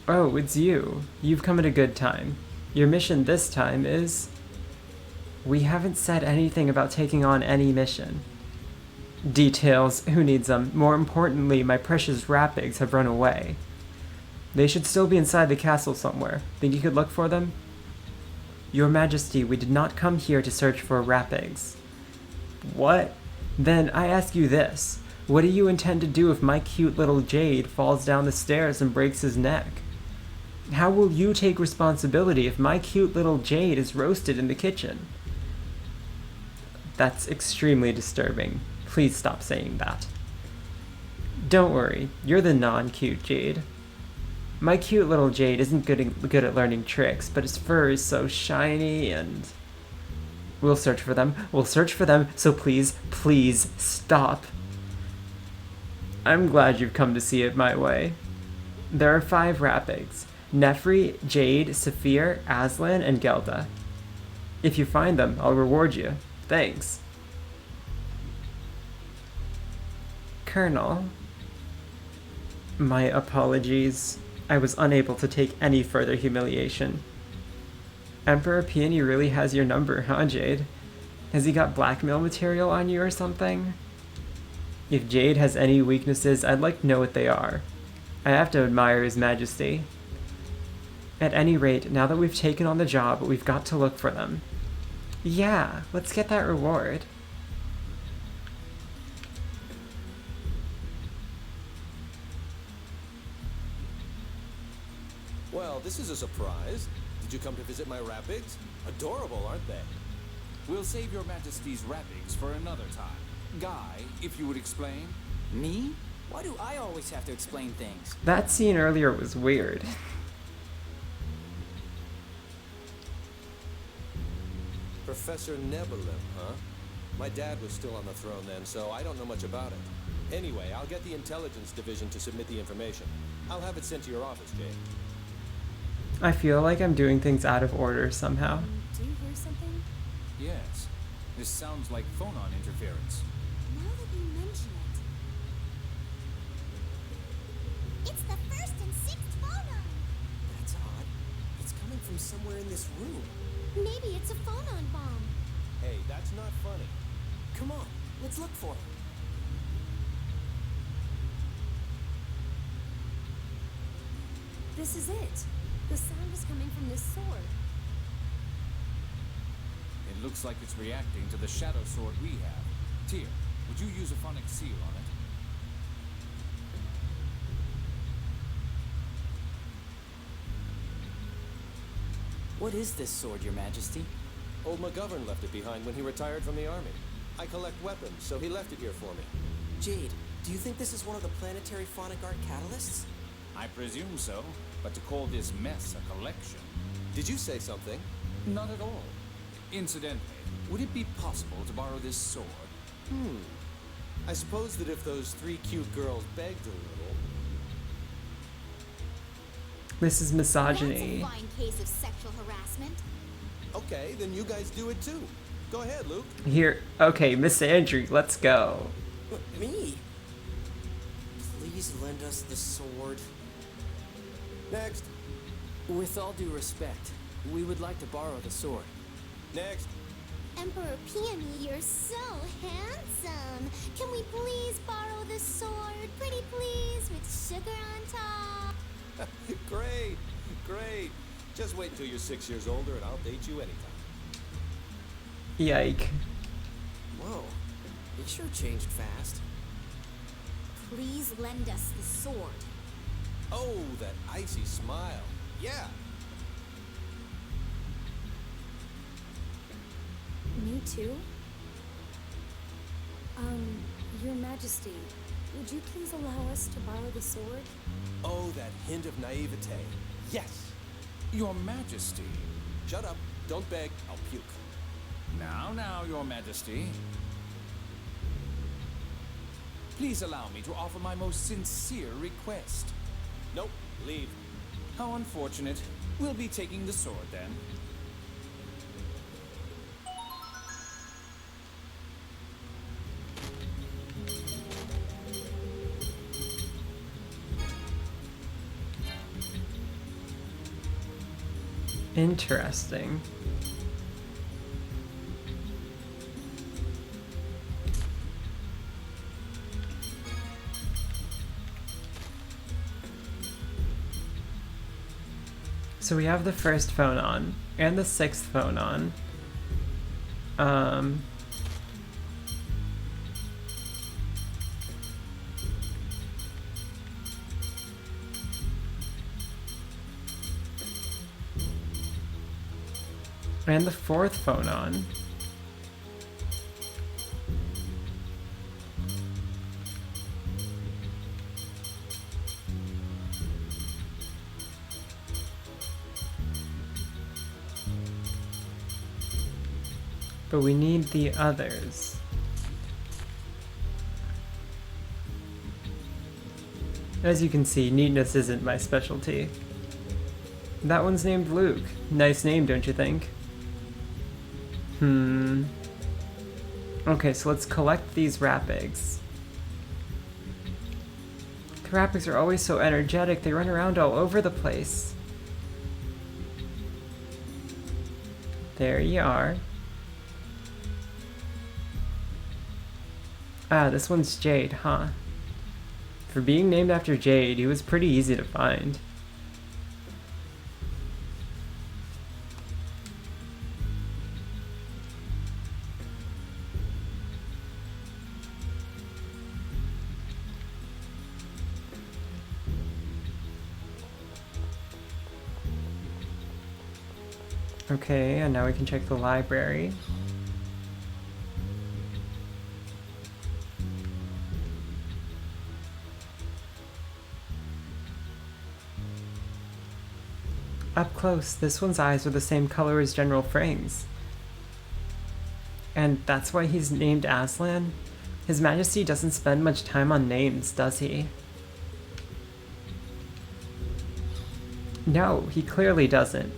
Oh, it's you. You've come at a good time. Your mission this time is... We haven't said anything about taking on any mission. Details, who needs them? More importantly, my precious rapigs have run away. They should still be inside the castle somewhere. Think you could look for them? Your Majesty, we did not come here to search for rapigs. What? Then I ask you this. What do you intend to do if my cute little Jade falls down the stairs and breaks his neck? How will you take responsibility if my cute little Jade is roasted in the kitchen? That's extremely disturbing. Please stop saying that. Don't worry, you're the non-cute Jade. My cute little Jade isn't good at learning tricks, but his fur is so shiny and... We'll search for them. We'll search for them, so please, please stop. I'm glad you've come to see it my way. There are 5 rapigs. Nefri, Jade, Saphir, Aslan, and Gelda. If you find them, I'll reward you. Thanks. Colonel. My apologies. I was unable to take any further humiliation. Emperor Peony really has your number, huh, Jade? Has he got blackmail material on you or something? If Jade has any weaknesses, I'd like to know what they are. I have to admire His Majesty. At any rate, now that we've taken on the job, we've got to look for them. Yeah, let's get that reward. Well, this is a surprise. Did you come to visit my rapigs? Adorable, aren't they? We'll save your Majesty's rapigs for another time. Guy, if you would explain. Me? Why do I always have to explain things? That scene earlier was weird. Professor Nebulum, huh? My dad was still on the throne then, so I don't know much about it. Anyway, I'll get the intelligence division to submit the information. I'll have it sent to your office, Jade. I feel like I'm doing things out of order somehow. Do you hear something? Yes. This sounds like phonon interference. Now that you mention it. It's the 1st and 6th phonon. That's odd. It's coming from somewhere in this room. Maybe it's a phonon bomb. Hey, that's not funny. Come on, let's look for it. This is it. The sound is coming from this sword. It looks like it's reacting to the shadow sword we have. Tyr, would you use a phonic seal on it? What is this sword, Your Majesty? Old McGovern left it behind when he retired from the army. I collect weapons, so he left it here for me. Jade, do you think this is one of the planetary phonic art catalysts? I presume so, but to call this mess a collection... Did you say something? Not at all. Incidentally, would it be possible to borrow this sword? I suppose that if those 3 cute girls begged a little... This is misogyny. That's a fine case of sexual harassment. Okay, then you guys do it too. Go ahead, Luke. Here, okay, Miss Andrew, let's go. Me? Please lend us the sword. Next. With all due respect, we would like to borrow the sword. Next. Emperor Peony, you're so handsome. Can we please borrow the sword? Pretty please, with sugar on top. Great, great. Just wait until you're 6 years older and I'll date you anytime. Yike. Whoa, you sure changed fast. Please lend us the sword. Oh, that icy smile. Yeah. Me too? Your Majesty, would you please allow us to borrow the sword? Oh, that hint of naivete. Yes! Your Majesty. Shut up. Don't beg. I'll puke. Now, Your Majesty. Please allow me to offer my most sincere request. Nope. Leave. How unfortunate. We'll be taking the sword then. Interesting. So we have the first phone on and the sixth phone on. And the fourth phone on. But we need the others. As you can see, neatness isn't my specialty. That one's named Luke. Nice name, don't you think? Okay, so let's collect these rapigs. The rapigs are always so energetic, they run around all over the place. There you are. Ah, this one's Jade, huh? For being named after Jade, he was pretty easy to find. Okay, and now we can check the library. Up close, this one's eyes are the same color as General Frang's. And that's why he's named Aslan? His Majesty doesn't spend much time on names, does he? No, he clearly doesn't.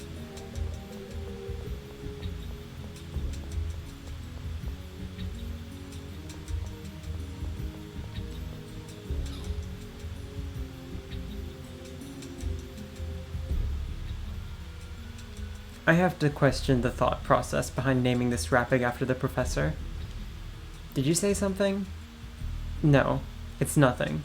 I have to question the thought process behind naming this rapig after the professor. Did you say something? No, it's nothing.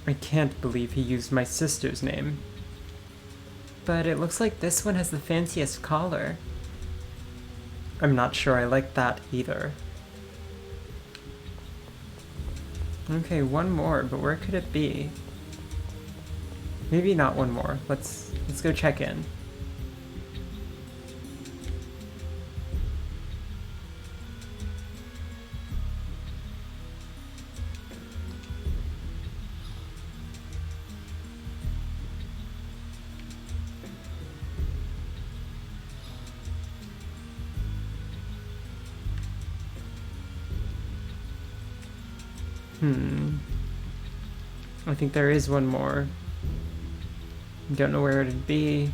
I can't believe he used my sister's name. But it looks like this one has the fanciest collar. I'm not sure I like that either. Okay, one more, but where could it be? Maybe not one more. Let's go check in. I think there is one more. Don't know where it'd be.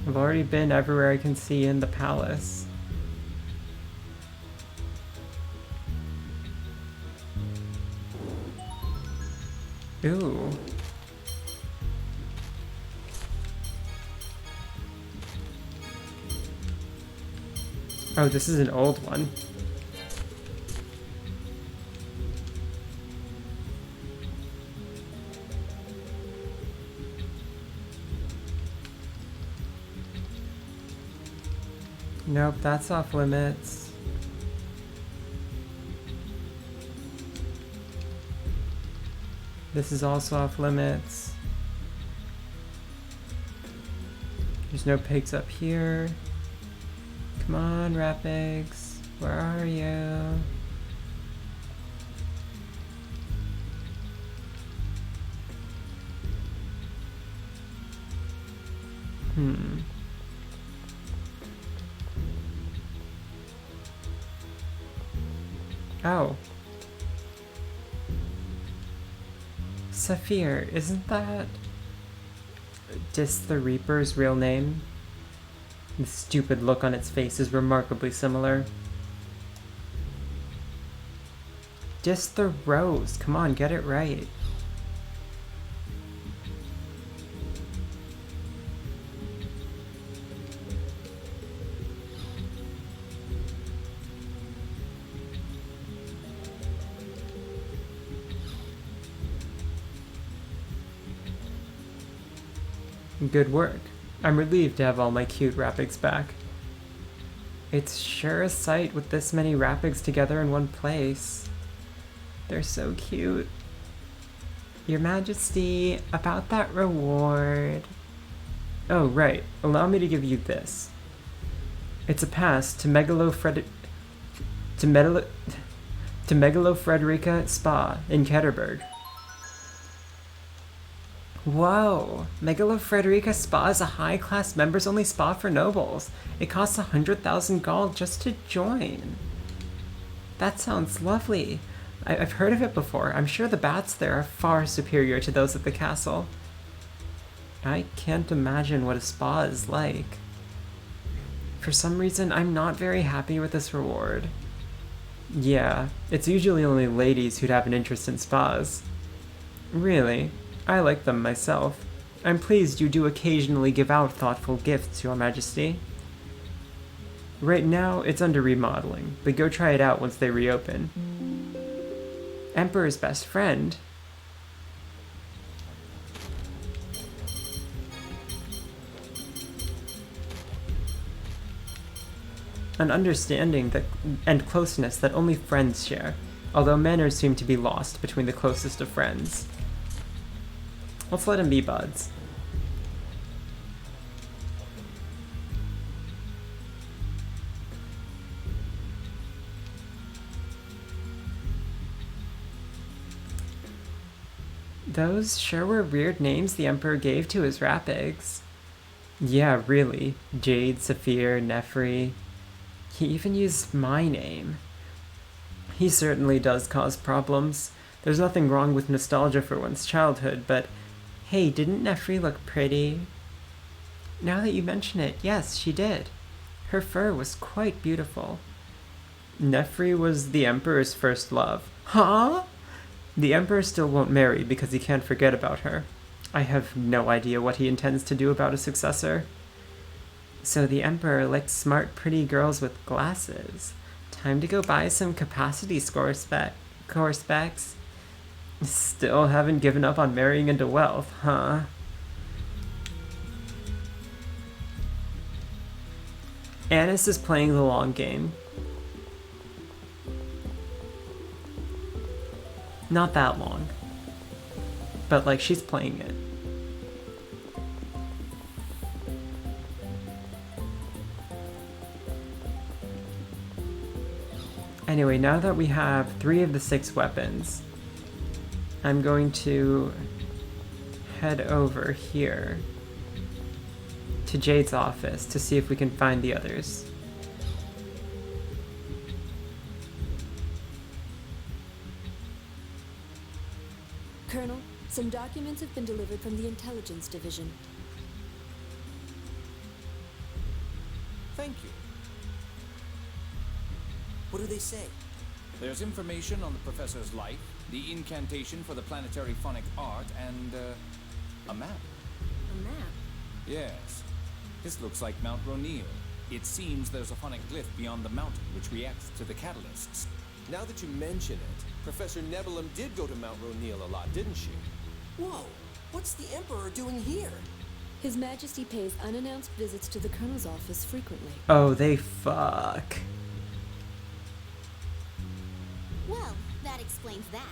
I've already been everywhere I can see in the palace. Ooh. Oh, this is an old one. Nope, that's off limits. This is also off limits. There's no pigs up here. Come on, Rapigs. Where are you? Oh. Saphir, isn't that Dis the Reaper's real name? The stupid look on its face is remarkably similar. Dis the Rose, come on, get it right. Good work. I'm relieved to have all my cute Rapigs back. It's sure a sight with this many Rapigs together in one place. They're so cute. Your Majesty, about that reward... Oh, right. Allow me to give you this. It's a pass to Megalofrederica Spa in Ketterberg. Whoa! Megalofrederica Spa is a high-class members-only spa for nobles. It costs 100,000 gold just to join. That sounds lovely. I've heard of it before. I'm sure the baths there are far superior to those at the castle. I can't imagine what a spa is like. For some reason, I'm not very happy with this reward. Yeah, it's usually only ladies who'd have an interest in spas. Really? I like them myself. I'm pleased you do occasionally give out thoughtful gifts, Your Majesty. Right now, it's under remodeling, but go try it out once they reopen. Emperor's best friend? An understanding that and closeness that only friends share, although manners seem to be lost between the closest of friends. Let's let him be buds. Those sure were weird names the Emperor gave to his Rapigs. Yeah, really. Jade, Saphir, Nefri. He even used my name. He certainly does cause problems. There's nothing wrong with nostalgia for one's childhood, but hey, didn't Nefri look pretty? Now that you mention it, yes, she did. Her fur was quite beautiful. Nefri was the Emperor's first love. Huh? The Emperor still won't marry because he can't forget about her. I have no idea what he intends to do about a successor. So the Emperor likes smart, pretty girls with glasses. Time to go buy some capacity core specs. Still haven't given up on marrying into wealth, huh? Annis is playing the long game. Not that long. But, like, she's playing it. Anyway, now that we have 3 of the 6 weapons, I'm going to head over here to Jade's office to see if we can find the others. Colonel, some documents have been delivered from the Intelligence Division. Thank you. What do they say? There's information on the professor's life, the incantation for the planetary phonic art, and, a map. A map? Yes. This looks like Mount Ronil. It seems there's a phonic glyph beyond the mountain which reacts to the catalysts. Now that you mention it, Professor Nebulum did go to Mount Ronil a lot, didn't she? Whoa! What's the Emperor doing here? His Majesty pays unannounced visits to the Colonel's office frequently. Oh, they fuck. Well, that explains that.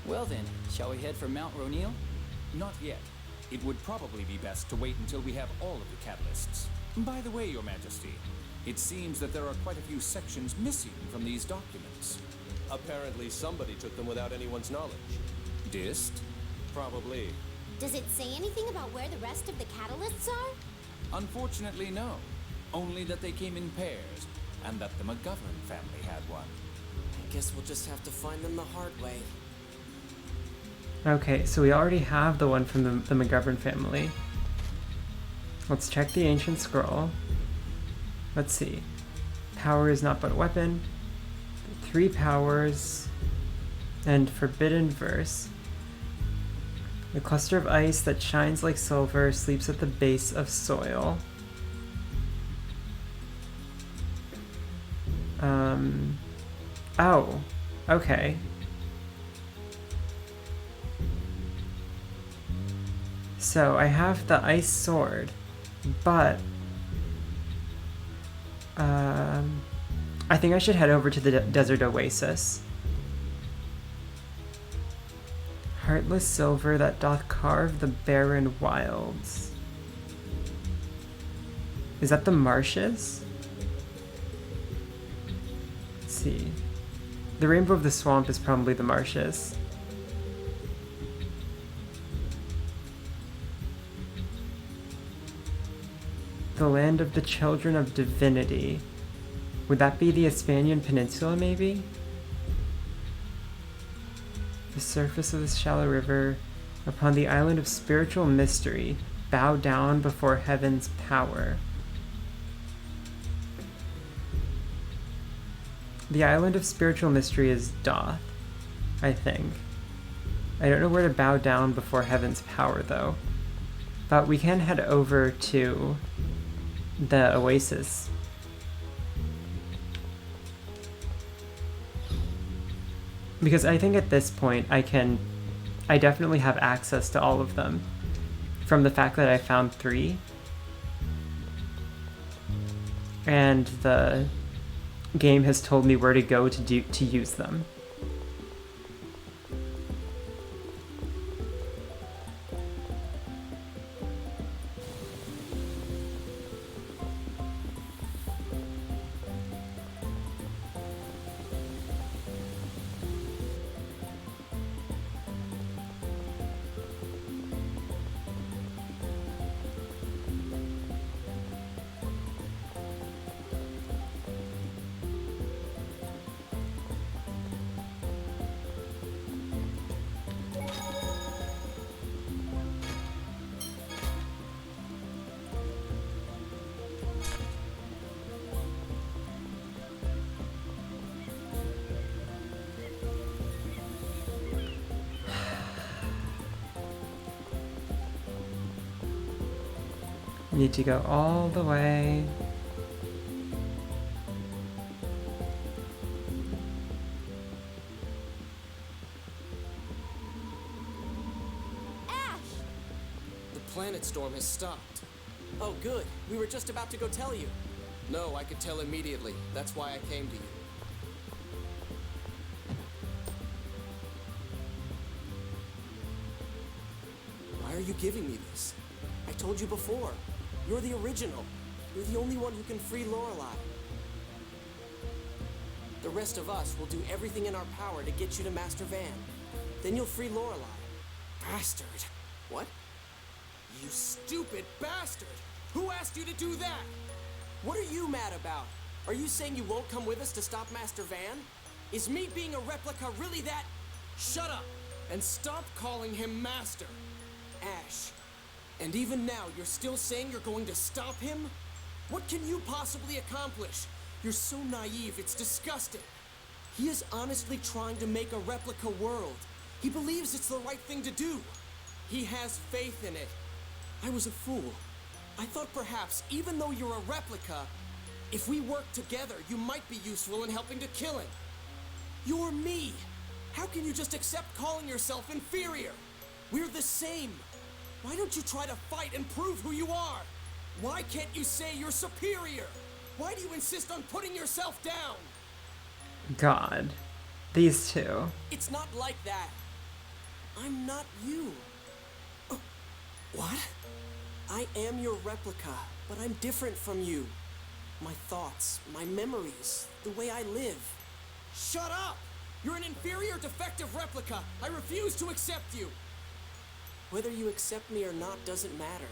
Well then, shall we head for Mount Ronil? Not yet. It would probably be best to wait until we have all of the catalysts. By the way, Your Majesty, it seems that there are quite a few sections missing from these documents. Apparently somebody took them without anyone's knowledge. Dist? Probably. Does it say anything about where the rest of the catalysts are? Unfortunately, no. Only that they came in pairs, and that the McGovern family had one. I guess we'll just have to find them the hard way. Okay, so we already have the one from the McGovern family. Let's check the ancient scroll. Let's see. Power is not but a weapon. 3 powers. And forbidden verse. The cluster of ice that shines like silver sleeps at the base of soil. Oh. Okay. So I have the ice sword, but I think I should head over to the desert oasis. Heartless silver that doth carve the barren wilds. Is that the marshes? Let's see. The rainbow of the swamp is probably the marshes. The land of the children of divinity. Would that be the Hispanian Peninsula, maybe? The surface of this shallow river, upon the island of spiritual mystery, bow down before heaven's power. The island of spiritual mystery is Doth, I think. I don't know where to bow down before heaven's power, though. But we can head over to the oasis. Because I think at this point I definitely have access to all of them from the fact that I found 3 and the game has told me where to go to use them. Need to go all the way. Ash! The planet storm has stopped. Oh, good. We were just about to go tell you. No, I could tell immediately. That's why I came to you. Why are you giving me this? I told you before. You're the original. You're the only one who can free Lorelei. The rest of us will do everything in our power to get you to Master Van. Then you'll free Lorelei. Bastard. What? You stupid bastard! Who asked you to do that? What are you mad about? Are you saying you won't come with us to stop Master Van? Is me being a replica really that? Shut up! And stop calling him Master. Ash. And even now, you're still saying you're going to stop him? What can you possibly accomplish? You're so naive, it's disgusting. He is honestly trying to make a replica world. He believes it's the right thing to do. He has faith in it. I was a fool. I thought perhaps, even though you're a replica, if we work together, you might be useful in helping to kill him. You're me. How can you just accept calling yourself inferior? We're the same. Why don't you try to fight and prove who you are? Why can't you say you're superior? Why do you insist on putting yourself down? God. These two. It's not like that. I'm not you. What? I am your replica, but I'm different from you. My thoughts, my memories, the way I live. Shut up! You're an inferior, defective replica. I refuse to accept you. Whether you accept me or not doesn't matter.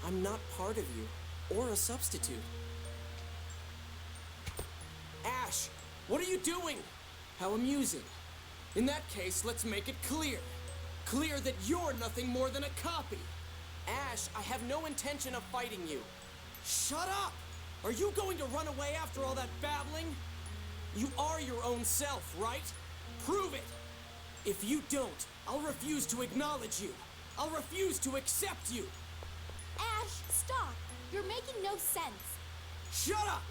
I'm not part of you, or a substitute. Ash, what are you doing? How amusing. In that case, let's make it clear. Clear that you're nothing more than a copy. Ash, I have no intention of fighting you. Shut up! Are you going to run away after all that babbling? You are your own self, right? Prove it! If you don't, I'll refuse to acknowledge you. I'll refuse to accept you. Ash, stop! You're making no sense. Shut up!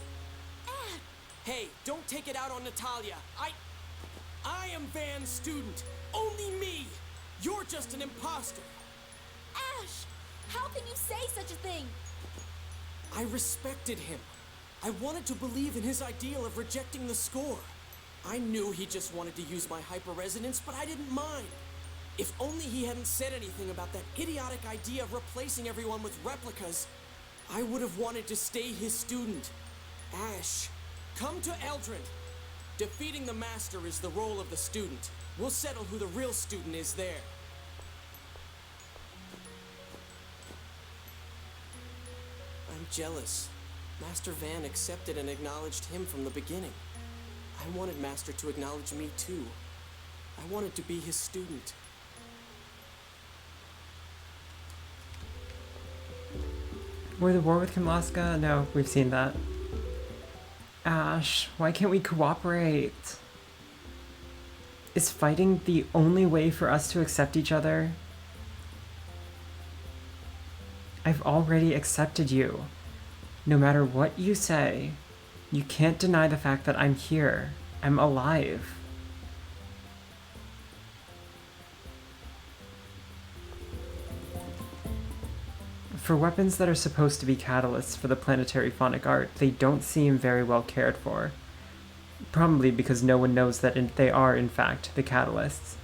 Ash! Hey, don't take it out on Natalia. I am Van's student. Only me. You're just an imposter. Ash! How can you say such a thing? I respected him. I wanted to believe in his ideal of rejecting the score. I knew he just wanted to use my hyperresonance, but I didn't mind. If only he hadn't said anything about that idiotic idea of replacing everyone with replicas, I would have wanted to stay his student. Ash, come to Eldrin. Defeating the master is the role of the student. We'll settle who the real student is there. I'm jealous. Master Van accepted and acknowledged him from the beginning. I wanted Master to acknowledge me too. I wanted to be his student. We're the war with Kimlaska? No, we've seen that. Ash, why can't we cooperate? Is fighting the only way for us to accept each other? I've already accepted you. No matter what you say, you can't deny the fact that I'm here. I'm alive. For weapons that are supposed to be catalysts for the planetary phonic art, they don't seem very well cared for. Probably because no one knows that they are, in fact, the catalysts.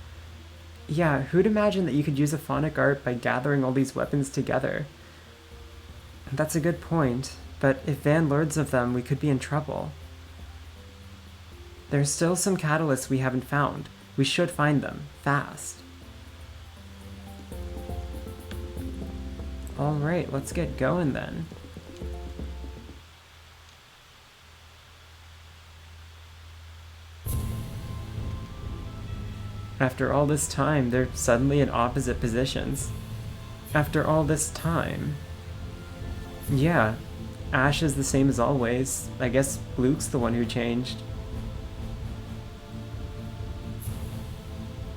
Yeah, who'd imagine that you could use a phonic art by gathering all these weapons together? That's a good point, but if Van learns of them, we could be in trouble. There's still some catalysts we haven't found. We should find them, fast. Alright, let's get going then. After all this time, they're suddenly in opposite positions. After all this time... Yeah, Ash is the same as always. I guess Luke's the one who changed.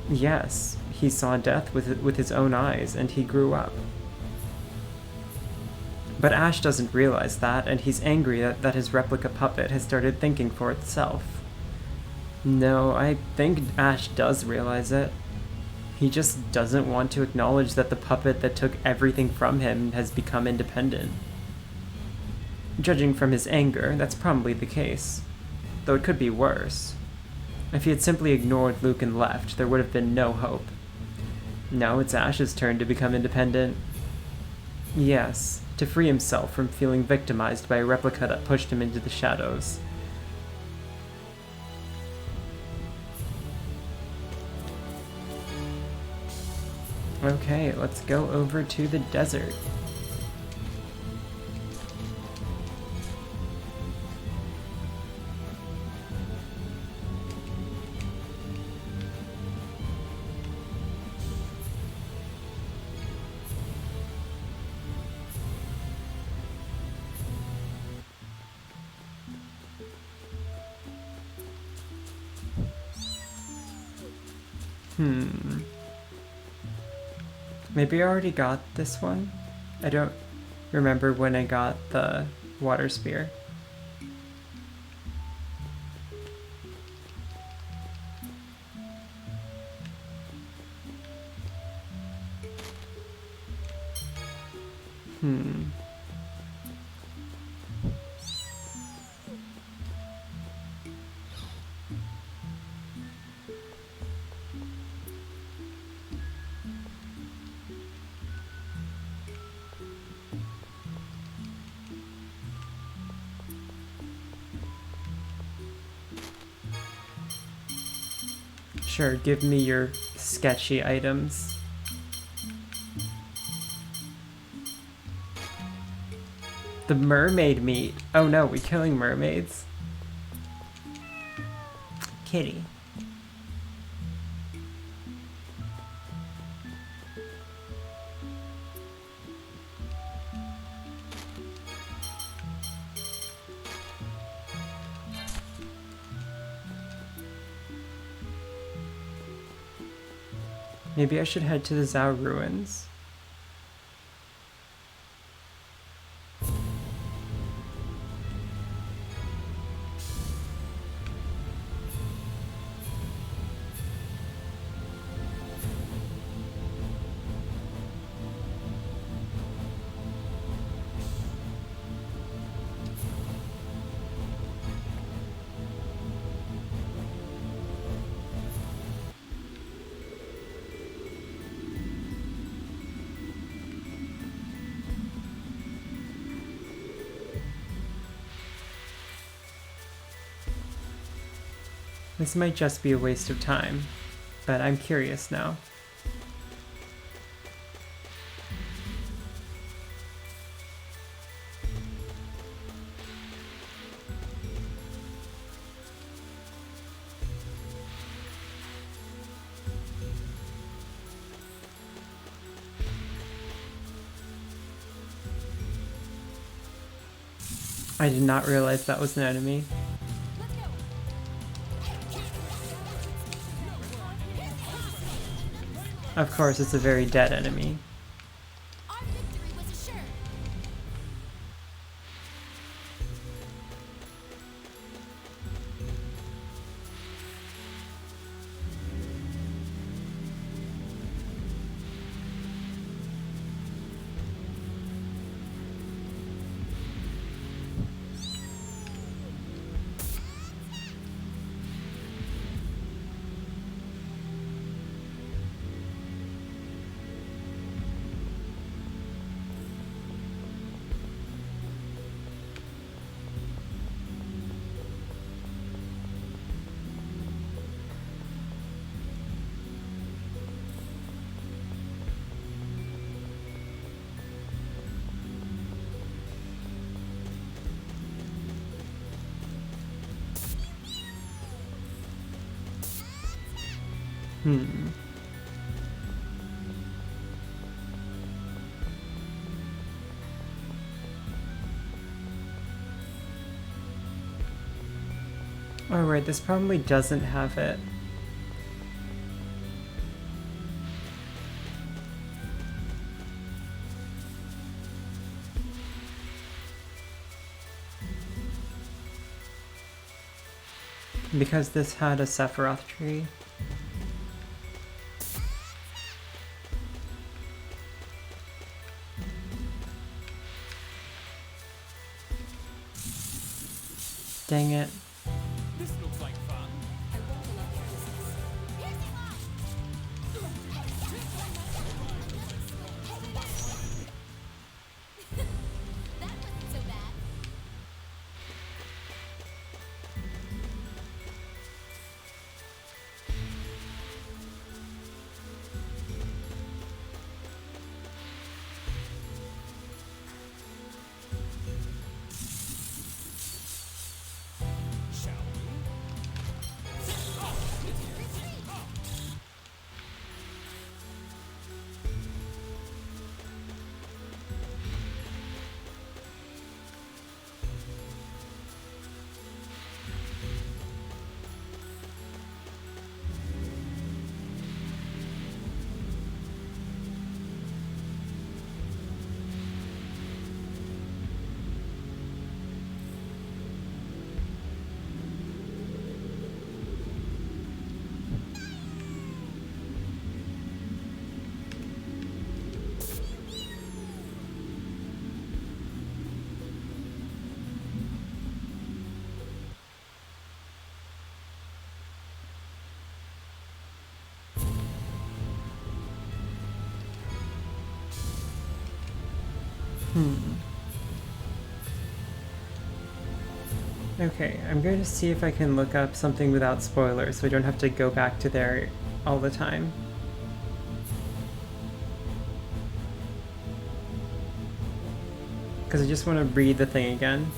Yes, he saw death with his own eyes, and he grew up. But Ash doesn't realize that, and he's angry that his replica puppet has started thinking for itself. No, I think Ash does realize it. He just doesn't want to acknowledge that the puppet that took everything from him has become independent. Judging from his anger, that's probably the case. Though it could be worse. If he had simply ignored Luke and left, there would have been no hope. Now it's Ash's turn to become independent. Yes, to free himself from feeling victimized by a replica that pushed him into the shadows. Okay, let's go over to the desert. Maybe I already got this one? I don't remember when I got the water spear. Sure, give me your sketchy items. The mermaid meat. Oh no, we killing mermaids? Kitty. Maybe I should head to the Zhao ruins. This might just be a waste of time, but I'm curious now. I did not realize that was an enemy. Of course, it's a very dead enemy. Our victory was assured. Oh right, this probably doesn't have it. Because this had a Sephiroth tree. Dang it. This looks like fun. I won't allow carelessness. That wasn't so bad. Okay, I'm going to see if I can look up something without spoilers so I don't have to go back to there all the time. Because I just want to read the thing again.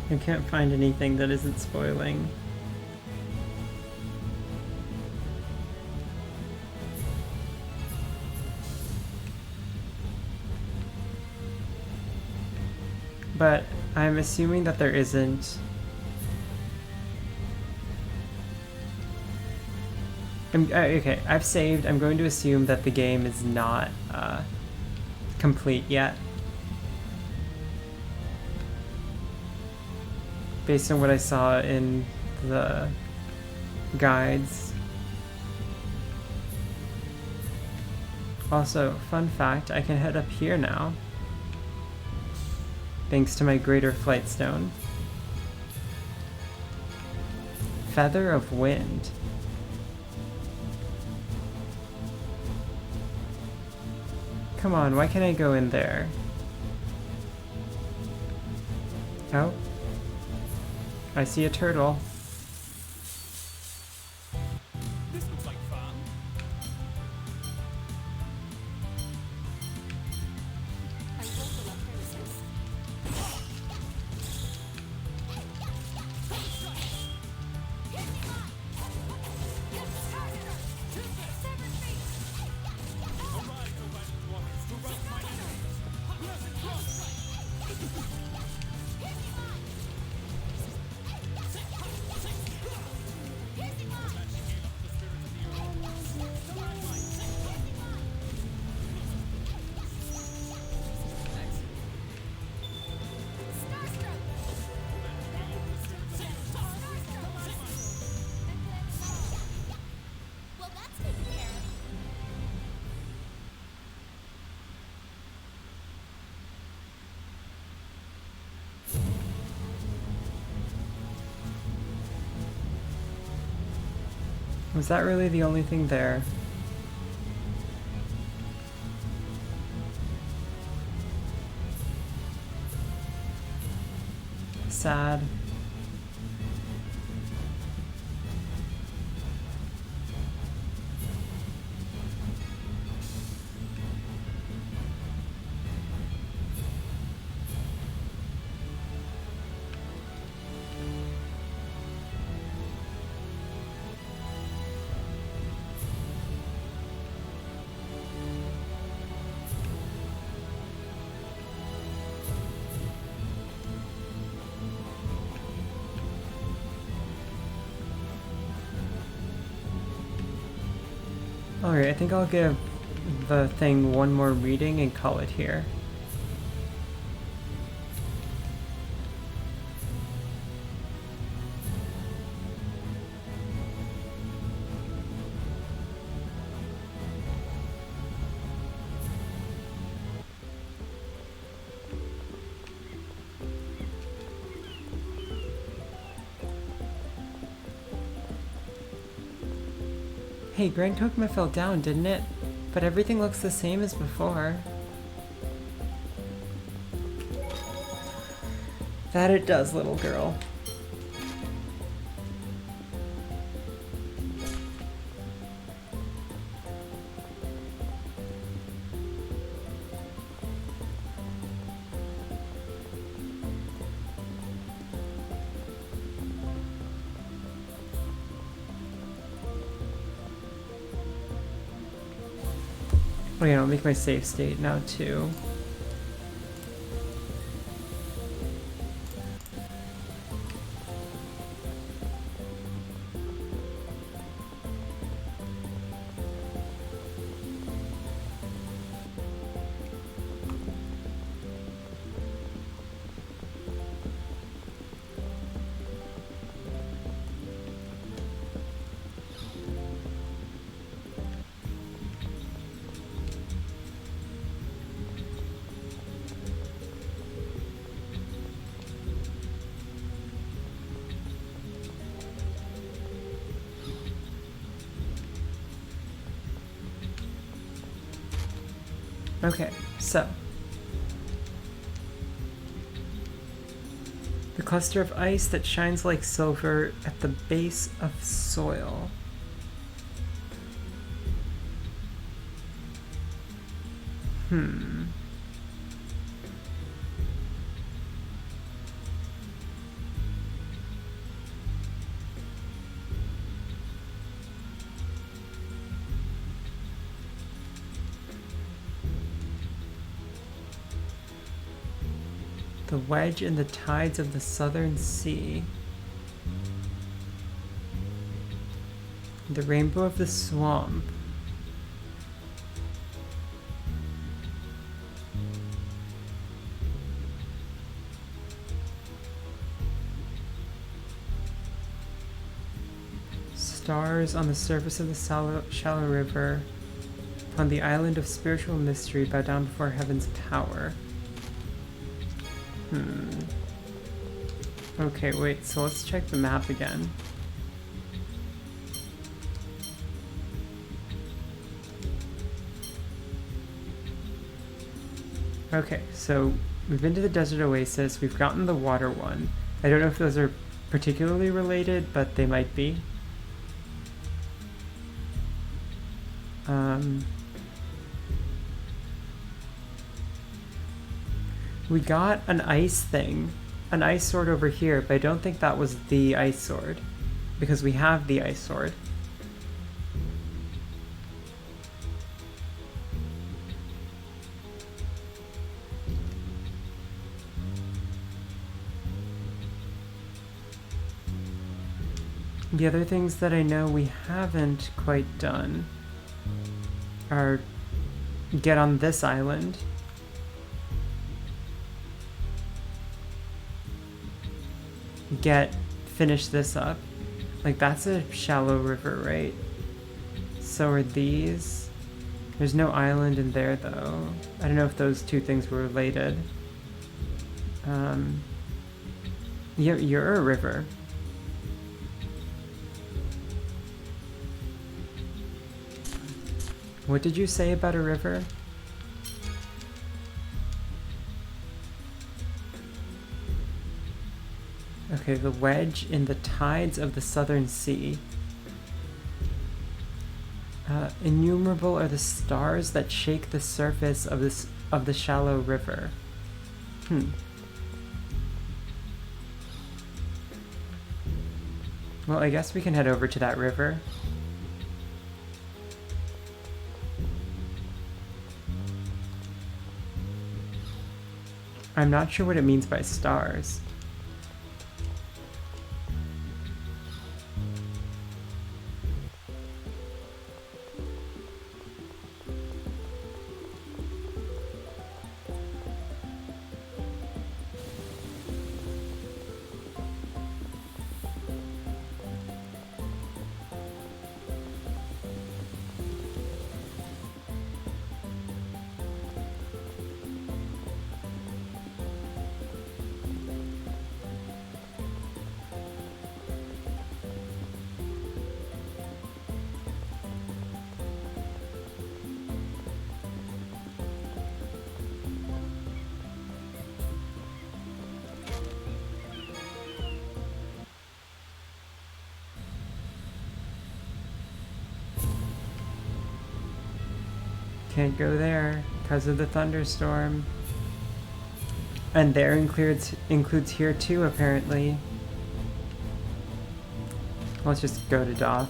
I can't find anything that isn't spoiling. But I'm assuming that there isn't. Okay, I've saved. I'm going to assume that the game is not complete yet. Based on what I saw in the guides. Also, fun fact, I can head up here now. Thanks to my greater flight stone. Feather of Wind. Come on, why can't I go in there? Oh. I see a turtle. This looks like fun. I told the premises. Well, that's taken care of. Was that really the only thing there? Sad. Alright, I think I'll give the thing one more reading and call it here. Hey, Grand Kokoma fell down, didn't it? But everything looks the same as before. That it does, little girl. Oh yeah, I'll make my save state now too. Okay, so the cluster of ice that shines like silver at the base of soil. The wedge in the tides of the southern sea. The rainbow of the swamp. Stars on the surface of the shallow river. On the island of spiritual mystery, bow down before heaven's power. Okay, wait, so let's check the map again. Okay, so we've been to the desert oasis, we've gotten the water one. I don't know if those are particularly related, but they might be. We got an ice thing, an ice sword over here, but I don't think that was the ice sword, because we have the ice sword. The other things that I know we haven't quite done are get on this island. Finish this up. Like, that's a shallow river, right? So are these. There's no island in there, though. I don't know if those two things were related. You're a river. What did you say about a river? Okay, the wedge in the tides of the southern sea. Innumerable are the stars that shake the surface of the shallow river. Well, I guess we can head over to that river. I'm not sure what it means by stars. Can't go there because of the thunderstorm. And there includes here too, apparently. Let's just go to Doth.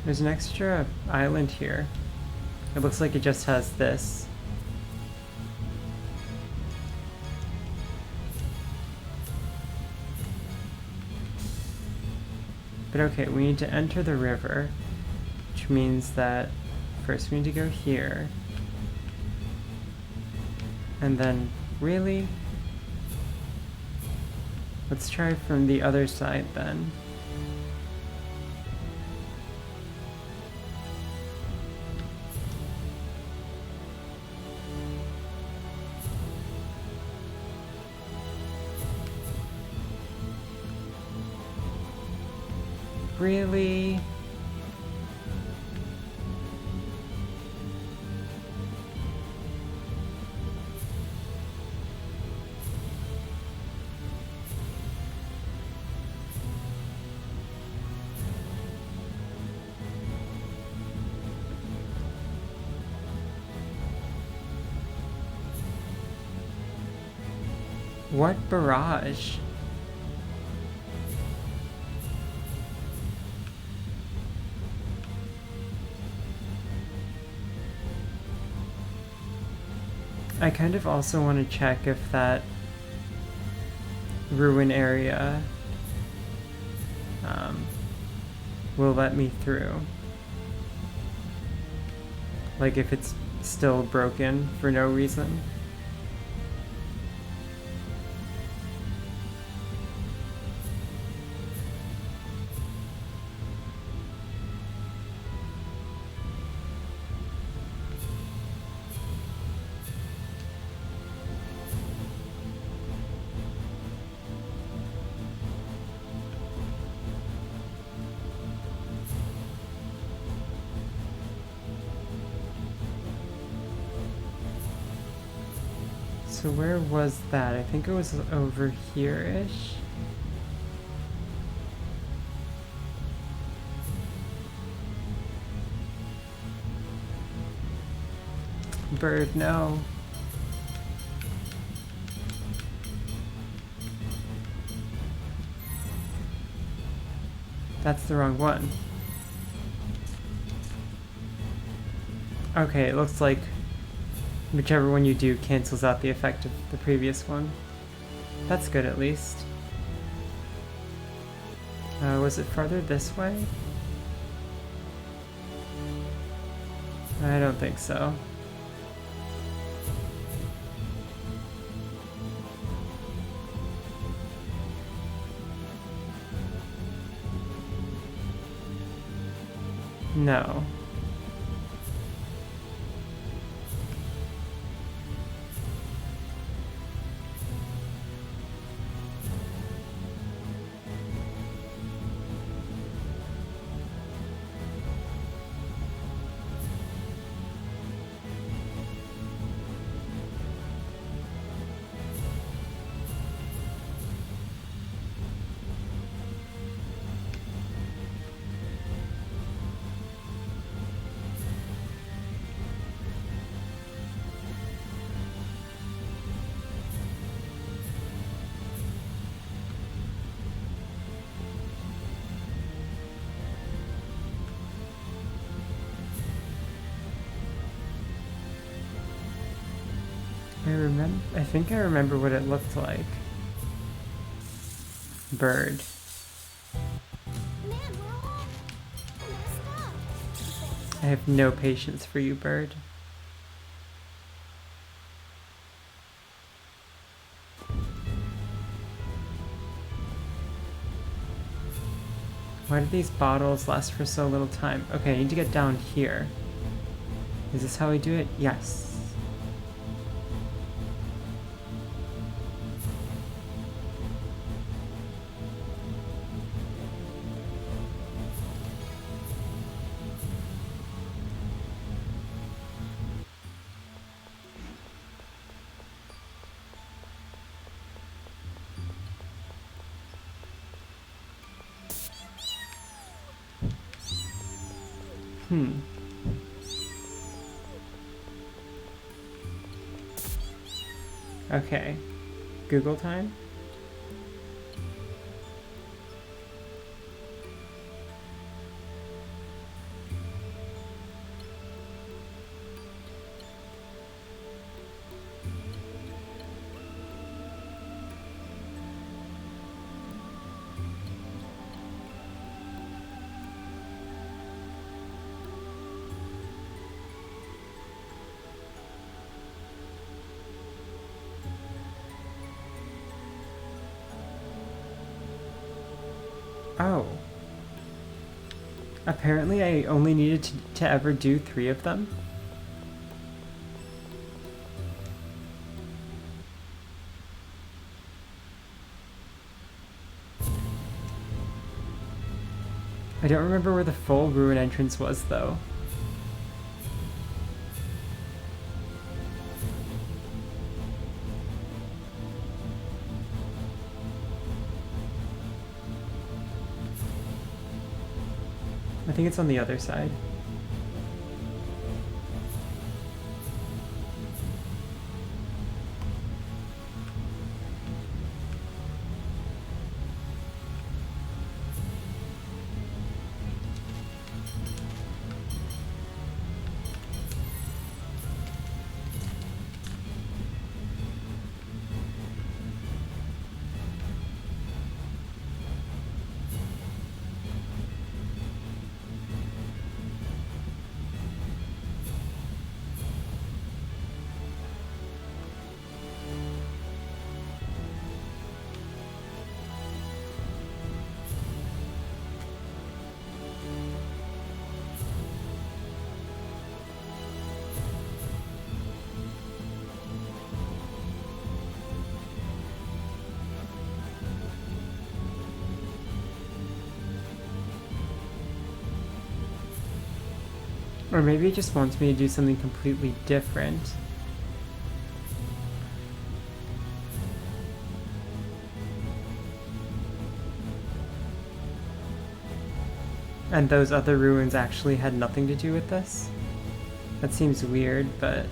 There's an extra island here. It looks like it just has this. But okay, we need to enter the river, which means that first we need to go here. And then, really? Let's try from the other side then. Really? What barrage? I kind of also want to check if that ruin area will let me through. Like if it's still broken for no reason. So where was that? I think it was over here-ish. Bird, no. That's the wrong one. Okay, it looks like whichever one you do cancels out the effect of the previous one. That's good at least. Was it farther this way? I don't think so. No. I think I remember what it looked like. Bird. Man, we're all messed up. I have no patience for you, Bird. Why do these bottles last for so little time? Okay, I need to get down here. Is this how we do it? Yes. Okay. Google time? Oh. Apparently I only needed to ever do 3 of them. I don't remember where the full ruin entrance was, though. I think it's on the other side. Or maybe it just wants me to do something completely different. And those other ruins actually had nothing to do with this? That seems weird, but...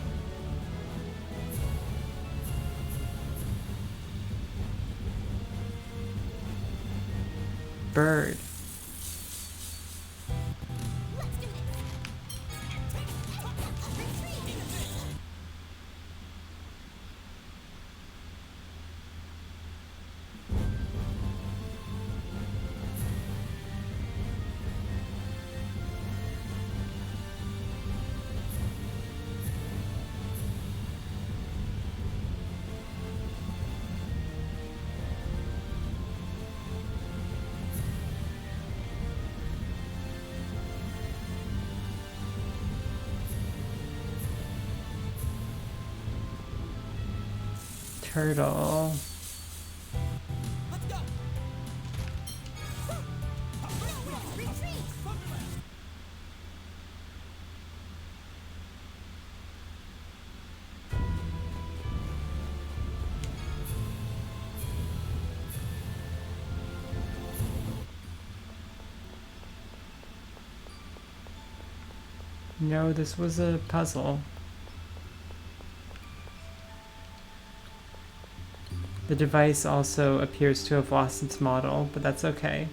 Bird. Turtle. Let's go. Retreat. No, this was a puzzle. The device also appears to have lost its model, but that's okay.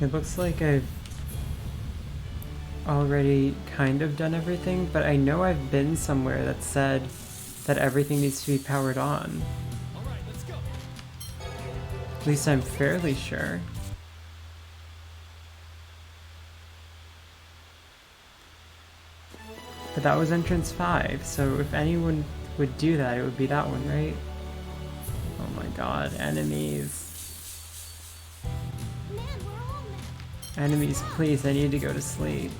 It looks like I've already kind of done everything, but I know I've been somewhere that said that everything needs to be powered on. All right, let's go. At least I'm fairly sure. But that was entrance 5, so if anyone would do that, it would be that one, right? Oh my god, enemies. Man, we're all Enemies, please, I need to go to sleep.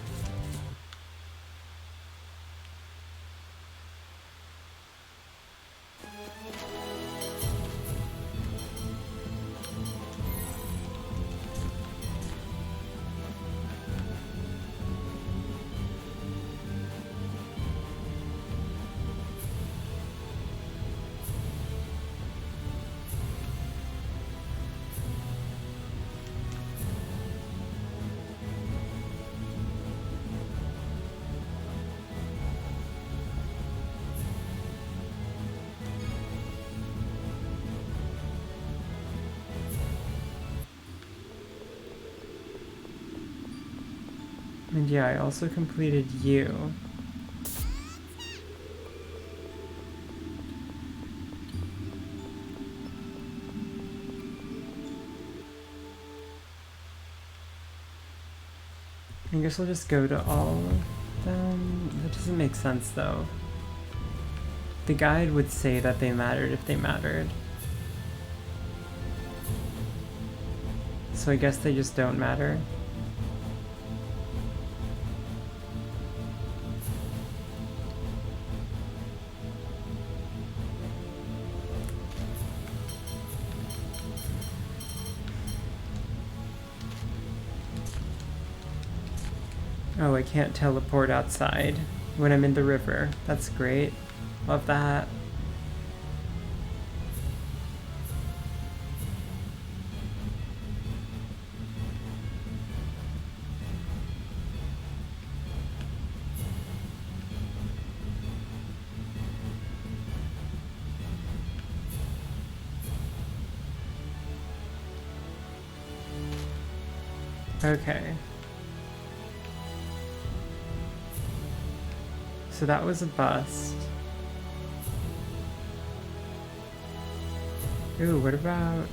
And yeah, I also completed you. I guess I'll just go to all of them. That doesn't make sense though. The guide would say that they mattered if they mattered. So I guess they just don't matter. Oh, I can't teleport outside when I'm in the river. That's great. Love that. Okay. So that was a bust. Ooh, what about...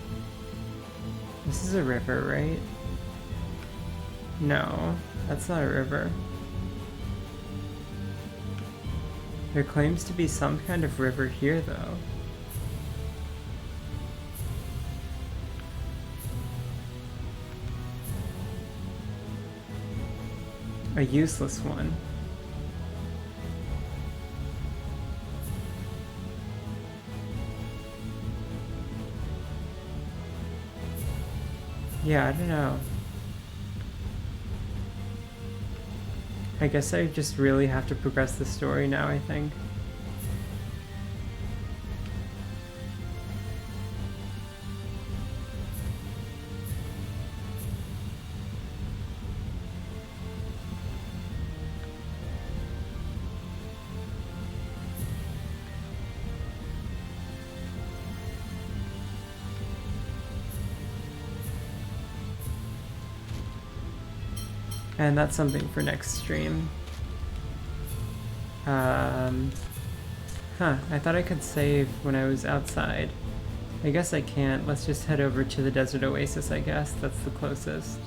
This is a river, right? No, that's not a river. There claims to be some kind of river here, though. A useless one. Yeah, I don't know. I guess I just really have to progress the story now, I think. And that's something for next stream. Huh, I thought I could save when I was outside. I guess I can't. Let's just head over to the desert oasis, I guess. That's the closest.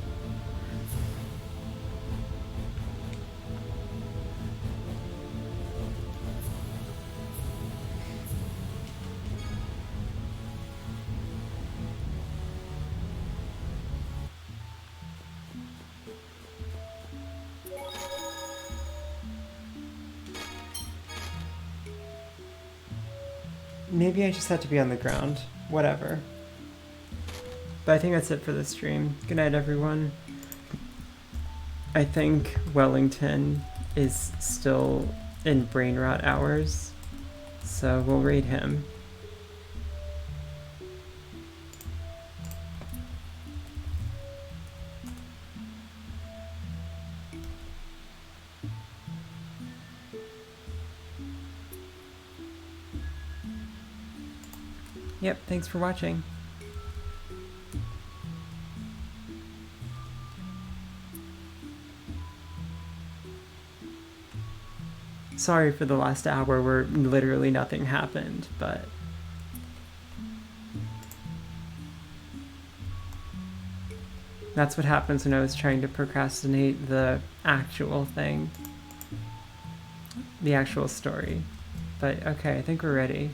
Maybe I just had to be on the ground. Whatever. But I think that's it for this stream. Good night, everyone. I think Wellington is still in brain rot hours, so we'll raid him. Yep, thanks for watching. Sorry for the last hour where literally nothing happened, but... that's what happens when I was trying to procrastinate the actual thing. The actual story. But okay, I think we're ready.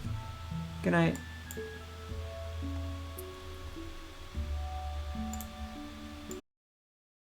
Good night.